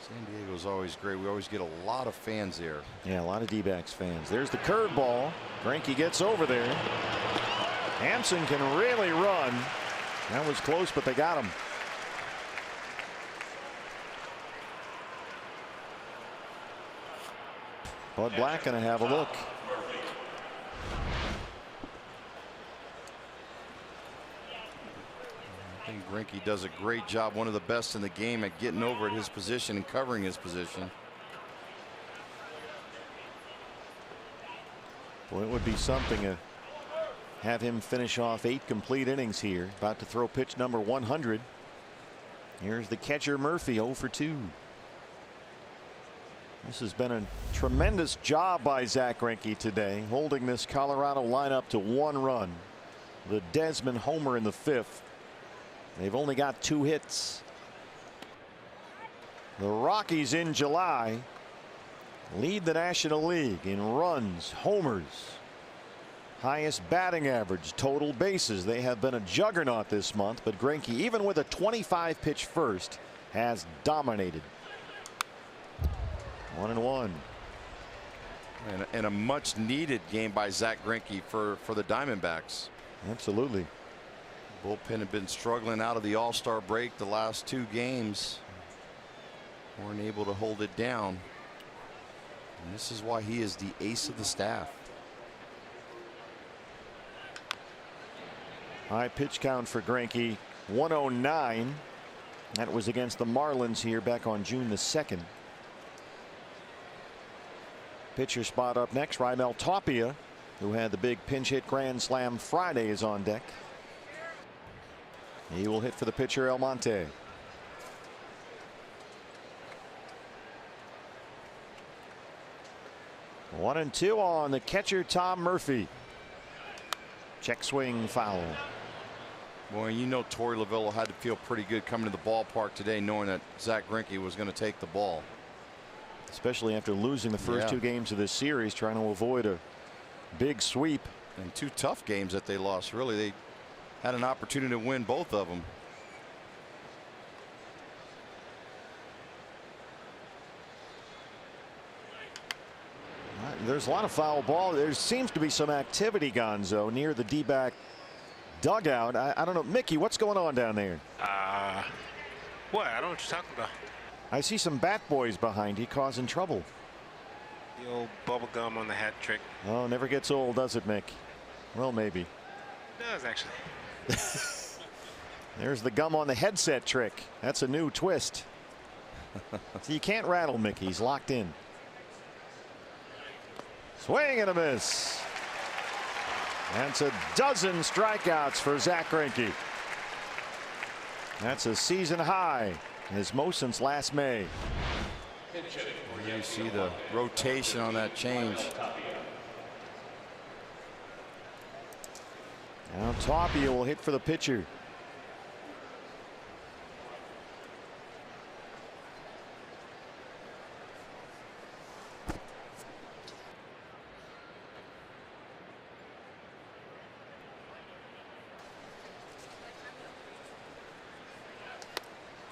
San Diego's always great. We always get a lot of fans there. Yeah, a lot of D-backs fans. There's the curveball. Greinke gets over there. Hampson can really run. That was close, but they got him. Bud Black going to have a look. I think Greinke does a great job, one of the best in the game at getting over at his position and covering his position. Well, it would be something to have him finish off 8 complete innings here. About to throw pitch number 100. Here's the catcher Murphy, 0 for 2. This has been a tremendous job by Zach Greinke today, holding this Colorado lineup to 1 run. The Desmond homer in the 5th. They've only got 2 hits. The Rockies in July lead the National League in runs, homers, highest batting average, total bases. They have been a juggernaut this month, but Greinke, even with a 25 pitch first, has dominated. 1-1. And a much needed game by Zack Greinke for the Diamondbacks. Absolutely. Bullpen had been struggling out of the All-Star break the last 2 games. Weren't able to hold it down. And this is why he is the ace of the staff. High pitch count for Greinke, 109. That was against the Marlins here back on June the 2nd. Pitcher spot up next. Raimel Tapia, who had the big pinch hit grand slam Friday, is on deck. He will hit for the pitcher Almonte. One and two on the catcher Tom Murphy. Check swing foul. Boy, you know Torey Lovullo had to feel pretty good coming to the ballpark today knowing that Zack Greinke was going to take the ball. Especially after losing the first 2 games of this series, trying to avoid a big sweep. And 2 tough games that they lost. Really, they had an opportunity to win both of them. There's a lot of foul ball. There seems to be some activity, Gonzo, near the D-back dugout. I don't know. Mickey, what's going on down there? What? I don't know what you're talking about. I see some bat boys behind you causing trouble. The old bubble gum on the hat trick. Oh, never gets old, does it, Mick? Well, maybe. It does, actually. There's the gum on the headset trick. That's a new twist. So you can't rattle Mickey. He's locked in. Swing and a miss. That's a dozen strikeouts for Zack Greinke. That's a season high. His most since last May. You see the rotation on that change. Now Tapia will hit for the pitcher.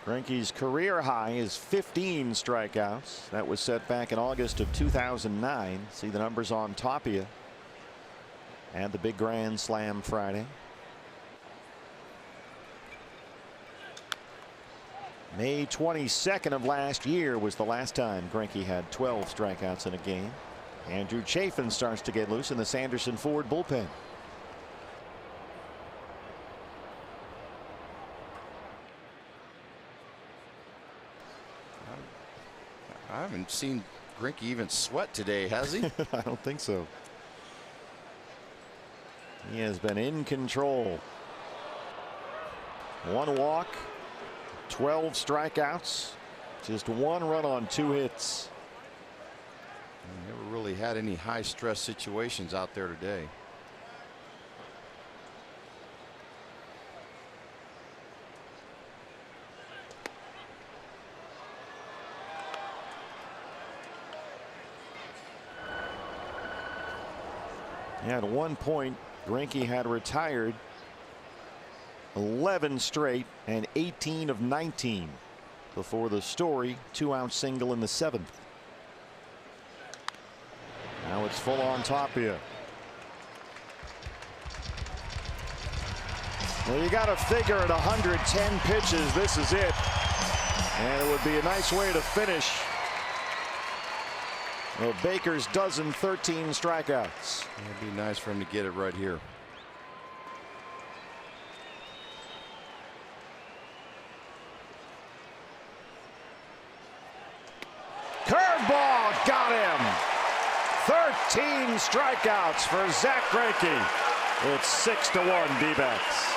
Greinke's career high is 15 strikeouts. That was set back in August of 2009. See the numbers on Tapia and the big grand slam Friday. May 22nd of last year was the last time Greinke had 12 strikeouts in a game. Andrew Chafin starts to get loose in the Sanderson Ford bullpen. I haven't seen Greinke even sweat today, has he? I don't think so. He has been in control. 1 walk, 12 strikeouts, just 1 run on 2 hits. Never really had any high stress situations out there today. At one point, Greinke had retired 11 straight and 18 of 19 before the Story 2-out single in the 7th. Now it's full on Tapia. Well, you got to figure at 110 pitches, this is it. And it would be a nice way to finish. Well, Baker's dozen 13 strikeouts. It'd be nice for him to get it right here. Curveball got him. 13 strikeouts for Zack Greinke. It's 6-1 D-backs.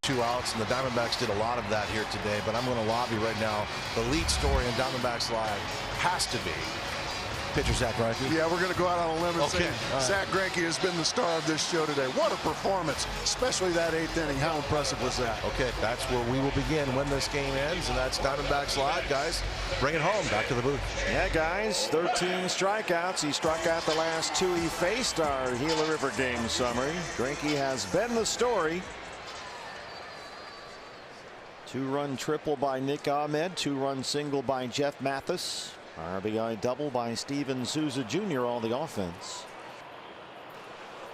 2 outs, and the Diamondbacks did a lot of that here today. But I'm going to lobby right now. The lead story in Diamondbacks Live has to be pitcher Zack Greinke. Yeah, we're going to go out on a limb and say right. Zack Greinke has been the star of this show today. What a performance, especially that 8th inning. How impressive was that? Okay, that's where we will begin when this game ends, and that's Diamondbacks Live, guys. Bring it home. Back to the booth. Yeah, guys, 13 strikeouts. He struck out the last 2 he faced. Our Gila River game summary. Greinke has been the story. 2-run triple by Nick Ahmed. 2-run single by Jeff Mathis. RBI double by Steven Souza Jr. on the offense.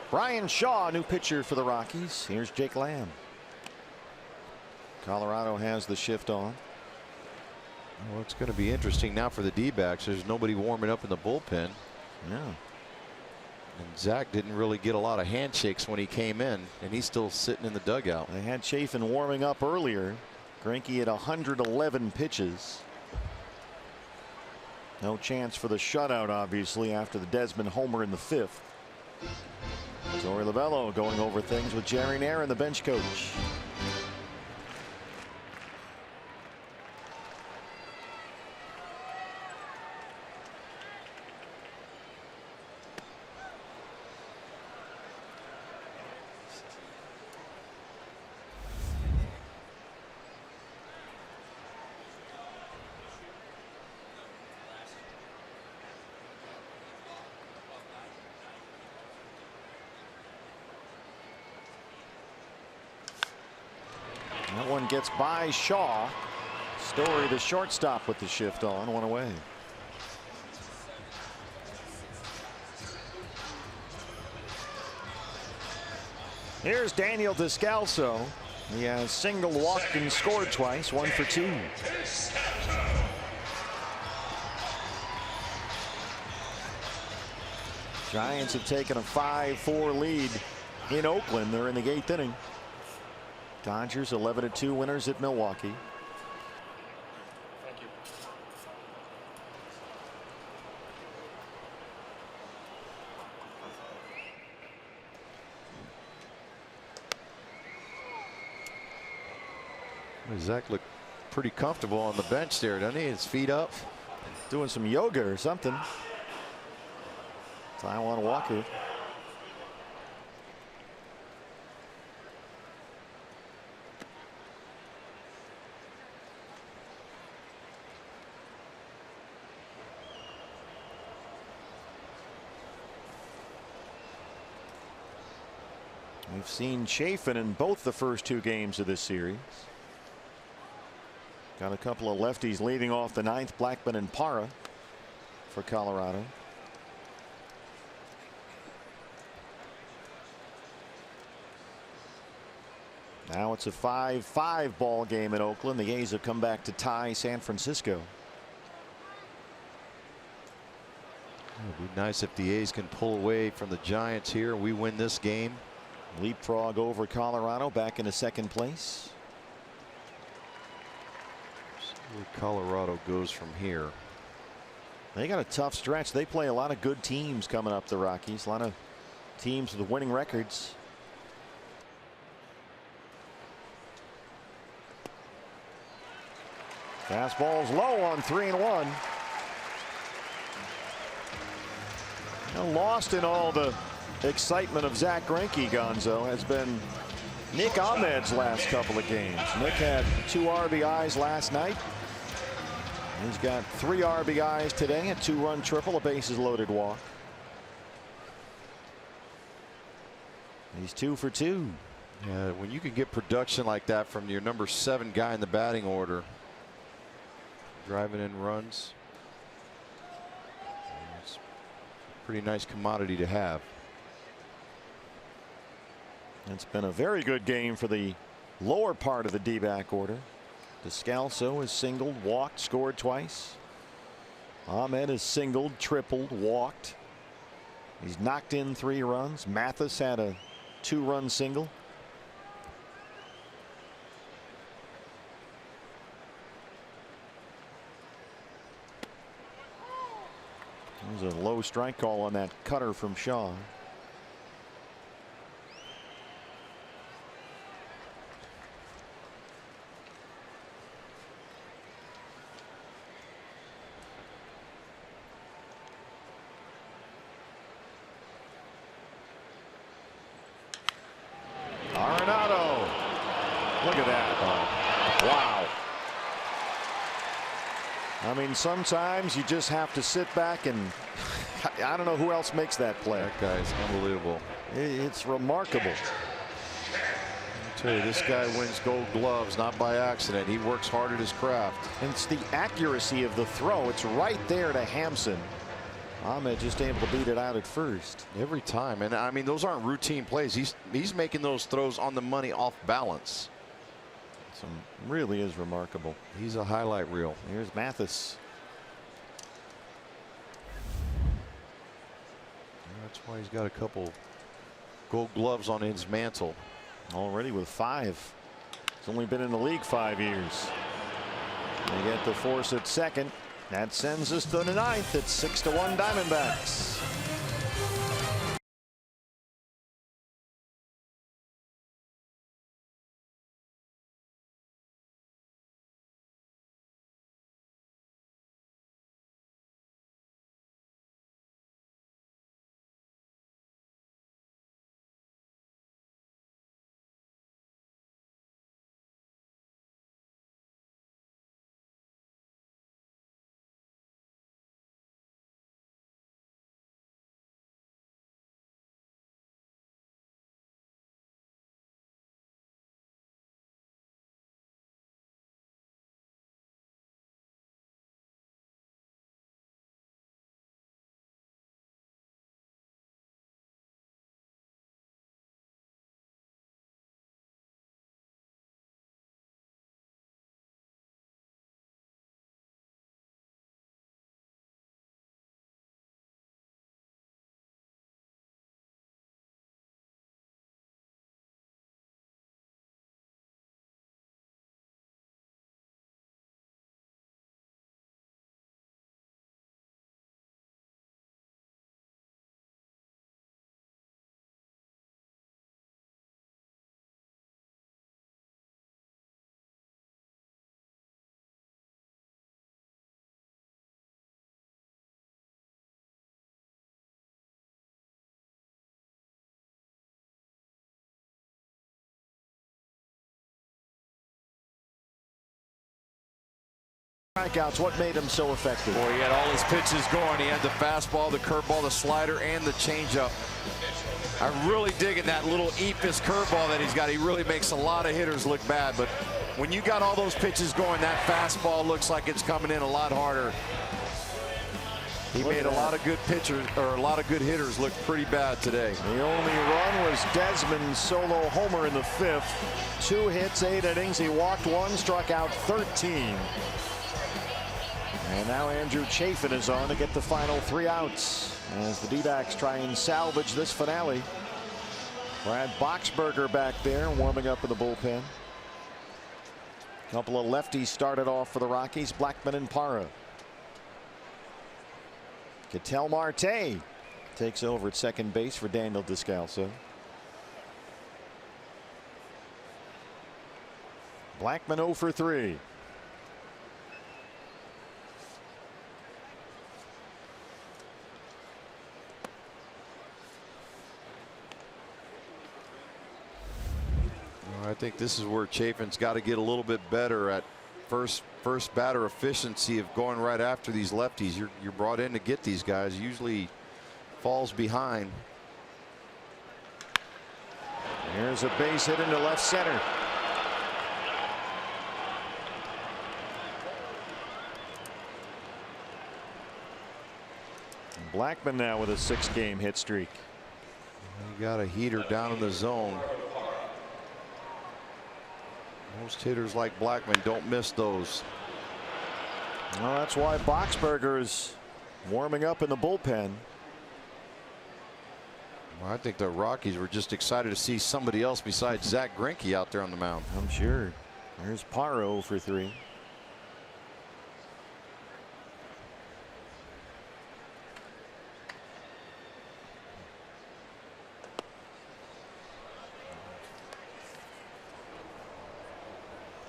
Brian Shaw, new pitcher for the Rockies. Here's Jake Lamb. Colorado has the shift on. Well, it's going to be interesting now for the D-backs. There's nobody warming up in the bullpen. Yeah. And Zach didn't really get a lot of handshakes when he came in, and he's still sitting in the dugout. They had Chafin warming up earlier. Greinke at 111 pitches. No chance for the shutout, obviously, after the Desmond homer in the 5th. Torey Lovullo going over things with Jerry Nair, the bench coach. That one gets by Shaw. Story, the shortstop, with the shift on, one away. Here's Daniel Descalso. He has singled, walked, and scored twice, 1 for 2. Giants have taken a 5-4 lead in Oakland. They're in the 8th inning. Dodgers 11-2 winners at Milwaukee. Thank you. Zach looked pretty comfortable on the bench there, doesn't he? His feet up. Doing some yoga or something. Taiwan Walker. We've seen Chafin in both the first 2 games of this series. Got a couple of lefties leading off the 9th, Blackman and Parra for Colorado. Now it's a 5-5 ball game in Oakland. The A's have come back to tie San Francisco. It would be nice if the A's can pull away from the Giants here. We win this game. Leapfrog over Colorado back into 2nd place. See where Colorado goes from here. They got a tough stretch. They play a lot of good teams coming up, the Rockies. A lot of teams with winning records. Fastball's low on 3-1. Lost in all the excitement of Zack Greinke, Gonzo, has been Nick Ahmed's last couple of games. Nick had 2 RBIs last night. He's got 3 RBIs today, a 2-run triple, a bases loaded walk. He's 2 for 2. Yeah, when you can get production like that from your number 7 guy in the batting order, driving in runs, it's a pretty nice commodity to have. It's been a very good game for the lower part of the D-back order. Descalso has singled, walked, scored twice. Ahmed has singled, tripled, walked. He's knocked in 3 runs. Mathis had a 2-run single. There's a low strike call on that cutter from Shaw. I mean, sometimes you just have to sit back and I don't know who else makes that play. That guy's unbelievable. It's remarkable. I tell you, this guy wins Gold Gloves not by accident. He works hard at his craft. And it's the accuracy of the throw. It's right there to Hampson. Ahmed just able to beat it out at first. Every time. And I mean, those aren't routine plays. He's making those throws on the money off balance. Really is remarkable. He's a highlight reel. Here's Mathis. That's why he's got a couple Gold Gloves on his mantle. Already with 5. He's only been in the league 5 years. They get the force at second. That sends us to the 9th. It's 6-1 Diamondbacks. Strikeouts, what made him so effective? Boy, he had all his pitches going. He had the fastball, the curveball, the slider, and the changeup. I'm really digging that little eephus curveball that he's got. He really makes a lot of hitters look bad. But when you got all those pitches going, that fastball looks like it's coming in a lot harder. He made a lot of good pitchers, or a lot of good hitters, look pretty bad today. The only run was Desmond's solo homer in the 5th. 2 hits, 8 innings. He walked 1, struck out 13. And now Andrew Chafin is on to get the final 3 outs as the D-backs try and salvage this finale. Brad Boxberger back there warming up in the bullpen. A couple of lefties started off for the Rockies, Blackman and Parra. Ketel Marte takes over at second base for Daniel Descalso. Blackman 0 for 3. I think this is where Chafin's got to get a little bit better at first batter efficiency of going right after these lefties. You're brought in to get these guys. Usually falls behind. Here's a base hit into left center. Blackman now with a 6-game hit streak. You got a heater down in the zone. Most hitters like Blackman don't miss those. Well, that's why Boxberger is warming up in the bullpen. Well, I think the Rockies were just excited to see somebody else besides Zach Greinke out there on the mound. I'm sure. There's Parra 0 for 3.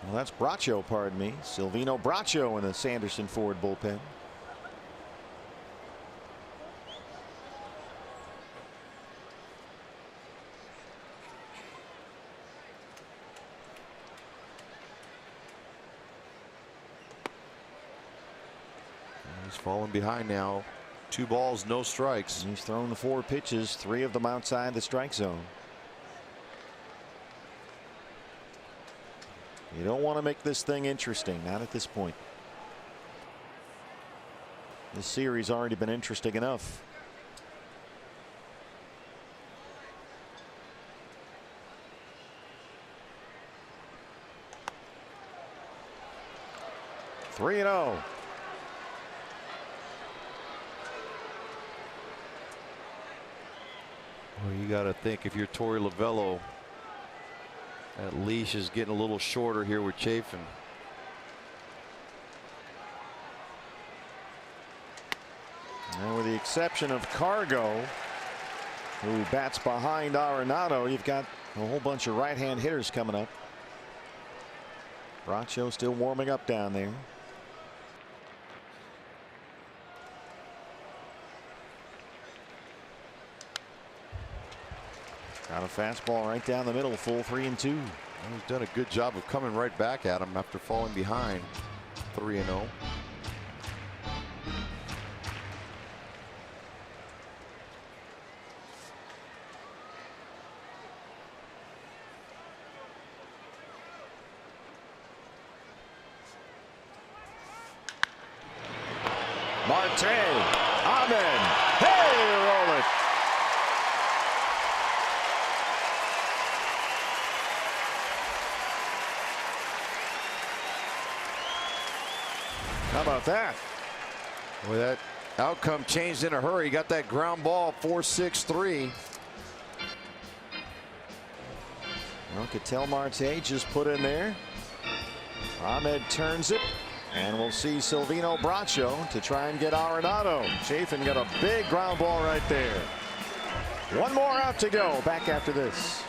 Well, that's Bracho, pardon me. Silvino Bracho in the Sanderson Ford bullpen. He's falling behind now. 2 balls, no strikes. He's thrown 4 pitches, 3 of them outside the strike zone. You don't want to make this thing interesting, not at this point. This series already been interesting enough. Three and 0. Well, you got to think if you're Torey Lovello, that leash is getting a little shorter here with Chafin. And with the exception of Cargo, who bats behind Arenado, you've got a whole bunch of right-hand hitters coming up. Bracho still warming up down there. Got a fastball right down the middle, full 3-2. Well, he's done a good job of coming right back at him after falling behind. 3-0. Marte, Amen, hey, roll it. How about that? Well, that outcome changed in a hurry. He got that ground ball, 4-6-3. Well, Ketel Marte just put in there. Ahmed turns it. And we'll see Silvino Bracho to try and get Arenado. Chafin got a big ground ball right there. One more out to go. Back after this.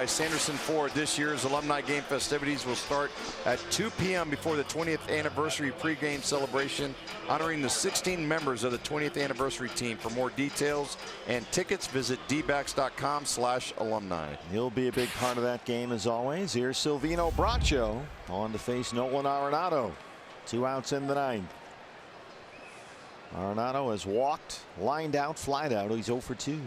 Sanderson Ford. This year's alumni game festivities will start at 2 p.m. before the 20th anniversary pregame celebration honoring the 16 members of the 20th anniversary team. For more details and tickets, visit dbacks.com/alumni. He'll be a big part of that game as always. Here's Silvino Bracho on to face Nolan Arenado. 2 outs in the 9th. Arenado has walked, lined out, flied out. He's 0 for 2.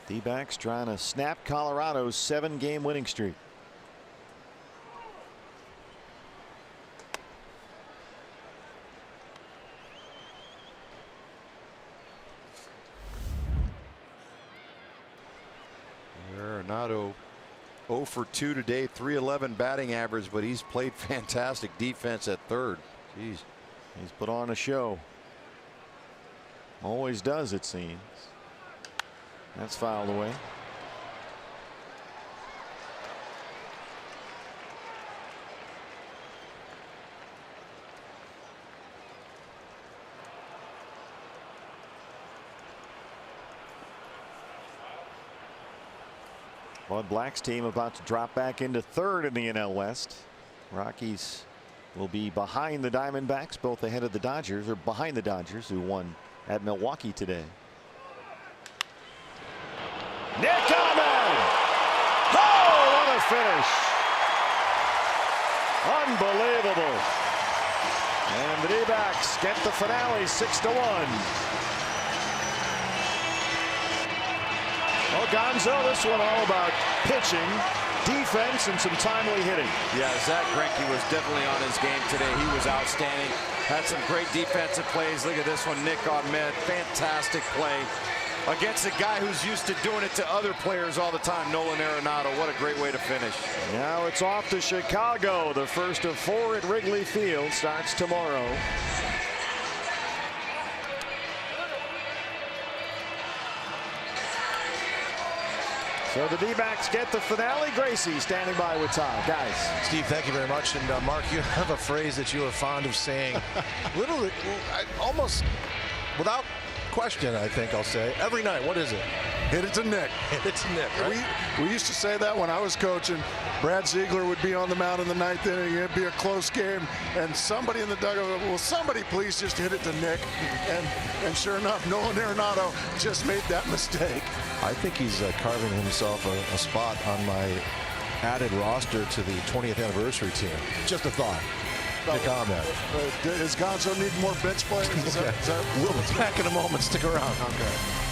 D-backs trying to snap Colorado's 7-game winning streak. Arenado 0 for 2 today, 311 batting average, but he's played fantastic defense at third. Jeez. He's put on a show. Always does, it seems. That's fouled away. Bud Black's team about to drop back into third in the NL West. Rockies will be behind the Diamondbacks, both ahead of the Dodgers, or behind the Dodgers, who won at Milwaukee today. Nick Ahmed! Oh, what a finish! Unbelievable. And the D-backs get the finale 6-1. Well, Gonzo, this one all about pitching, defense, and some timely hitting. Yeah, Zach Greinke was definitely on his game today. He was outstanding. Had some great defensive plays. Look at this one, Nick Ahmed. Fantastic play against a guy who's used to doing it to other players all the time, Nolan Arenado. What a great way to finish. Now it's off to Chicago. The first of 4 at Wrigley Field starts tomorrow. So the D-backs get the finale. Gracie standing by with Todd. Guys. Steve, thank you very much. And Mark, you have a phrase that you are fond of saying, literally, almost without question, I think I'll say, every night. What is it? Hit it to Nick. Hit it to Nick, right? We used to say that when I was coaching. Brad Ziegler would be on the mound in the 9th inning. It'd be a close game, and somebody in the dugout would, will somebody please just hit it to Nick? And sure enough, Nolan Arenado just made that mistake. I think he's carving himself a spot on my added roster to the 20th anniversary team. Just a thought. Nick Ahmed. Does Gonzo need more bench players? We'll be back in a moment. Stick around. Okay.